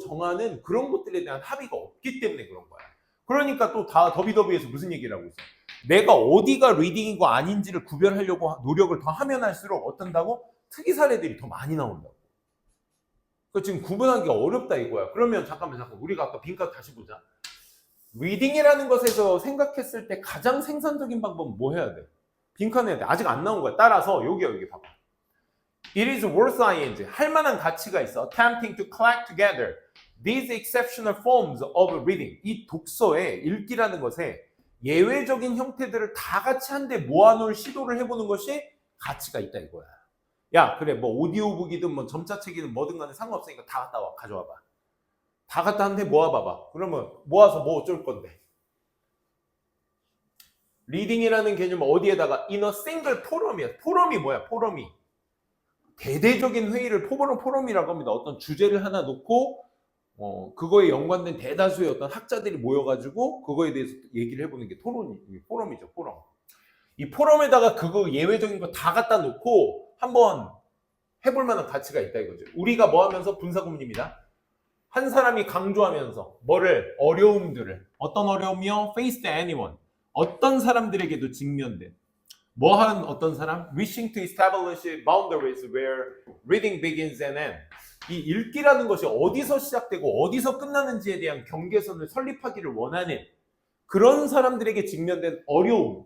정하는 그런 것들에 대한 합의가 없기 때문에 그런 거야. 그러니까 또 다 더비더비에서 무슨 얘기를 하고 있어. 내가 어디가 리딩이고 아닌지를 구별하려고 노력을 더 하면 할수록 어떤다고? 특이 사례들이 더 많이 나온다고. 그 지금 구분하기 어렵다 이거야. 그러면 잠깐만 우리가 아까 빈칸 다시 보자. 리딩이라는 것에서 생각했을 때 가장 생산적인 방법은 뭐 해야 돼? 빈칸 해야 돼. 아직 안 나온 거야. 따라서 여기 봐봐. It is worth ing. 할 만한 가치가 있어. Attempting to collect together these exceptional forms of reading. 이 독서의 읽기라는 것에 예외적인 형태들을 다 같이 한데 모아놓을 시도를 해보는 것이 가치가 있다 이거야. 야 그래 뭐 오디오북이든 뭐 점자책이든 뭐든 간에 상관없으니까 다 갖다 와 가져와봐. 다 갖다 한데 모아봐봐. 그러면 모아서 뭐 어쩔 건데. 리딩이라는 개념은 어디에다가 in a single forum이야. 포럼이 뭐야? 포럼이 대대적인 회의를 포럼이라고 합니다. 어떤 주제를 하나 놓고 그거에 연관된 대다수의 어떤 학자들이 모여가지고 그거에 대해서 얘기를 해보는 게 포럼이죠. 포럼. 이 포럼에다가 그거 예외적인 거 다 갖다 놓고 한번 해볼 만한 가치가 있다 이거죠. 우리가 뭐 하면서 분사구문입니다. 한 사람이 강조하면서 뭐를 어려움들을 어떤 어려움이요? Face the anyone. 어떤 사람들에게도 직면된 뭐한 어떤 사람? Wishing to establish boundaries where reading begins and ends. 이 읽기라는 것이 어디서 시작되고 어디서 끝나는지에 대한 경계선을 설립하기를 원하는 그런 사람들에게 직면된 어려움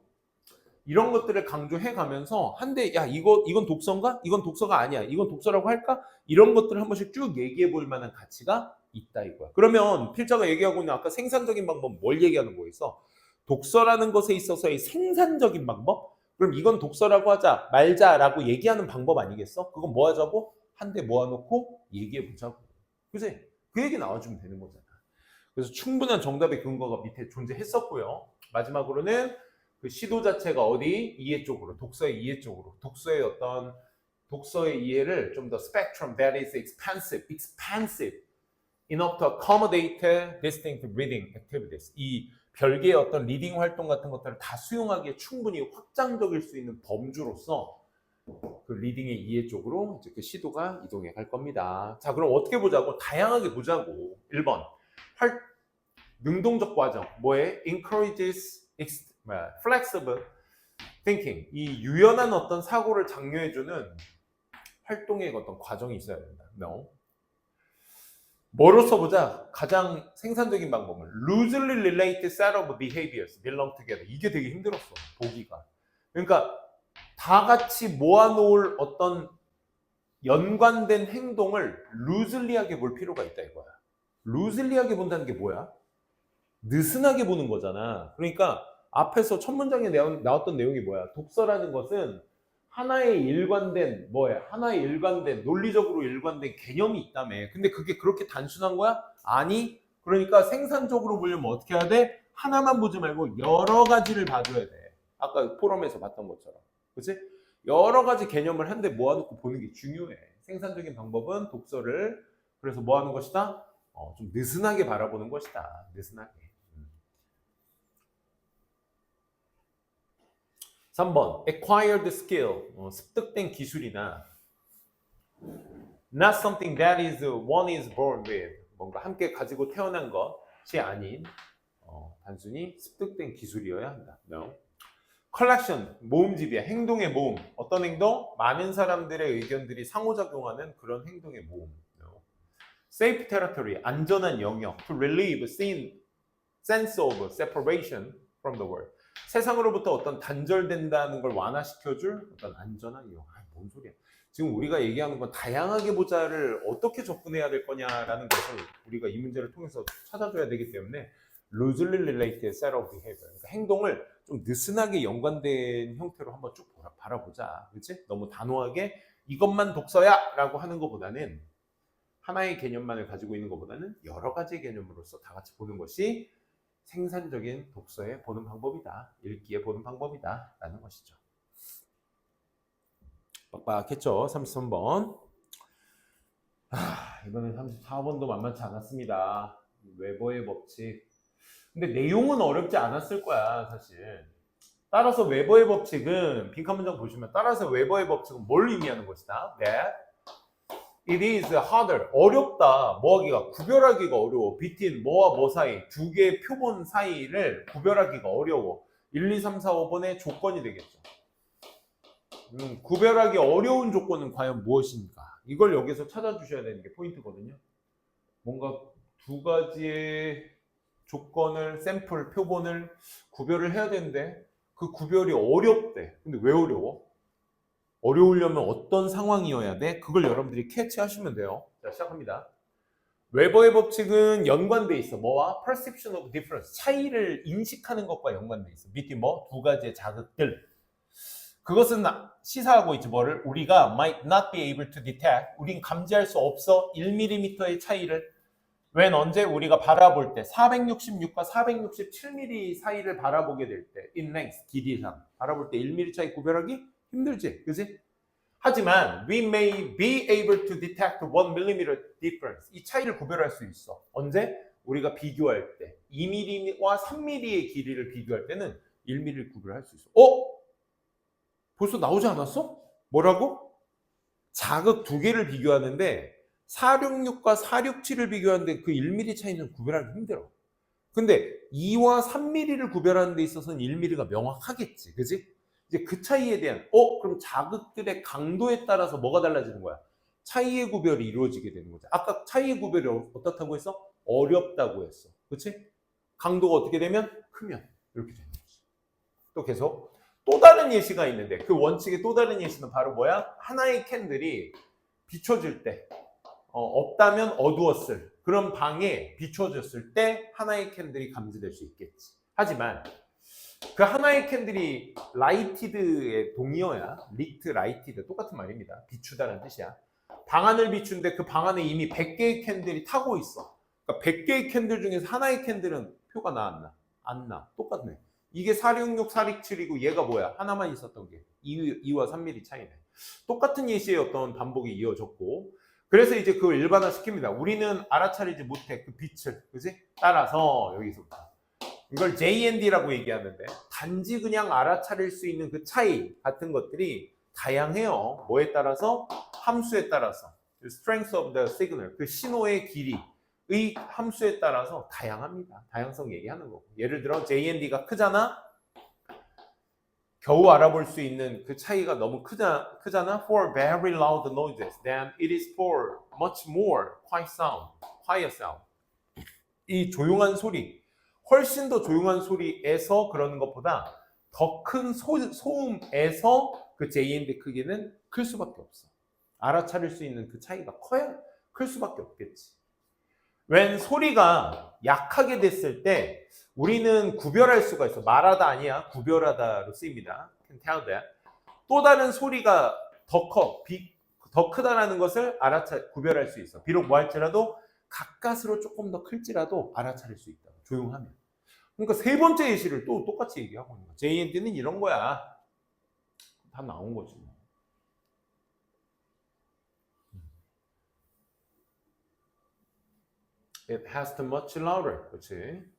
이런 것들을 강조해 가면서 한데 야 이건 독서인가? 이건 독서가 아니야. 이건 독서라고 할까? 이런 것들을 한 번씩 쭉 얘기해 볼 만한 가치가 있다 이거야. 그러면 필자가 얘기하고 있는 아까 생산적인 방법 뭘 얘기하는 거였어? 독서라는 것에 있어서의 생산적인 방법? 그럼 이건 독서라고 하자 말자라고 얘기하는 방법 아니겠어? 그건 뭐 하자고? 한데 모아놓고 얘기해 보자고. 그지? 그 얘기 나와주면 되는 거잖아. 그래서 충분한 정답의 근거가 밑에 존재했었고요. 마지막으로는 그 시도 자체가 어디? 이해 쪽으로, 독서의 이해 쪽으로. 독서의 이해를 좀 더 spectrum that is expansive enough to accommodate distinct reading activities. 이 별개의 어떤 리딩 활동 같은 것들을 다 수용하기에 충분히 확장적일 수 있는 범주로서 그 리딩의 이해 쪽으로 이제 그 시도가 이동해 갈 겁니다. 자, 그럼 어떻게 보자고? 다양하게 보자고. 1번. 능동적 과정. 뭐에? Encourages flexible thinking. 이 유연한 어떤 사고를 장려해주는 활동의 어떤 과정이 있어야 된다. No. 뭐로 써보자? 가장 생산적인 방법은 loosely related set of behaviors belong together. 이게 되게 힘들었어. 보기가. 그러니까 다 같이 모아놓을 어떤 연관된 행동을 루즐리하게 볼 필요가 있다 이거야. 루즐리하게 본다는 게 뭐야? 느슨하게 보는 거잖아. 그러니까 앞에서 첫 문장에 나왔던 내용이 뭐야? 독서라는 것은 하나의 일관된 논리적으로 일관된 개념이 있다며. 근데 그게 그렇게 단순한 거야? 아니. 그러니까 생산적으로 보려면 어떻게 해야 돼? 하나만 보지 말고 여러 가지를 봐줘야 돼. 아까 포럼에서 봤던 것처럼. 그치? 여러 가지 개념을 한데 모아놓고 보는 게 중요해. 생산적인 방법은 독서를 그래서 뭐 하는 것이다? 좀 느슨하게 바라보는 것이다. 느슨하게. 3번 acquired skill, 습득된 기술이나 not something that is one is born with, 뭔가 함께 가지고 태어난 것이 아닌 단순히 습득된 기술이어야 한다. No. 컬렉션, 모음집이야. 행동의 모음. 어떤 행동? 많은 사람들의 의견들이 상호작용하는 그런 행동의 모음. No. Safe territory, 안전한 영역. To relieve sense of separation from the world. 세상으로부터 어떤 단절된다는 걸 완화시켜줄 어떤 안전한 영역. 뭔 소리야. 지금 우리가 얘기하는 건 다양하게 보자를 어떻게 접근해야 될 거냐라는 것을 우리가 이 문제를 통해서 찾아줘야 되기 때문에 loosely related set of behavior. 그러니까 행동을 좀 느슨하게 연관된 형태로 한번 쭉 바라보자. 그렇지? 너무 단호하게 이것만 독서야라고 하는 것보다는 하나의 개념만을 가지고 있는 것보다는 여러 가지 개념으로서 다 같이 보는 것이 생산적인 독서의 보는 방법이다. 읽기에 보는 방법이다. 라는 것이죠. 빡빡했죠? 33번. 이번엔 34번도 만만치 않았습니다. 웨버의 법칙. 근데 내용은 어렵지 않았을 거야, 사실. 따라서 웨버의 법칙은 빈칸 문장 보시면 따라서 웨버의 법칙은 뭘 의미하는 것이다? That it is harder. 어렵다. 뭐 하기가 구별하기가 어려워. between 뭐와 뭐 사이 두 개의 표본 사이를 구별하기가 어려워. 1, 2, 3, 4, 5번의 조건이 되겠죠. 구별하기 어려운 조건은 과연 무엇인가? 이걸 여기서 찾아주셔야 되는 게 포인트거든요. 뭔가 두 가지의 조건을, 샘플, 표본을 구별을 해야 되는데 그 구별이 어렵대. 근데 왜 어려워? 어려우려면 어떤 상황이어야 돼? 그걸 여러분들이 캐치하시면 돼요. 자, 시작합니다. 웨버의 법칙은 연관돼 있어. 뭐와? perception of difference. 차이를 인식하는 것과 연관돼 있어. between 뭐? 두 가지의 자극들. 그것은 시사하고 있지. 뭐를? 우리가 might not be able to detect. 우린 감지할 수 없어. 1mm의 차이를. when 언제? 우리가 바라볼 때 466과 467mm 사이를 바라보게 될 때 in length, 길이상 바라볼 때 1mm 차이 구별하기 힘들지. 그지? 하지만 we may be able to detect 1mm difference. 이 차이를 구별할 수 있어. 언제? 우리가 비교할 때 2mm와 3mm의 길이를 비교할 때는 1mm를 구별할 수 있어. 벌써 나오지 않았어? 뭐라고? 자극 두 개를 비교하는데 466과 467을 비교하는데 그 1mm 차이는 구별하기 힘들어. 근데 2와 3mm를 구별하는 데 있어서는 1mm가 명확하겠지. 그지? 이제 그 차이에 대한 그럼 자극들의 강도에 따라서 뭐가 달라지는 거야? 차이의 구별이 이루어지게 되는 거죠. 아까 차이의 구별이 어떻다고 했어? 어렵다고 했어. 그치? 강도가 어떻게 되면? 크면 이렇게 되는 거지. 또 계속 또 다른 예시가 있는데 그 원칙의 또 다른 예시는 바로 뭐야? 하나의 캔들이 비춰질 때 없다면 어두웠을 그런 방에 비춰졌을 때 하나의 캔들이 감지될 수 있겠지. 하지만 그 하나의 캔들이 라이티드의 동의어야. 리트, 라이티드 똑같은 말입니다. 비추다는 뜻이야. 방 안을 비추는데 그 방 안에 이미 100개의 캔들이 타고 있어. 그러니까 100개의 캔들 중에서 하나의 캔들은 표가 나 안 나? 안 나. 똑같네. 이게 466, 467이고 얘가 뭐야? 하나만 있었던 게 2와 3mm 차이네. 똑같은 예시의 어떤 반복이 이어졌고 그래서 이제 그걸 일반화 시킵니다. 우리는 알아차리지 못해 그 빛을. 그지? 따라서 여기서부터 이걸 JND라고 얘기하는데 단지 그냥 알아차릴 수 있는 그 차이 같은 것들이 다양해요. 뭐에 따라서? 함수에 따라서. Strength of the signal. 그 신호의 길이의 함수에 따라서 다양합니다. 다양성 얘기하는 거고. 예를 들어 JND가 크잖아? 겨우 알아볼 수 있는 그 차이가 너무 크잖아? For very loud noises than it is for much more quiet sound. 이 조용한 소리, 훨씬 더 조용한 소리에서 그러는 것보다 더 큰 소음에서 그 JND 크기는 클 수밖에 없어. 알아차릴 수 있는 그 차이가 커야 클 수밖에 없겠지. when 소리가 약하게 됐을 때 우리는 구별할 수가 있어. 말하다 아니야. 구별하다로 쓰입니다. Can tell that. 또 다른 소리가 더 크다라는 것을 구별할 수 있어. 비록 뭐 할지라도 가까스로 조금 더 클지라도 알아차릴 수 있다. 조용하면. 그러니까 세 번째 예시를 또 똑같이 얘기하고 있는 거야. JND는 이런 거야. 다 나온 거지. It has to much louder. 그렇지?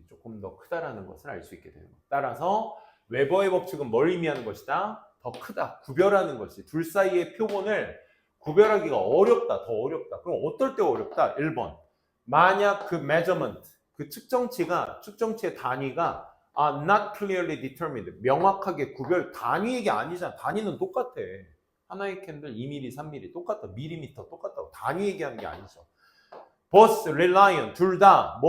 조금 더 크다라는 것을 알 수 있게 되는 것. 따라서 웨버의 법칙은 뭘 의미하는 것이다? 더 크다. 구별하는 것이. 둘 사이의 표본을 구별하기가 어렵다. 더 어렵다. 그럼 어떨 때 어렵다? 1번. 만약 그 measurement, 그 측정치의 단위가 are not clearly determined. 명확하게 단위 얘기 아니잖아. 단위는 똑같아. 하나의 캔들 2mm, 3mm 똑같다. 밀리미터 똑같다고. 단위 얘기하는 게 아니죠. both reliant, 둘 다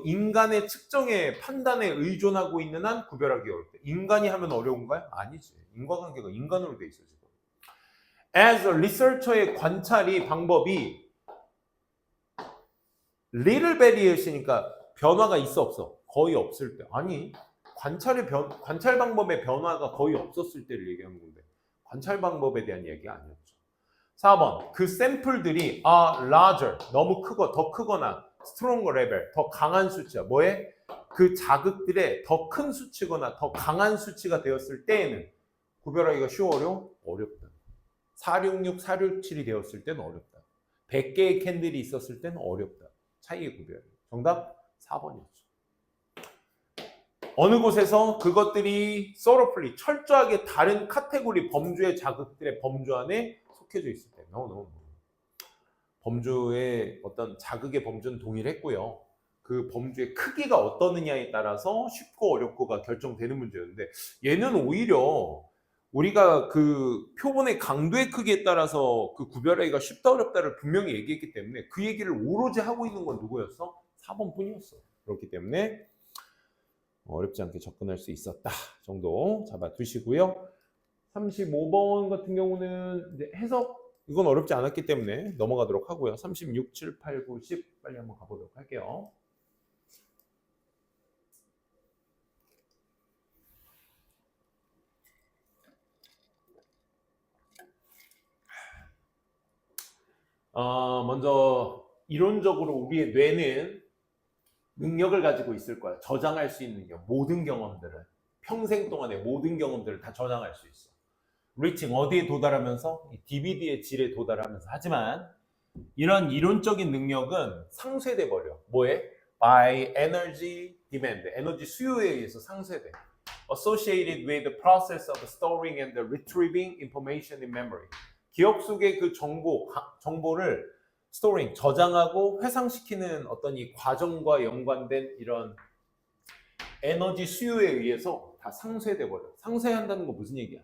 인간의 측정에 판단에 의존하고 있는 한 구별하기 어렵다. 인간이 하면 어려운가요? 아니지. 인과관계가 인간으로 돼 있어 지금. As a researcher의 방법이 little variation이니까 변화가 있어 없어? 거의 없을 때. 아니, 관찰 방법의 변화가 거의 없었을 때를 얘기하는 건데 관찰 방법에 대한 얘기가 아니었죠. 4번, 그 샘플들이 larger, 너무 크고 더 크거나 stronger level, 더 강한 수치야. 뭐에? 그 자극들의 더 큰 수치거나 더 강한 수치가 되었을 때에는 구별하기가 쉬워 어려워? 어렵다. 466, 467이 되었을 때는 어렵다. 100개의 캔들이 있었을 때는 어렵다. 차이의 구별. 정답 4번이었죠. 어느 곳에서 그것들이 thoroughly, 철저하게 다른 카테고리 범주의 자극들의 범주 안에 속해져 있을 때. No. 범주의 어떤 자극의 범주는 동일했고요. 그 범주의 크기가 어떠느냐에 따라서 쉽고 어렵고가 결정되는 문제였는데 얘는 오히려 우리가 그 표본의 강도의 크기에 따라서 그 구별하기가 쉽다 어렵다를 분명히 얘기했기 때문에 그 얘기를 오로지 하고 있는 건 누구였어? 4번 뿐이었어. 그렇기 때문에 어렵지 않게 접근할 수 있었다 정도 잡아두시고요. 35번 같은 경우는 이제 해석, 이건 어렵지 않았기 때문에 넘어가도록 하고요. 36, 7, 8, 9, 10 빨리 한번 가보도록 할게요. 먼저 이론적으로 우리의 뇌는 능력을 가지고 있을 거야. 저장할 수 있는 능력, 모든 경험들을, 평생 동안의 모든 경험들을 다 저장할 수 있어. 리칭, 어디에 도달하면서? DVD의 질에 도달하면서. 하지만 이런 이론적인 능력은 상쇄돼 버려. 뭐에? By energy demand, 에너지 수요에 의해서 상쇄돼. Associated with the process of storing and retrieving information in memory. 기억 속의 그 정보를 storing, 저장하고 회상시키는 어떤 이 과정과 연관된 이런 에너지 수요에 의해서 다 상쇄돼 버려. 상쇄한다는 건 무슨 얘기야?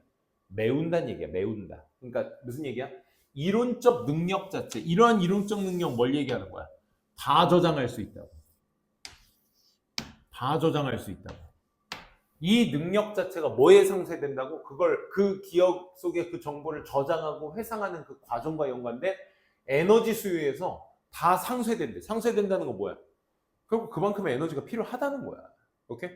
메운다는 얘기야. 메운다. 그러니까 무슨 얘기야? 이론적 능력 자체, 이러한 이론적 능력 뭘 얘기하는 거야? 다 저장할 수 있다고. 다 저장할 수 있다고. 이 능력 자체가 뭐에 상쇄된다고? 그걸 그 기억 속에 그 정보를 저장하고 회상하는 그 과정과 연관된 에너지 수요에서 다 상쇄된대. 상쇄된다는 건 뭐야? 결국 그만큼의 에너지가 필요하다는 거야. 오케이?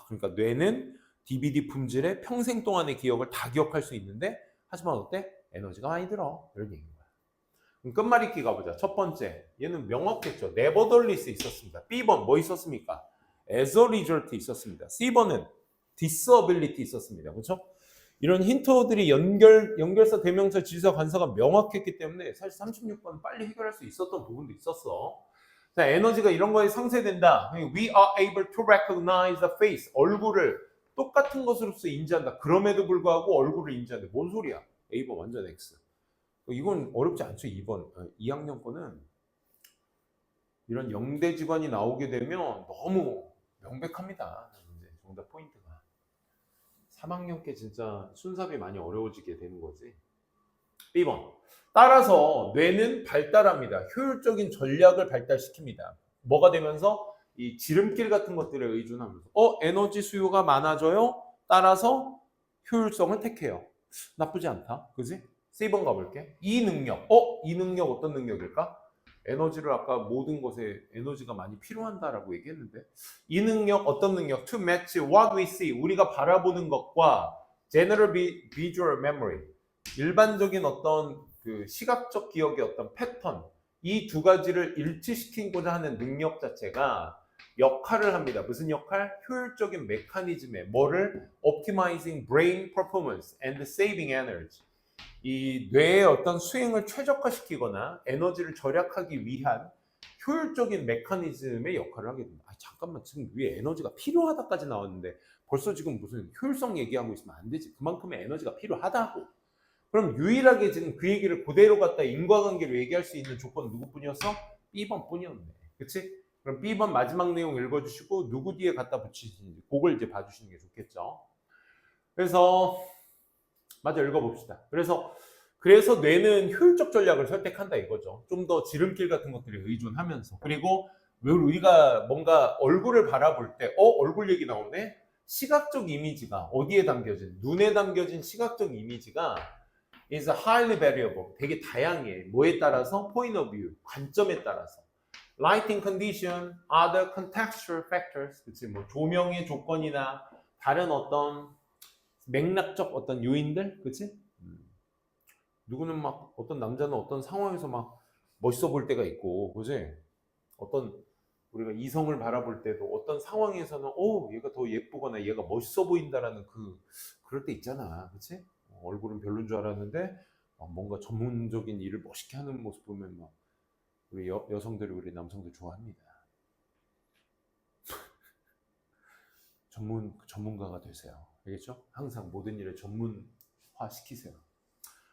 그러니까 뇌는 DVD 품질의 평생 동안의 기억을 다 기억할 수 있는데 하지만 어때? 에너지가 많이 들어. 이런 얘기인 거야. 그럼 끝말잇기 가보자. 첫 번째, 얘는 명확했죠. nevertheless 있었습니다. B번 뭐 있었습니까? as a result 있었습니다. C번은 disability 있었습니다. 그렇죠? 이런 힌트들이 연결사, 대명사, 지사, 관사가 명확했기 때문에 사실 36번은 빨리 해결할 수 있었던 부분도 있었어. 자, 에너지가 이런 거에 상쇄된다. We are able to recognize the face. 얼굴을 똑같은 것으로서 인지한다. 그럼에도 불구하고 얼굴을 인지한다. 뭔 소리야? A번 완전 X. 이건 어렵지 않죠. 2번. 2학년 거는 이런 영대지관이 나오게 되면 너무 명백합니다. 이제 정답 포인트가. 3학년께 진짜 순삽이 많이 어려워지게 되는 거지. B번. 따라서 뇌는 발달합니다. 효율적인 전략을 발달시킵니다. 뭐가 되면서? 이 지름길 같은 것들에 의존하면서 에너지 수요가 많아져요. 따라서 효율성을 택해요. 나쁘지 않다. 그지? C번 가볼게. 이 능력. 이 능력 어떤 능력일까? 에너지를 아까 모든 것에 에너지가 많이 필요한다라고 얘기했는데 이 능력 어떤 능력? To match what we see. 우리가 바라보는 것과 general visual memory. 일반적인 어떤 그 시각적 기억의 어떤 패턴. 이 두 가지를 일치시키고자 하는 능력 자체가 역할을 합니다. 무슨 역할? 효율적인 메커니즘에 뭐를? Optimizing brain performance and saving energy. 이 뇌의 어떤 수행을 최적화시키거나 에너지를 절약하기 위한 효율적인 메커니즘의 역할을 하게 됩니다. 잠깐만, 지금 위에 에너지가 필요하다까지 나왔는데 벌써 지금 무슨 효율성 얘기하고 있으면 안 되지. 그만큼의 에너지가 필요하다고. 그럼 유일하게 지금 그 얘기를 그대로 갖다 인과관계로 얘기할 수 있는 조건은 누구뿐이었어? B번 뿐이었네. 그치? 그럼 B번 마지막 내용 읽어주시고 누구 뒤에 갖다 붙이시는지 그걸 이제 봐주시는 게 좋겠죠. 그래서 맞아, 읽어봅시다. 그래서 뇌는 효율적 전략을 선택한다 이거죠. 좀 더 지름길 같은 것들에 의존하면서. 그리고 왜 우리가 뭔가 얼굴을 바라볼 때 얼굴 얘기 나오네? 시각적 이미지가 어디에 담겨진? 눈에 담겨진 시각적 이미지가 is highly variable. 되게 다양해. 뭐에 따라서? point of view. 관점에 따라서. lighting condition, other contextual factors, 그치? 뭐 조명의 조건이나 다른 어떤 맥락적 어떤 요인들, 그치? 누구는 막 어떤 남자는 어떤 상황에서 막 멋있어 보일 때가 있고, 그지? 어떤 우리가 이성을 바라볼 때도 어떤 상황에서는 얘가 더 예쁘거나 얘가 멋있어 보인다라는 그럴 때 있잖아, 그치? 얼굴은 별론 줄 알았는데 뭔가 전문적인 일을 멋있게 하는 모습 보면 막 우리 여성들이 우리 남성들 좋아합니다. 전문가가 되세요. 알겠죠? 항상 모든 일을 전문화 시키세요.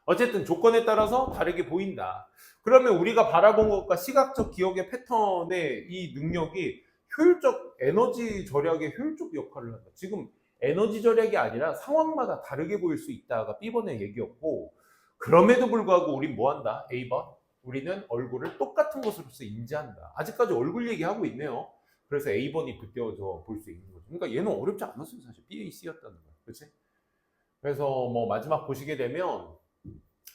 어쨌든 조건에 따라서 다르게 보인다. 그러면 우리가 바라본 것과 시각적 기억의 패턴의 이 능력이 효율적 에너지 절약의 효율적 역할을 한다. 지금 에너지 절약이 아니라 상황마다 다르게 보일 수 있다가 B번의 얘기였고, 그럼에도 불구하고 우린 뭐 한다? A번. 우리는 얼굴을 똑같은 것으로서 인지한다. 아직까지 얼굴 얘기하고 있네요. 그래서 A번이 붙여서 볼 수 있는 거죠. 그러니까 얘는 어렵지 않았어요, 사실. B, A, C였다는 거야. 그렇지? 그래서 뭐 마지막 보시게 되면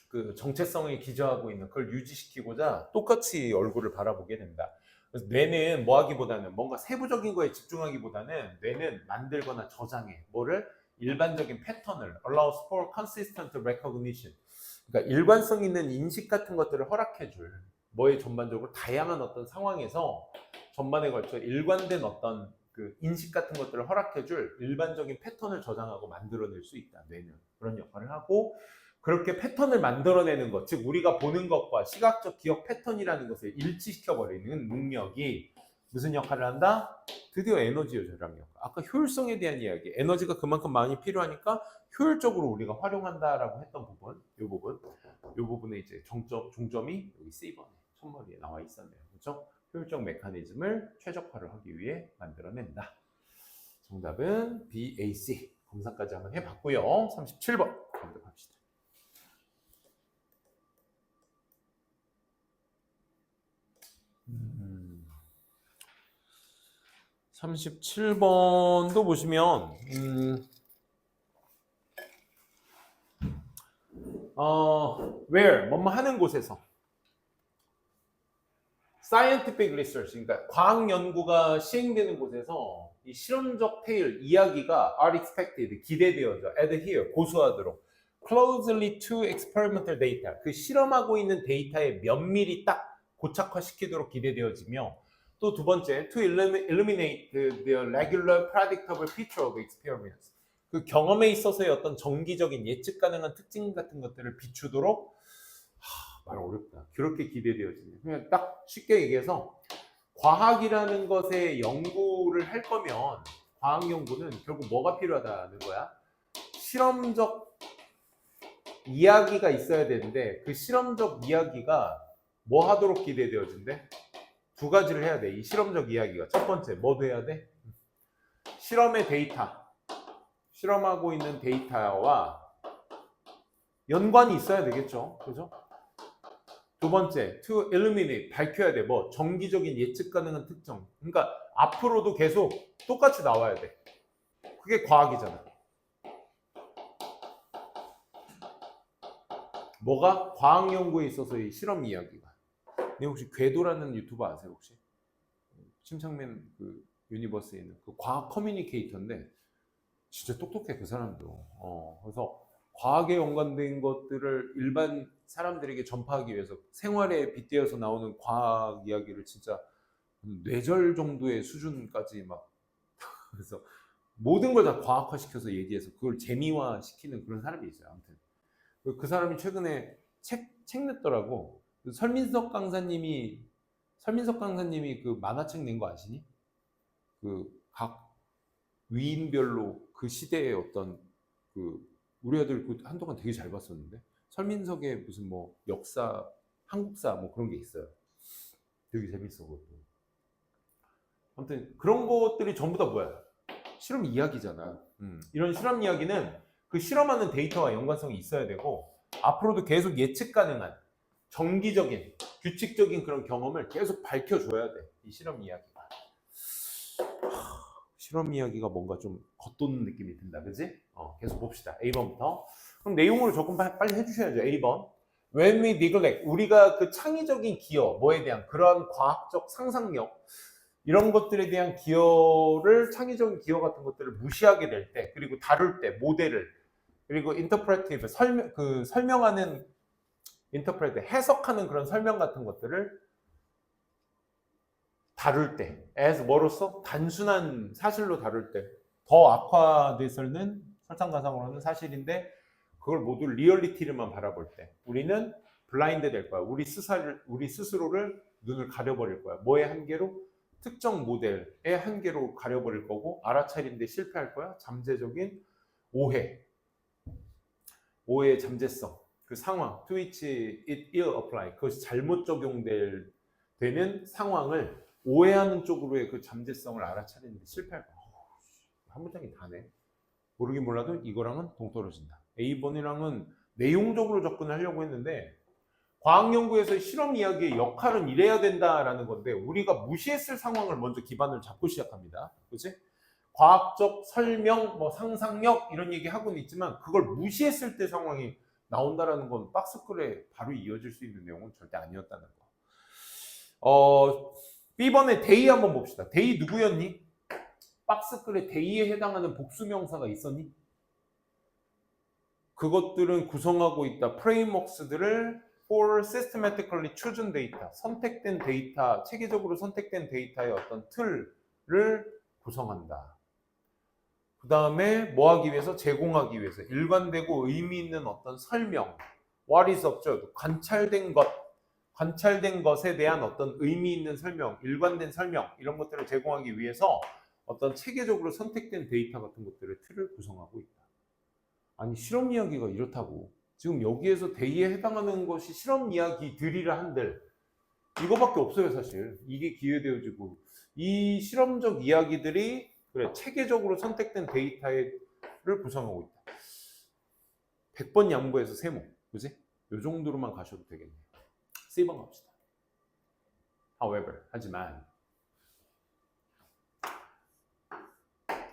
그 정체성을 기저하고 있는 그걸 유지시키고자 똑같이 얼굴을 바라보게 된다. 그래서 뇌는 뭐 하기보다는 뭔가 세부적인 거에 집중하기보다는 뇌는 만들거나 저장해. 뭐를? 일반적인 패턴을 allows for consistent recognition. 그러니까 일관성 있는 인식 같은 것들을 허락해줄 뭐에 전반적으로 다양한 어떤 상황에서 전반에 걸쳐 일관된 어떤 그 인식 같은 것들을 허락해줄 일반적인 패턴을 저장하고 만들어낼 수 있다. 뇌는 그런 역할을 하고, 그렇게 패턴을 만들어내는 것, 즉 우리가 보는 것과 시각적 기억 패턴이라는 것을 일치시켜버리는 능력이 무슨 역할을 한다? 드디어 에너지 절약 역할. 아까 효율성에 대한 이야기, 에너지가 그만큼 많이 필요하니까 효율적으로 우리가 활용한다라고 했던 부분, 이 부분에 이제 종점이 여기 C번에 첫머리에 나와 있었네요. 그렇죠? 효율적 메커니즘을 최적화를 하기 위해 만들어낸다. 정답은 B, A, C. 검사까지 한번 해봤고요. 37번 검색합시다. 37번도 보시면 where 뭐뭐 하는 곳에서 scientific research, 그러니까 과학 연구가 시행되는 곳에서 이 실험적 테일 이야기가 are expected 기대되어져 adhere 고수하도록 closely to experimental data 그 실험하고 있는 데이터에 면밀히 딱 고착화시키도록 기대되어지며, 또 두 번째 to eliminate the regular predictable feature of experience 그 경험에 있어서의 어떤 정기적인 예측 가능한 특징 같은 것들을 비추도록 말 어렵다. 그렇게 기대되어지네. 그냥 딱 쉽게 얘기해서 과학이라는 것에 연구를 할 거면 과학 연구는 결국 뭐가 필요하다는 거야? 실험적 이야기가 있어야 되는데 그 실험적 이야기가 뭐 하도록 기대되어진대? 두 가지를 해야 돼. 이 실험적 이야기가. 첫 번째 뭐도 해야 돼? 실험의 데이터. 실험하고 있는 데이터와 연관이 있어야 되겠죠. 그죠? 두 번째, to eliminate, 밝혀야 돼. 뭐 정기적인 예측 가능한 특정. 그러니까 앞으로도 계속 똑같이 나와야 돼. 그게 과학이잖아. 뭐가? 과학 연구에 있어서의 실험 이야기가. 근데 혹시 궤도라는 유튜버 아세요 혹시? 심창맨 그 유니버스에 있는 그 과학 커뮤니케이터인데 진짜 똑똑해 그 사람도. 그래서 과학에 연관된 것들을 일반 사람들에게 전파하기 위해서 생활에 빗대어서 나오는 과학 이야기를 진짜 뇌절 정도의 수준까지 막 그래서 모든 걸 다 과학화시켜서 얘기해서 그걸 재미화시키는 그런 사람이 있어요. 아무튼 그 사람이 최근에 책 냈더라고. 설민석 강사님이 그 만화책 낸 거 아시니? 그 각 위인별로 그 시대의 어떤 그 우리 애들 그 한동안 되게 잘 봤었는데 설민석의 무슨 뭐 역사 한국사 뭐 그런 게 있어요. 되게 재밌어 그것도. 아무튼 그런 것들이 전부 다 뭐야? 실험 이야기잖아. 이런 실험 이야기는 그 실험하는 데이터와 연관성이 있어야 되고 앞으로도 계속 예측 가능한 정기적인 규칙적인 그런 경험을 계속 밝혀줘야 돼. 이 실험 이야기가. 실험 이야기가 뭔가 좀 겉도는 느낌이 든다. 그지? 계속 봅시다. A번부터. 그럼 내용으로 조금 빨리 해주셔야죠. A번. When we neglect, 우리가 그 창의적인 기여, 뭐에 대한 그런 과학적 상상력, 이런 것들에 대한 기여를, 창의적인 기여 같은 것들을 무시하게 될 때, 그리고 다룰 때, 모델을, 그리고 interpretive, 설명하는, interpret, 해석하는 그런 설명 같은 것들을 다룰 때, as 뭐로서? 단순한 사실로 다룰 때, 더 악화돼서는 설상가상으로는 사실인데, 그걸 모두 리얼리티를만 바라볼 때 우리는 블라인드 될 거야. 우리 스스로를 눈을 가려버릴 거야. 뭐의 한계로? 특정 모델의 한계로 가려버릴 거고 알아차리는데 실패할 거야. 잠재적인 오해의 잠재성, 그 상황, to which it ill apply, 그것이 잘못 적용되는 상황을 오해하는 쪽으로의 그 잠재성을 알아차리는데 실패할 거야. 한 문장이 다네. 모르긴 몰라도 이거랑은 동떨어진다. A번이랑은 내용적으로 접근하려고 했는데 과학연구에서 실험 이야기의 역할은 이래야 된다라는 건데 우리가 무시했을 상황을 먼저 기반을 잡고 시작합니다. 그렇지? 과학적 설명, 뭐 상상력 이런 얘기 하고는 있지만 그걸 무시했을 때 상황이 나온다라는 건 박스글에 바로 이어질 수 있는 내용은 절대 아니었다는 거. B번에 데이 한번 봅시다. 데이 누구였니? 박스글에 데이에 해당하는 복수명사가 있었니? 그것들은 구성하고 있다. 프레임워크스들을 for systematically chosen data, 선택된 데이터, 체계적으로 선택된 데이터의 어떤 틀을 구성한다. 그 다음에 뭐 하기 위해서? 제공하기 위해서. 일관되고 의미 있는 어떤 설명, what is observed, 관찰된 것에 대한 어떤 의미 있는 설명, 일관된 설명, 이런 것들을 제공하기 위해서 어떤 체계적으로 선택된 데이터 같은 것들의 틀을 구성하고 있다. 아니 실험 이야기가 이렇다고. 지금 여기에서 데이에 해당하는 것이 실험 이야기들이라 한들 이거밖에 없어요 사실. 이게 기회되어지고 이 실험적 이야기들이 그래 체계적으로 선택된 데이터를 구성하고 있다. 100번 양보해서 세모. 그지? 요 정도로만 가셔도 되겠네요. C번 갑시다. However, 하지만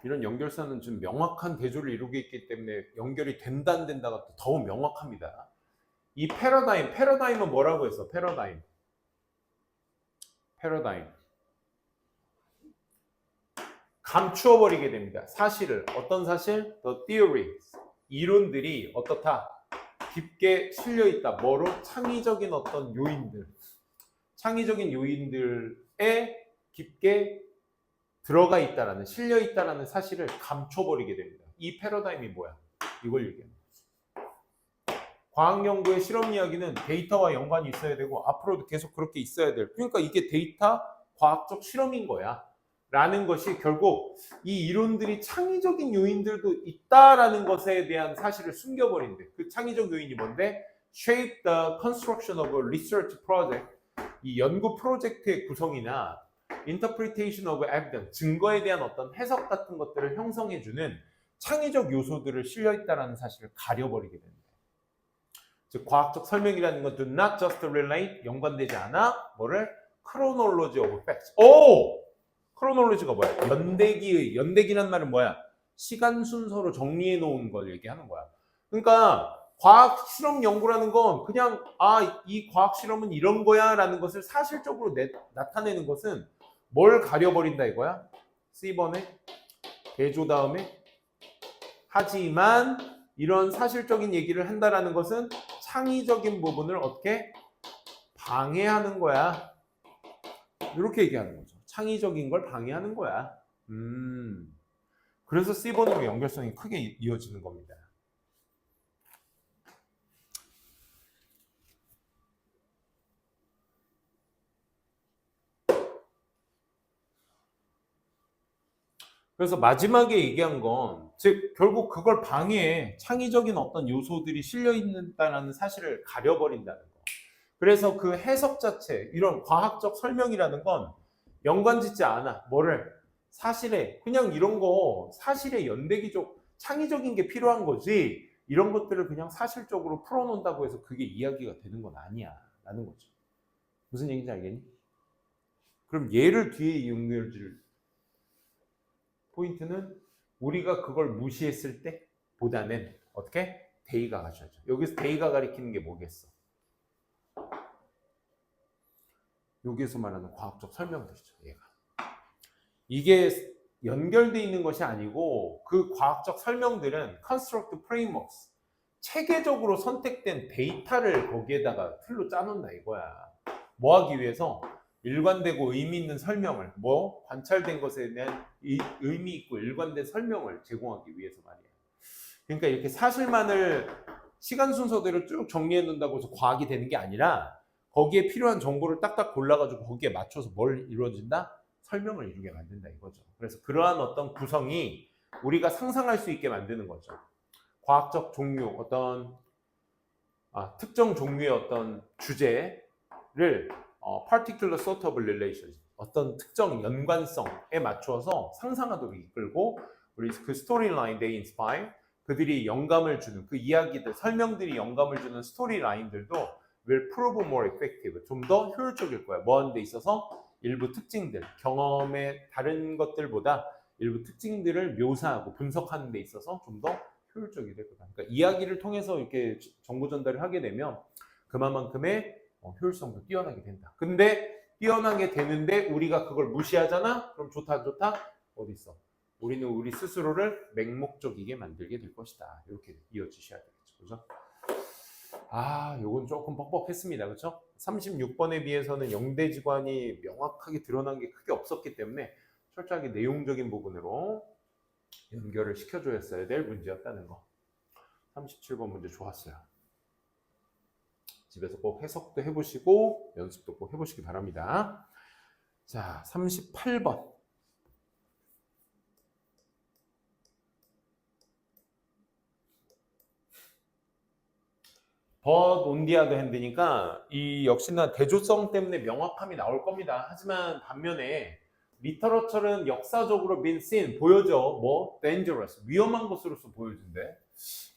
이런 연결사는 좀 명확한 대조를 이루고 있기 때문에 연결이 된다 안 된다가 더 명확합니다. 이 패러다임은 뭐라고 했어? 패러다임. 감추어버리게 됩니다. 사실을. 어떤 사실? The theory. 이론들이 어떻다? 깊게 실려있다. 뭐로? 창의적인 어떤 요인들. 창의적인 요인들에 깊게 들어가 있다라는, 실려 있다라는 사실을 감춰버리게 됩니다. 이 패러다임이 뭐야? 이걸 얘기하는 거죠. 과학 연구의 실험 이야기는 데이터와 연관이 있어야 되고 앞으로도 계속 그렇게 있어야 될. 그러니까 이게 데이터 과학적 실험인 거야. 라는 것이 결국 이 이론들이 창의적인 요인들도 있다라는 것에 대한 사실을 숨겨버린대. 그 창의적 요인이 뭔데? Shape the construction of a research project. 이 연구 프로젝트의 구성이나 interpretation of evidence, 증거에 대한 어떤 해석 같은 것들을 형성해주는 창의적 요소들을 실려있다는 사실을 가려버리게 됩니다. 즉 과학적 설명이라는 건 do not just relate, 연관되지 않아. 뭐를? chronology of facts. chronology가 뭐야? 연대기란 말은 뭐야? 시간 순서로 정리해 놓은 걸 얘기하는 거야. 그러니까 과학 실험 연구라는 건 그냥 이 과학 실험은 이런 거야 라는 것을 사실적으로 나타내는 것은 뭘 가려버린다 이거야? C번에 대조 다음에 하지만 이런 사실적인 얘기를 한다라는 것은 창의적인 부분을 어떻게 방해하는 거야. 이렇게 얘기하는 거죠. 창의적인 걸 방해하는 거야. 그래서 C번으로 연결성이 크게 이어지는 겁니다. 그래서 마지막에 얘기한 건, 즉 결국 그걸 방해해. 창의적인 어떤 요소들이 실려 있다는 사실을 가려버린다는 거. 그래서 그 해석 자체, 이런 과학적 설명이라는 건 연관짓지 않아. 뭐를? 사실에, 그냥 이런 거 사실에 연대기적 창의적인 게 필요한 거지, 이런 것들을 그냥 사실적으로 풀어놓는다고 해서 그게 이야기가 되는 건 아니야 라는 거죠. 무슨 얘기인지 알겠니? 그럼 얘를 뒤에 연결줄 포인트는 우리가 그걸 무시했을 때 보다는 어떻게? 데이가 가져야죠. 여기서 데이가 가리키는 게 뭐겠어? 여기에서 말하는 과학적 설명들이죠. 얘가. 이게 연결되어 있는 것이 아니고 그 과학적 설명들은 construct frameworks, 체계적으로 선택된 데이터를 거기에다가 틀로 짜놓는다 이거야. 뭐 하기 위해서? 일관되고 의미 있는 설명을, 관찰된 것에 대한 의미 있고 일관된 설명을 제공하기 위해서 말이야. 그러니까 이렇게 사실만을 시간 순서대로 쭉 정리해 놓는다고 해서 과학이 되는 게 아니라 거기에 필요한 정보를 딱딱 골라가지고 거기에 맞춰서 뭘 이루어진다? 설명을 이루게 만든다 이거죠. 그래서 그러한 어떤 구성이 우리가 상상할 수 있게 만드는 거죠. 과학적 종류, 어떤 특정 종류의 어떤 주제를 particular sort of relation, 어떤 특정 연관성에 맞춰서 상상하도록 이끌고 우리 그 스토리라인 they inspire, 그들이 영감을 주는 그 이야기들, 설명들이 영감을 주는 스토리라인들도 will prove more effective, 좀 더 효율적일 거야. 뭐 하는 데 있어서 일부 특징들, 경험의 다른 것들보다 일부 특징들을 묘사하고 분석하는 데 있어서 좀 더 효율적이 될 거다. 그러니까 이야기를 통해서 이렇게 정보 전달을 하게 되면 그만큼의 효율성도 뛰어나게 된다. 근데 뛰어나게 되는데 우리가 그걸 무시하잖아? 그럼 좋다 안 좋다? 어디 있어? 우리는 우리 스스로를 맹목적이게 만들게 될 것이다. 이렇게 이어지셔야 되겠죠. 그죠? 요건 조금 뻑뻑했습니다. 그렇죠? 36번에 비해서는 영대지관이 명확하게 드러난 게 크게 없었기 때문에 철저하게 내용적인 부분으로 연결을 시켜줘야 될 문제였다는 거. 37번 문제 좋았어요. 집에서 꼭 해석도 해보시고 연습도 꼭 해보시기 바랍니다. 자, 38번. but on the other hand니까 이 역시나 대조성 때문에 명확함이 나올 겁니다. 하지만 반면에 리터러처는 역사적으로 been seen, 보여져. dangerous, 위험한 것으로서 보여진대.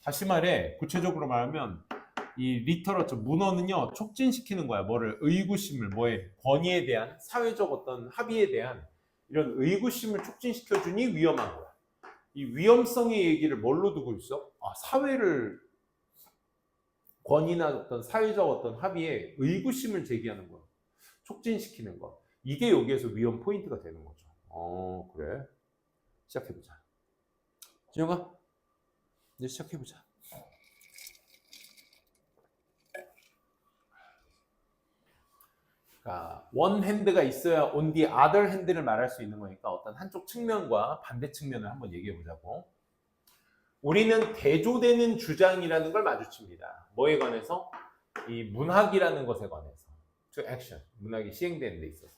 다시 말해, 구체적으로 말하면 이 리터러처, 문어는요 촉진시키는 거야. 뭐를? 의구심을, 권위에 대한, 사회적 어떤 합의에 대한 이런 의구심을 촉진시켜주니 위험한 거야. 이 위험성의 얘기를 뭘로 두고 있어? 사회를, 권위나 어떤 사회적 어떤 합의에 의구심을 제기하는 거, 촉진시키는 거. 이게 여기에서 위험 포인트가 되는 거죠. 그래. 시작해보자. 진영아, 이제 시작해보자. 그러니까 one hand가 있어야 on the other hand를 말할 수 있는 거니까 어떤 한쪽 측면과 반대 측면을 한번 얘기해 보자고. 우리는 대조되는 주장이라는 걸 마주칩니다. 뭐에 관해서? 이 문학이라는 것에 관해서. to action, 문학이 시행되는 데 있어서.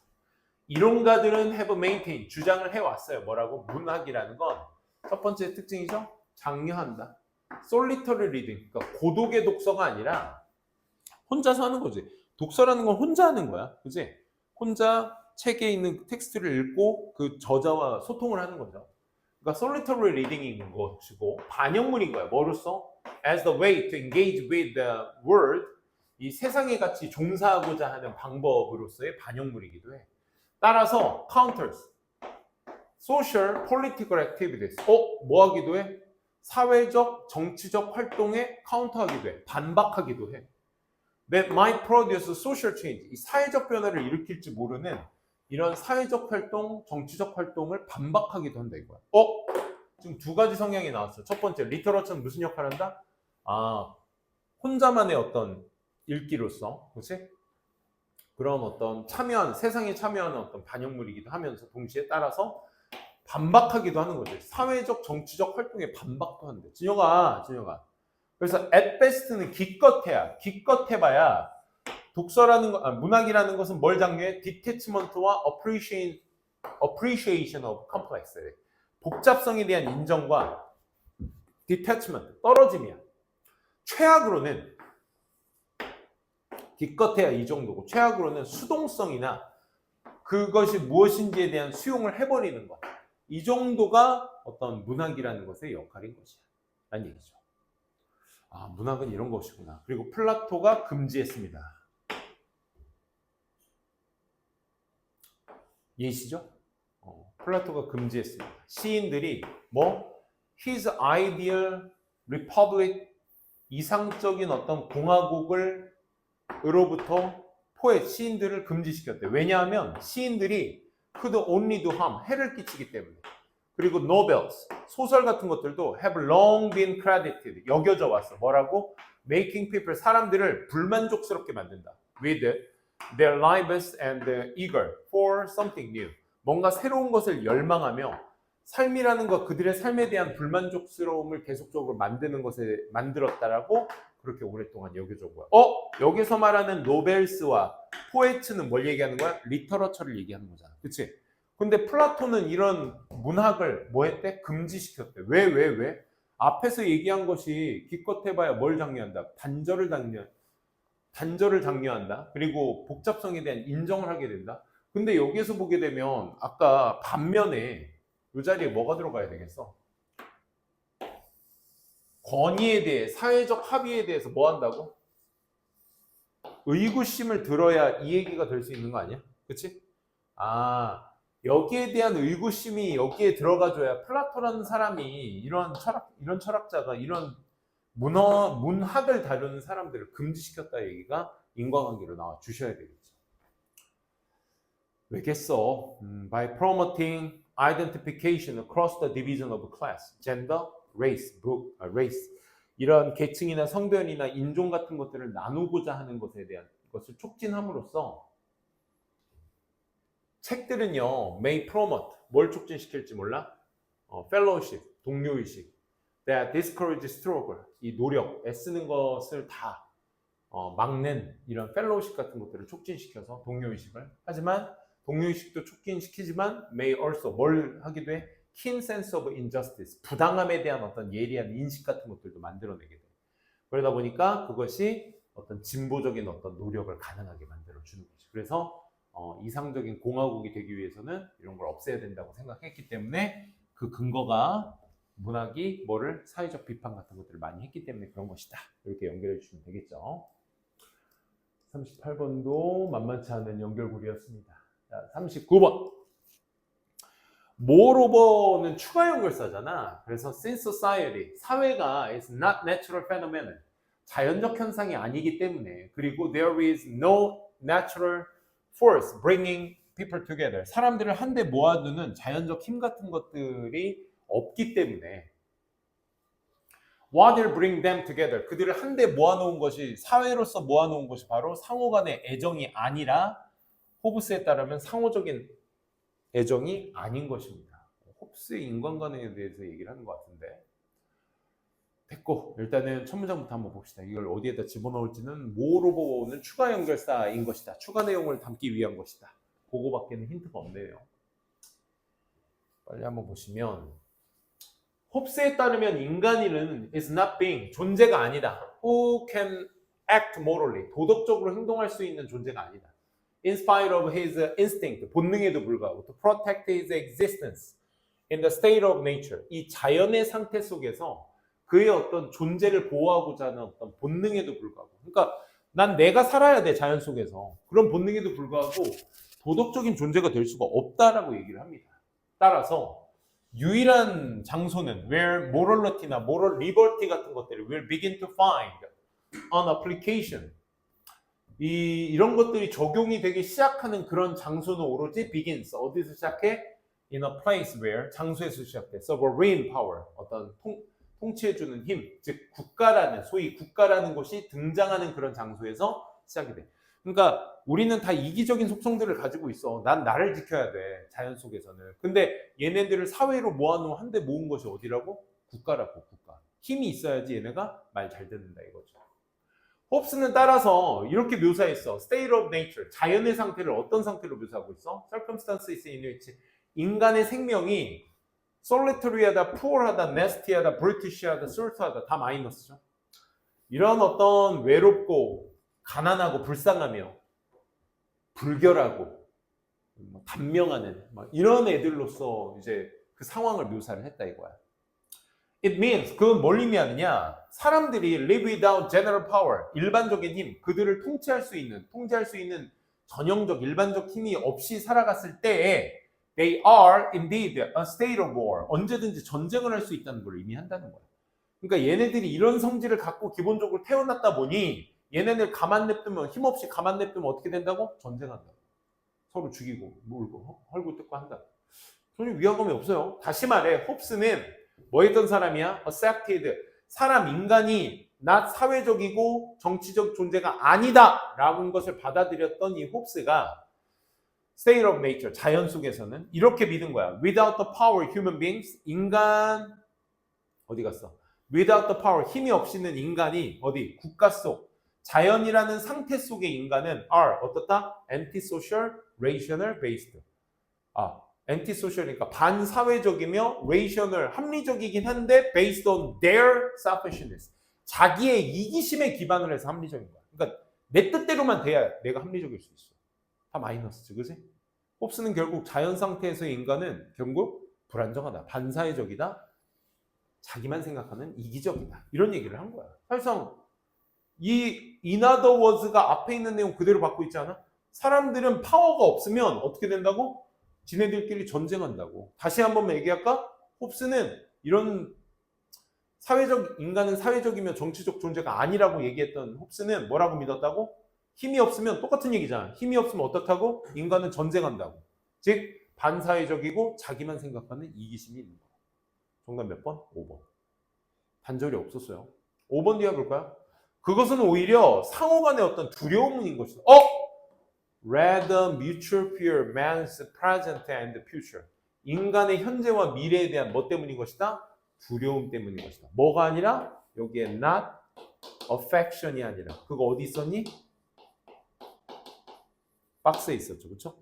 이론가들은 have maintained, 주장을 해왔어요. 뭐라고? 문학이라는 건 첫 번째 특징이죠. 장려한다. solitary reading, 그러니까 고독의 독서가 아니라 혼자서 하는 거지. 독서라는 건 혼자 하는 거야. 그지? 혼자 책에 있는 텍스트를 읽고 그 저자와 소통을 하는 거죠. 그러니까 solitary reading인 것이고 반영물인 거야. 뭐로써? As the way to engage with the world, 이 세상에 같이 종사하고자 하는 방법으로서의 반영물이기도 해. 따라서 counters, social, political activities, 뭐 하기도 해? 사회적, 정치적 활동에 카운터하기도 해. 반박하기도 해. That might produce social change, 이 사회적 변화를 일으킬지 모르는 이런 사회적 활동, 정치적 활동을 반박하기도 한다 이거야. 지금 두 가지 성향이 나왔어. 첫 번째, 리터러처는 무슨 역할을 한다? 혼자만의 어떤 읽기로서, 그렇지? 그런 어떤 세상에 참여하는 어떤 반영물이기도 하면서 동시에 따라서 반박하기도 하는 거지. 사회적, 정치적 활동에 반박도 한대. 진혁아. 그래서 at best는 기껏해야. 기껏해봐야 독서라는 거, 문학이라는 것은 뭘 장려해? detachment와 appreciation of complex. 복잡성에 대한 인정과 detachment, 떨어짐이야. 최악으로는 기껏해야 이 정도고, 최악으로는 수동성이나 그것이 무엇인지에 대한 수용을 해버리는 것. 이 정도가 어떤 문학이라는 것의 역할인 것이야. 라는 얘기죠. 문학은 이런 것이구나. 그리고 플라토가 금지했습니다. 이해시죠? 플라토가 금지했습니다. 시인들이 his ideal republic, 이상적인 어떤 공화국을 으로부터 포엣, 시인들을 금지시켰대. 왜냐하면 시인들이 could only do harm, 해를 끼치기 때문에. 그리고 novels, 소설 같은 것들도 have long been credited, 여겨져 왔어. 뭐라고? Making people, 사람들을 불만족스럽게 만든다. With their lives and eager for something new. 뭔가 새로운 것을 열망하며 삶이라는 것, 그들의 삶에 대한 불만족스러움을 계속적으로 만드는 것에 만들었다라고 그렇게 오랫동안 여겨져 온 거야. 여기서 말하는 노벨스와 포에츠는 뭘 얘기하는 거야? 리터러처를 얘기하는 거잖아. 그치? 근데 플라톤은 이런 문학을 뭐 했대? 금지시켰대. 왜? 앞에서 얘기한 것이 기껏 해봐야 뭘 장려한다? 단절을 장려한다. 그리고 복잡성에 대한 인정을 하게 된다. 근데 여기에서 보게 되면 아까 반면에 이 자리에 뭐가 들어가야 되겠어? 권위에 대해, 사회적 합의에 대해서 뭐 한다고? 의구심을 들어야 이 얘기가 될 수 있는 거 아니야? 그치? 여기에 대한 의구심이 여기에 들어가줘야 플라토라는 사람이 이런 철학자가 이런 문학을 다루는 사람들을 금지시켰다 얘기가 인과관계로 나와 주셔야 되겠죠. 왜겠어? By promoting identification across the division of class, gender, race, 이런 계층이나 성별이나 인종 같은 것들을 나누고자 하는 것에 대한 것을 촉진함으로써 책들은요, may promote, 뭘 촉진시킬지 몰라? fellowship, 동료의식, that discourage struggle, 이 노력, 애쓰는 것을 다 막는 이런 fellowship 같은 것들을 촉진시켜서 동료의식을. 하지만 동료의식도 촉진시키지만 may also 뭘 하기도 해? keen sense of injustice, 부당함에 대한 어떤 예리한 인식 같은 것들도 만들어내게 돼. 그러다 보니까 그것이 어떤 진보적인 어떤 노력을 가능하게 만들어주는 거지. 그래서 이상적인 공화국이 되기 위해서는 이런 걸 없애야 된다고 생각했기 때문에 그 근거가 문학이 뭐를 사회적 비판 같은 것들을 많이 했기 때문에 그런 것이다. 이렇게 연결해 주시면 되겠죠. 38번도 만만치 않은 연결고리였습니다. 자, 39번. moreover는 추가 연결사잖아. 그래서 since society, 사회가 is not natural phenomenon, 자연적 현상이 아니기 때문에, 그리고 there is no natural force bringing people together, 사람들을 한데 모아두는 자연적 힘 같은 것들이 없기 때문에 what will bring them together, 그들을 한데 모아놓은 것이, 사회로서 모아놓은 것이 바로 상호간의 애정이 아니라 호브스에 따르면 상호적인 애정이 아닌 것입니다. 홉스의 인간관계에 대해서 얘기를 하는 것 같은데 됐고, 일단은 첫 문장부터 한번 봅시다. 이걸 어디에다 집어넣을지는 moreover는 추가 연결사인 것이다. 추가 내용을 담기 위한 것이다. 그거밖에는 힌트가 없네요. 빨리 한번 보시면 홉스에 따르면 인간인은 is not being, 존재가 아니다. who can act morally, 도덕적으로 행동할 수 있는 존재가 아니다. in spite of his instinct, 본능에도 불구하고 to protect his existence in the state of nature, 이 자연의 상태 속에서 그의 어떤 존재를 보호하고자 하는 어떤 본능에도 불구하고, 그러니까 난 내가 살아야 돼, 자연 속에서. 그런 본능에도 불구하고 도덕적인 존재가 될 수가 없다라고 얘기를 합니다. 따라서 유일한 장소는 where morality나 moral liberty 같은 것들을 will begin to find an application, 이런 것들이 적용이 되기 시작하는 그런 장소는 오로지 begins, 어디서 시작해? in a place where, 장소에서 시작돼. sovereign power, 어떤 통치해주는 힘, 즉 국가라는, 소위 국가라는 것이 등장하는 그런 장소에서 시작이 돼. 그러니까 우리는 다 이기적인 속성들을 가지고 있어. 난 나를 지켜야 돼, 자연 속에서는. 근데 얘네들을 사회로 모아놓은 한데 모은 것이 어디라고? 국가라고, 국가. 힘이 있어야지 얘네가 말 잘 듣는다 이거죠. 홉스는 따라서 이렇게 묘사했어. state of nature, 자연의 상태를 어떤 상태로 묘사하고 있어? circumstances in which, 인간의 생명이 solitary하다, poor하다, nasty하다, brutish하다, surt하다, 다 마이너스죠. 이런 어떤 외롭고 가난하고 불쌍하며 불결하고 단명하는 이런 애들로서 이제 그 상황을 묘사를 했다 이거야. It means, 그건 뭘 의미하느냐? 사람들이 live without general power, 일반적인 힘, 그들을 통제할 수 있는 전형적 일반적 힘이 없이 살아갔을 때에 they are indeed a state of war, 언제든지 전쟁을 할 수 있다는 걸 의미한다는 거야. 그러니까 얘네들이 이런 성질을 갖고 기본적으로 태어났다 보니 얘네들 가만 냅두면 힘없이 가만 냅두면 어떻게 된다고? 전쟁한다. 서로 죽이고 물고 헐고 뜯고 한다. 전혀 위화감이 없어요. 다시 말해 홉스는 뭐 했던 사람이야? accepted. 사람 인간이 not 사회적이고 정치적 존재가 아니다 라는 것을 받아들였던 이 홉스가 state of nature, 자연 속에서는 이렇게 믿은 거야. Without the power, human beings, 인간 어디 갔어? Without the power, 힘이 없이는 인간이 어디? 국가 속, 자연이라는 상태 속의 인간은 are 어떻다? Antisocial, rational, based. antisocial이니까 반사회적이며 rational, 합리적이긴 한데 based on their selfishness. 자기의 이기심에 기반을 해서 합리적인 거야. 그러니까 내 뜻대로만 돼야 내가 합리적일 수 있어. 다 마이너스지, 그지? 홉스는 결국 자연 상태에서의 인간은 결국 불안정하다, 반사회적이다, 자기만 생각하는 이기적이다. 이런 얘기를 한 거야. 사실상 이 in other words가 앞에 있는 내용 그대로 받고 있지 않아? 사람들은 파워가 없으면 어떻게 된다고? 지네들끼리 전쟁한다고. 다시 한번 얘기할까? 홉스는 이런 사회적, 인간은 사회적이며 정치적 존재가 아니라고 얘기했던 홉스는 뭐라고 믿었다고? 힘이 없으면 똑같은 얘기잖아. 힘이 없으면 어떻다고? 인간은 전쟁한다고. 즉 반사회적이고 자기만 생각하는 이기심이 있는 거야. 정답 몇 번? 5번. 단절이 없었어요. 5번 뒤에 볼까요? 그것은 오히려 상호간의 어떤 두려움인 것이다. Rather mutual fear man's present and future. 인간의 현재와 미래에 대한 뭐 때문인 것이다? 두려움 때문인 것이다. 뭐가 아니라 여기에 not affection이 아니라 그거 어디 있었니? 박스에 있었죠. 그렇죠?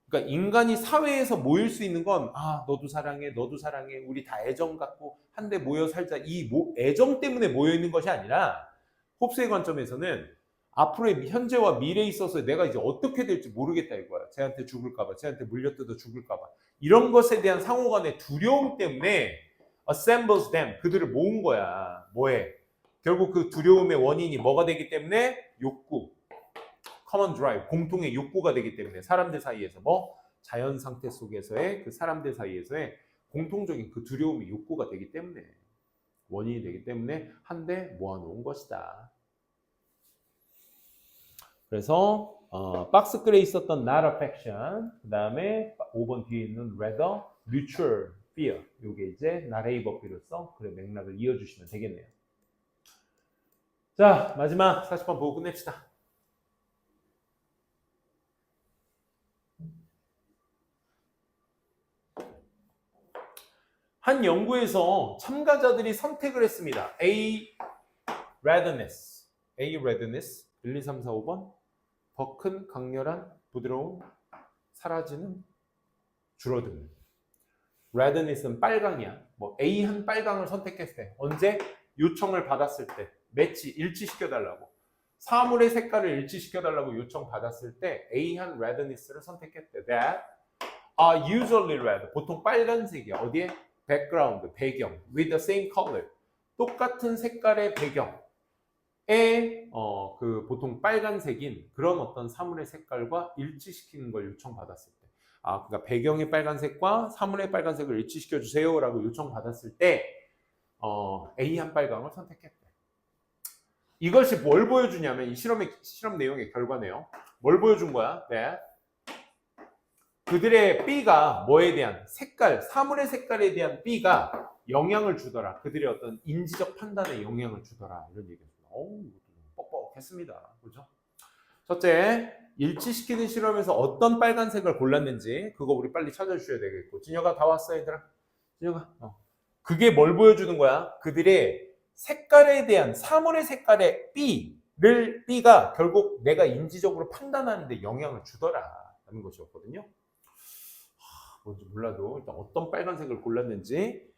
그러니까 인간이 사회에서 모일 수 있는 건 너도 사랑해, 너도 사랑해, 우리 다 애정 갖고 한데 모여 살자. 이 애정 때문에 모여 있는 것이 아니라 홉스의 관점에서는 앞으로의 현재와 미래에 있어서 내가 이제 어떻게 될지 모르겠다 이거야. 쟤한테 죽을까봐, 쟤한테 물려뜯어 죽을까봐. 이런 것에 대한 상호간의 두려움 때문에 assembles them, 그들을 모은 거야. 뭐해? 결국 그 두려움의 원인이 뭐가 되기 때문에? 욕구, common drive, 공통의 욕구가 되기 때문에 사람들 사이에서 자연 상태 속에서의 그 사람들 사이에서의 공통적인 그 두려움이 욕구가 되기 때문에 원인이 되기 때문에 한데 모아놓은 것이다. 그래서 박스 글에 있었던 not affection, 그 다음에 5번 뒤에 있는 rather mutual fear, 이게 이제 나레이버 비로서 글의 맥락을 이어주시면 되겠네요. 자, 마지막 40번 보고 끝냅시다. 한 연구에서 참가자들이 선택을 했습니다. A. redness, 1, 2, 3, 4, 5번 더 큰, 강렬한, 부드러움, 사라지는, 줄어드는. redness는 빨강이야. A 한 빨강을 선택했을 때, 언제? 요청을 받았을 때, 매치, 일치시켜달라고. 사물의 색깔을 일치시켜달라고 요청받았을 때 A 한 redness를 선택했대. That are usually red, 보통 빨간색이야. 어디에? background, 배경, with the same color, 똑같은 색깔의 배경. 그 보통 빨간색인 그런 어떤 사물의 색깔과 일치시키는 걸 요청받았을 때, 그러니까 배경의 빨간색과 사물의 빨간색을 일치시켜 주세요라고 요청받았을 때, A 한 빨강을 선택했대. 이것이 뭘 보여주냐면 이 실험 내용의 결과네요. 뭘 보여준 거야? 네. 그들의 B가 뭐에 대한 색깔, 사물의 색깔에 대한 B가 영향을 주더라. 그들의 어떤 인지적 판단에 영향을 주더라. 이런 얘기입니다. 뻑뻑했습니다. 그렇죠? 첫째, 일치시키는 실험에서 어떤 빨간색을 골랐는지 그거 우리 빨리 찾아주셔야 되겠고. 진혁아 다 왔어 얘들아? 진혁아. 그게 뭘 보여주는 거야? 그들의 색깔에 대한 사물의 색깔의 B가 결국 내가 인지적으로 판단하는 데 영향을 주더라 라는 것이었거든요. 뭔지 몰라도 일단 어떤 빨간색을 골랐는지,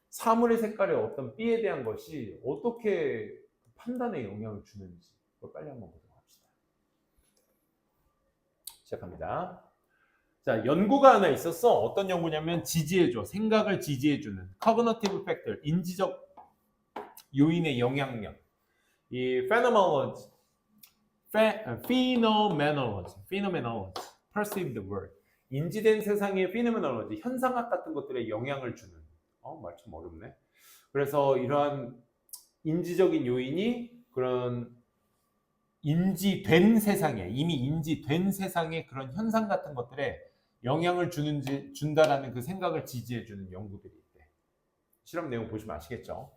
사물의 색깔의 어떤 B에 대한 것이 어떻게 판단에 영향을 주는지 그걸 빨리 한번 보도록 합시다. 시작합니다. 자, 연구가 하나 있었어. 어떤 연구냐면 지지해줘, 생각을 지지해주는 cognitive factor, 인지적 요인의 영향력. 이 phenomenology, perceived world, 인지된 세상의 phenomenology, 현상학 같은 것들에 영향을 주는. 말 참 어렵네. 그래서 이러한 인지적인 요인이 그런 인지된 세상에, 이미 인지된 세상에 그런 현상 같은 것들에 영향을 준다라는 그 생각을 지지해주는 연구들이 있대. 실험 내용 보시면 아시겠죠?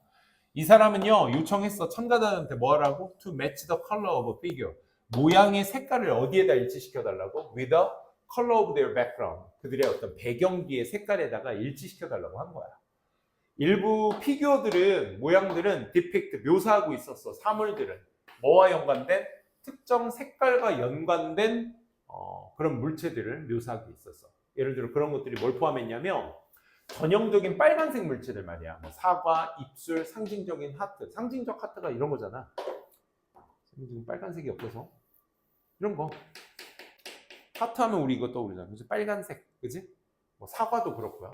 이 사람은요, 요청했어. 참가자한테 뭐 하라고? To match the color of a figure. 모양의 색깔을 어디에다 일치시켜달라고? With the color of their background. 그들의 어떤 배경기의 색깔에다가 일치시켜달라고 한 거야. 일부 피규어들은, 모양들은 depict, 묘사하고 있었어. 사물들은. 뭐와 연관된? 특정 색깔과 연관된 그런 물체들을 묘사하고 있었어. 예를 들어 그런 것들이 뭘 포함했냐면 전형적인 빨간색 물체들 말이야. 뭐 사과, 입술, 상징적인 하트. 상징적 하트가 이런 거잖아. 지금 빨간색이 없어서 이런 거. 하트 하면 우리 이거 떠오르잖아. 그치? 빨간색, 그지? 뭐 사과도 그렇고요.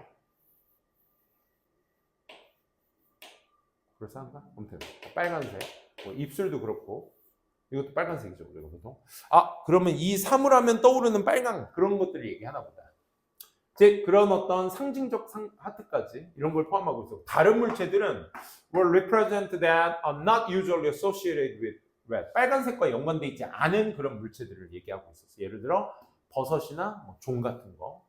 그럴싸한가? 아무튼 빨간색. 뭐 입술도 그렇고 이것도 빨간색이죠, 우리가 보통. 아, 그러면 이 사물하면 떠오르는 빨간 그런 것들을 얘기하나 보다. 즉 그런 어떤 상징적 하트까지 이런 걸 포함하고 있어. 다른 물체들은 will represent that are not usually associated with red. 빨간색과 연관되어 있지 않은 그런 물체들을 얘기하고 있었어. 예를 들어 버섯이나 뭐 종 같은 거.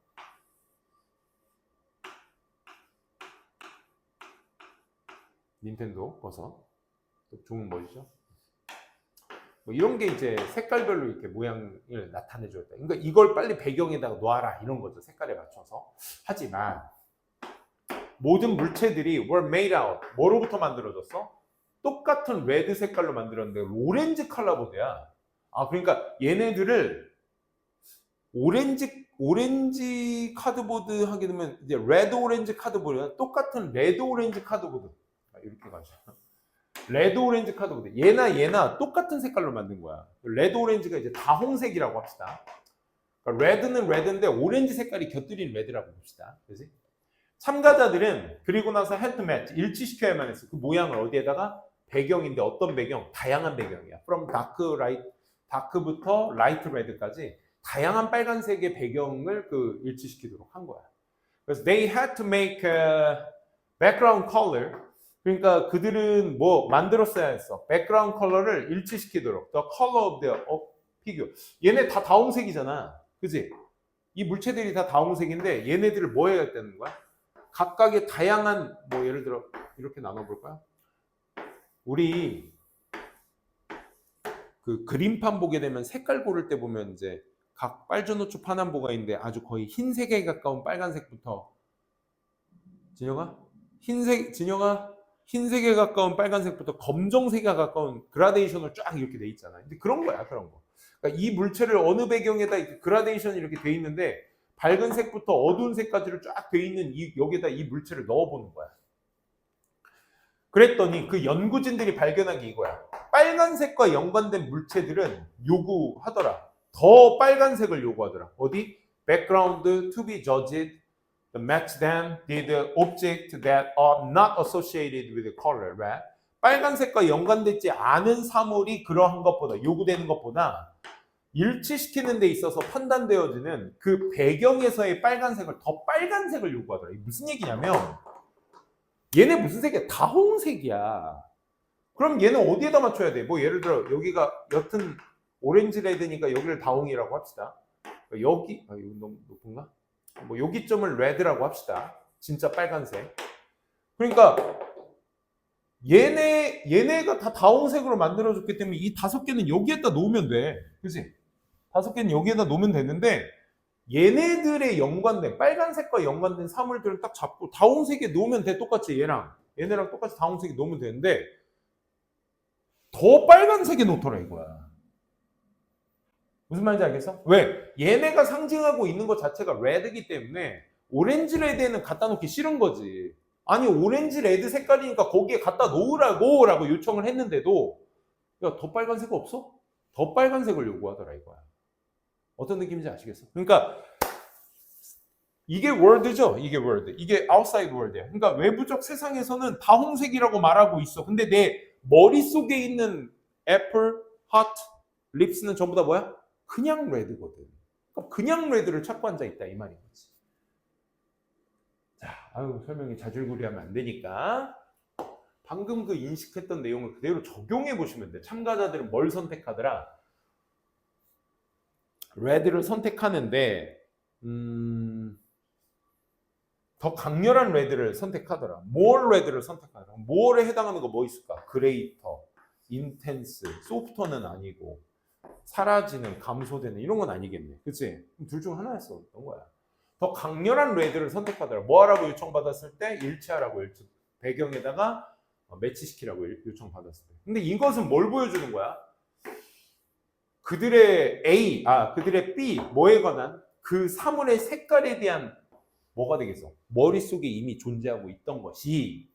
닌텐도 버섯. 또 종은 뭐죠? 뭐 이런 게 이제 색깔별로 이렇게 모양을 나타내줬다. 그러니까 이걸 빨리 배경에다가 놓아라 이런 거죠. 색깔에 맞춰서. 하지만 모든 물체들이 were made out. 뭐로부터 만들어졌어? 똑같은 레드 색깔로 만들었는데 오렌지 컬러보드야. 아, 그러니까 얘네들을 오렌지 카드보드 하게 되면 이제 레드 오렌지 카드보드야. 똑같은 레드 오렌지 카드보드. 이렇게 가죠. 레드 오렌지 카드보드. 얘나 똑같은 색깔로 만든 거야. 레드 오렌지가 이제 다홍색이라고 합시다. 그러니까 레드는 레드인데 오렌지 색깔이 곁들인 레드라고 봅시다. 그지? 참가자들은 그리고 나서 헤드 매치 일치시켜야만 했어. 그 모양을 어디에다가? 배경인데 어떤 배경? 다양한 배경이야. From 다크부터 라이트 레드까지 다양한 빨간색의 배경을 그 일치시키도록 한 거야. 그래서 they had to make a background color. 그러니까 그들은 뭐 만들었어야 했어. 백그라운드 컬러를 일치시키도록. The color of the figure. 얘네 다 다홍색이잖아. 그지? 이 물체들이 다 다홍색인데 얘네들을 뭐 해야 되는 거야? 각각의 다양한 뭐 예를 들어 이렇게 나눠볼까요? 우리 그 그림판 보게 되면 색깔 고를 때 보면 이제 각 빨주노초 파남보가 있는데 아주 거의 흰색에 가까운 빨간색부터 진영아? 흰색에 가까운 빨간색부터 검정색에 가까운 그라데이션을 쫙 이렇게 돼 있잖아요. 근데 그런 거야, 그런 거. 그러니까 이 물체를 어느 배경에다 그라데이션이 이렇게 돼 있는데 밝은 색부터 어두운 색까지를 쫙 돼 있는 여기에다 이 물체를 넣어보는 거야. 그랬더니 그 연구진들이 발견한 게 이거야. 빨간색과 연관된 물체들은 요구하더라. 더 빨간색을 요구하더라. 어디? Background to be judged. The match them did object that are not associated with the color, right? 빨간색과 연관되지 않은 사물이 그러한 것보다 요구되는 것보다 일치시키는 데 있어서 판단되어지는 그 배경에서의 빨간색을 더 빨간색을 요구하더라. 이게 무슨 얘기냐면 얘네 무슨 색이야? 다홍색이야. 그럼 얘는 어디에다 맞춰야 돼? 뭐 예를 들어 여기가 옅은 오렌지 레드니까 여기를 다홍이라고 합시다. 여기 이거 너무 높은가? 뭐 여기점을 레드라고 합시다. 진짜 빨간색. 그러니까 얘네가 다 다홍색으로 만들어졌기 때문에 이 5개는 여기에다 놓으면 돼. 그치? 5개는 여기에다 놓으면 되는데 얘네들의 연관된 빨간색과 연관된 사물들을 딱 잡고 다홍색에 놓으면 돼. 똑같이 얘네랑 똑같이 다홍색에 놓으면 되는데 더 빨간색에 놓더라 이거야. 무슨 말인지 알겠어? 왜? 얘네가 상징하고 있는 것 자체가 레드이기 때문에 오렌지 레드에는 갖다 놓기 싫은 거지. 아니 오렌지 레드 색깔이니까 거기에 갖다 놓으라고 라고 요청을 했는데도 야, 더 빨간색 없어? 더 빨간색을 요구하더라 이거야. 어떤 느낌인지 아시겠어? 그러니까 이게 월드죠. 이게 월드. 이게 아웃사이드 월드야. 그러니까 외부적 세상에서는 다홍색이라고 말하고 있어. 근데 내 머릿속에 있는 애플, 하트, 립스는 전부 다 뭐야? 그냥 레드거든. 그러니까 그냥 레드를 찾고 앉아 있다 이 말인 거지. 자, 설명이 자줄구리하면 안 되니까 방금 그 인식했던 내용을 그대로 적용해 보시면 돼. 참가자들은 뭘 선택하더라? 레드를 선택하는데 더 강렬한 레드를 선택하더라. more 레드를 선택하더라. more에 해당하는 거 뭐 있을까? greater, intense, softer는 아니고 사라지는, 감소되는 이런 건 아니겠네. 그치? 둘 중 하나였었던 거야. 더 강렬한 레드를 선택하더라. 뭐 하라고 요청받았을 때? 일치하라고 배경에다가 매치시키라고 요청받았을 때. 근데 이것은 뭘 보여주는 거야? 그들의 그들의 B, 뭐에 관한 그 사물의 색깔에 대한 뭐가 되겠어? 머릿속에 이미 존재하고 있던 것이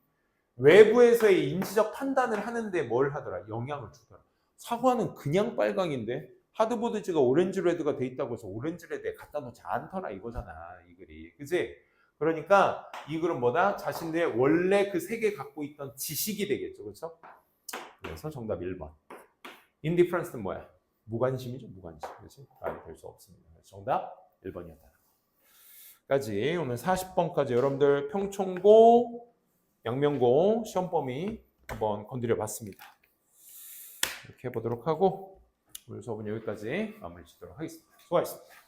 외부에서의 인지적 판단을 하는데 뭘 하더라? 영향을 주더라. 사과는 그냥 빨강인데 하드보드지가 오렌지 레드가 돼 있다고 해서 오렌지 레드에 갖다 놓지 않더라 이거잖아, 이 글이. 그치? 그러니까 이 글은 뭐다? 자신들의 원래 그 세계 갖고 있던 지식이 되겠죠. 그렇죠? 그래서 정답 1번. indifference는 뭐야? 무관심이죠, 무관심. 그렇지? 답이 될 수 없습니다. 정답 1번이었다. 까지 오늘 40번까지 여러분들 평총고, 양명고 시험 범위 한번 건드려 봤습니다. 이렇게 해보도록 하고 오늘 수업은 여기까지 마무리 짓도록 하겠습니다. 수고하셨습니다.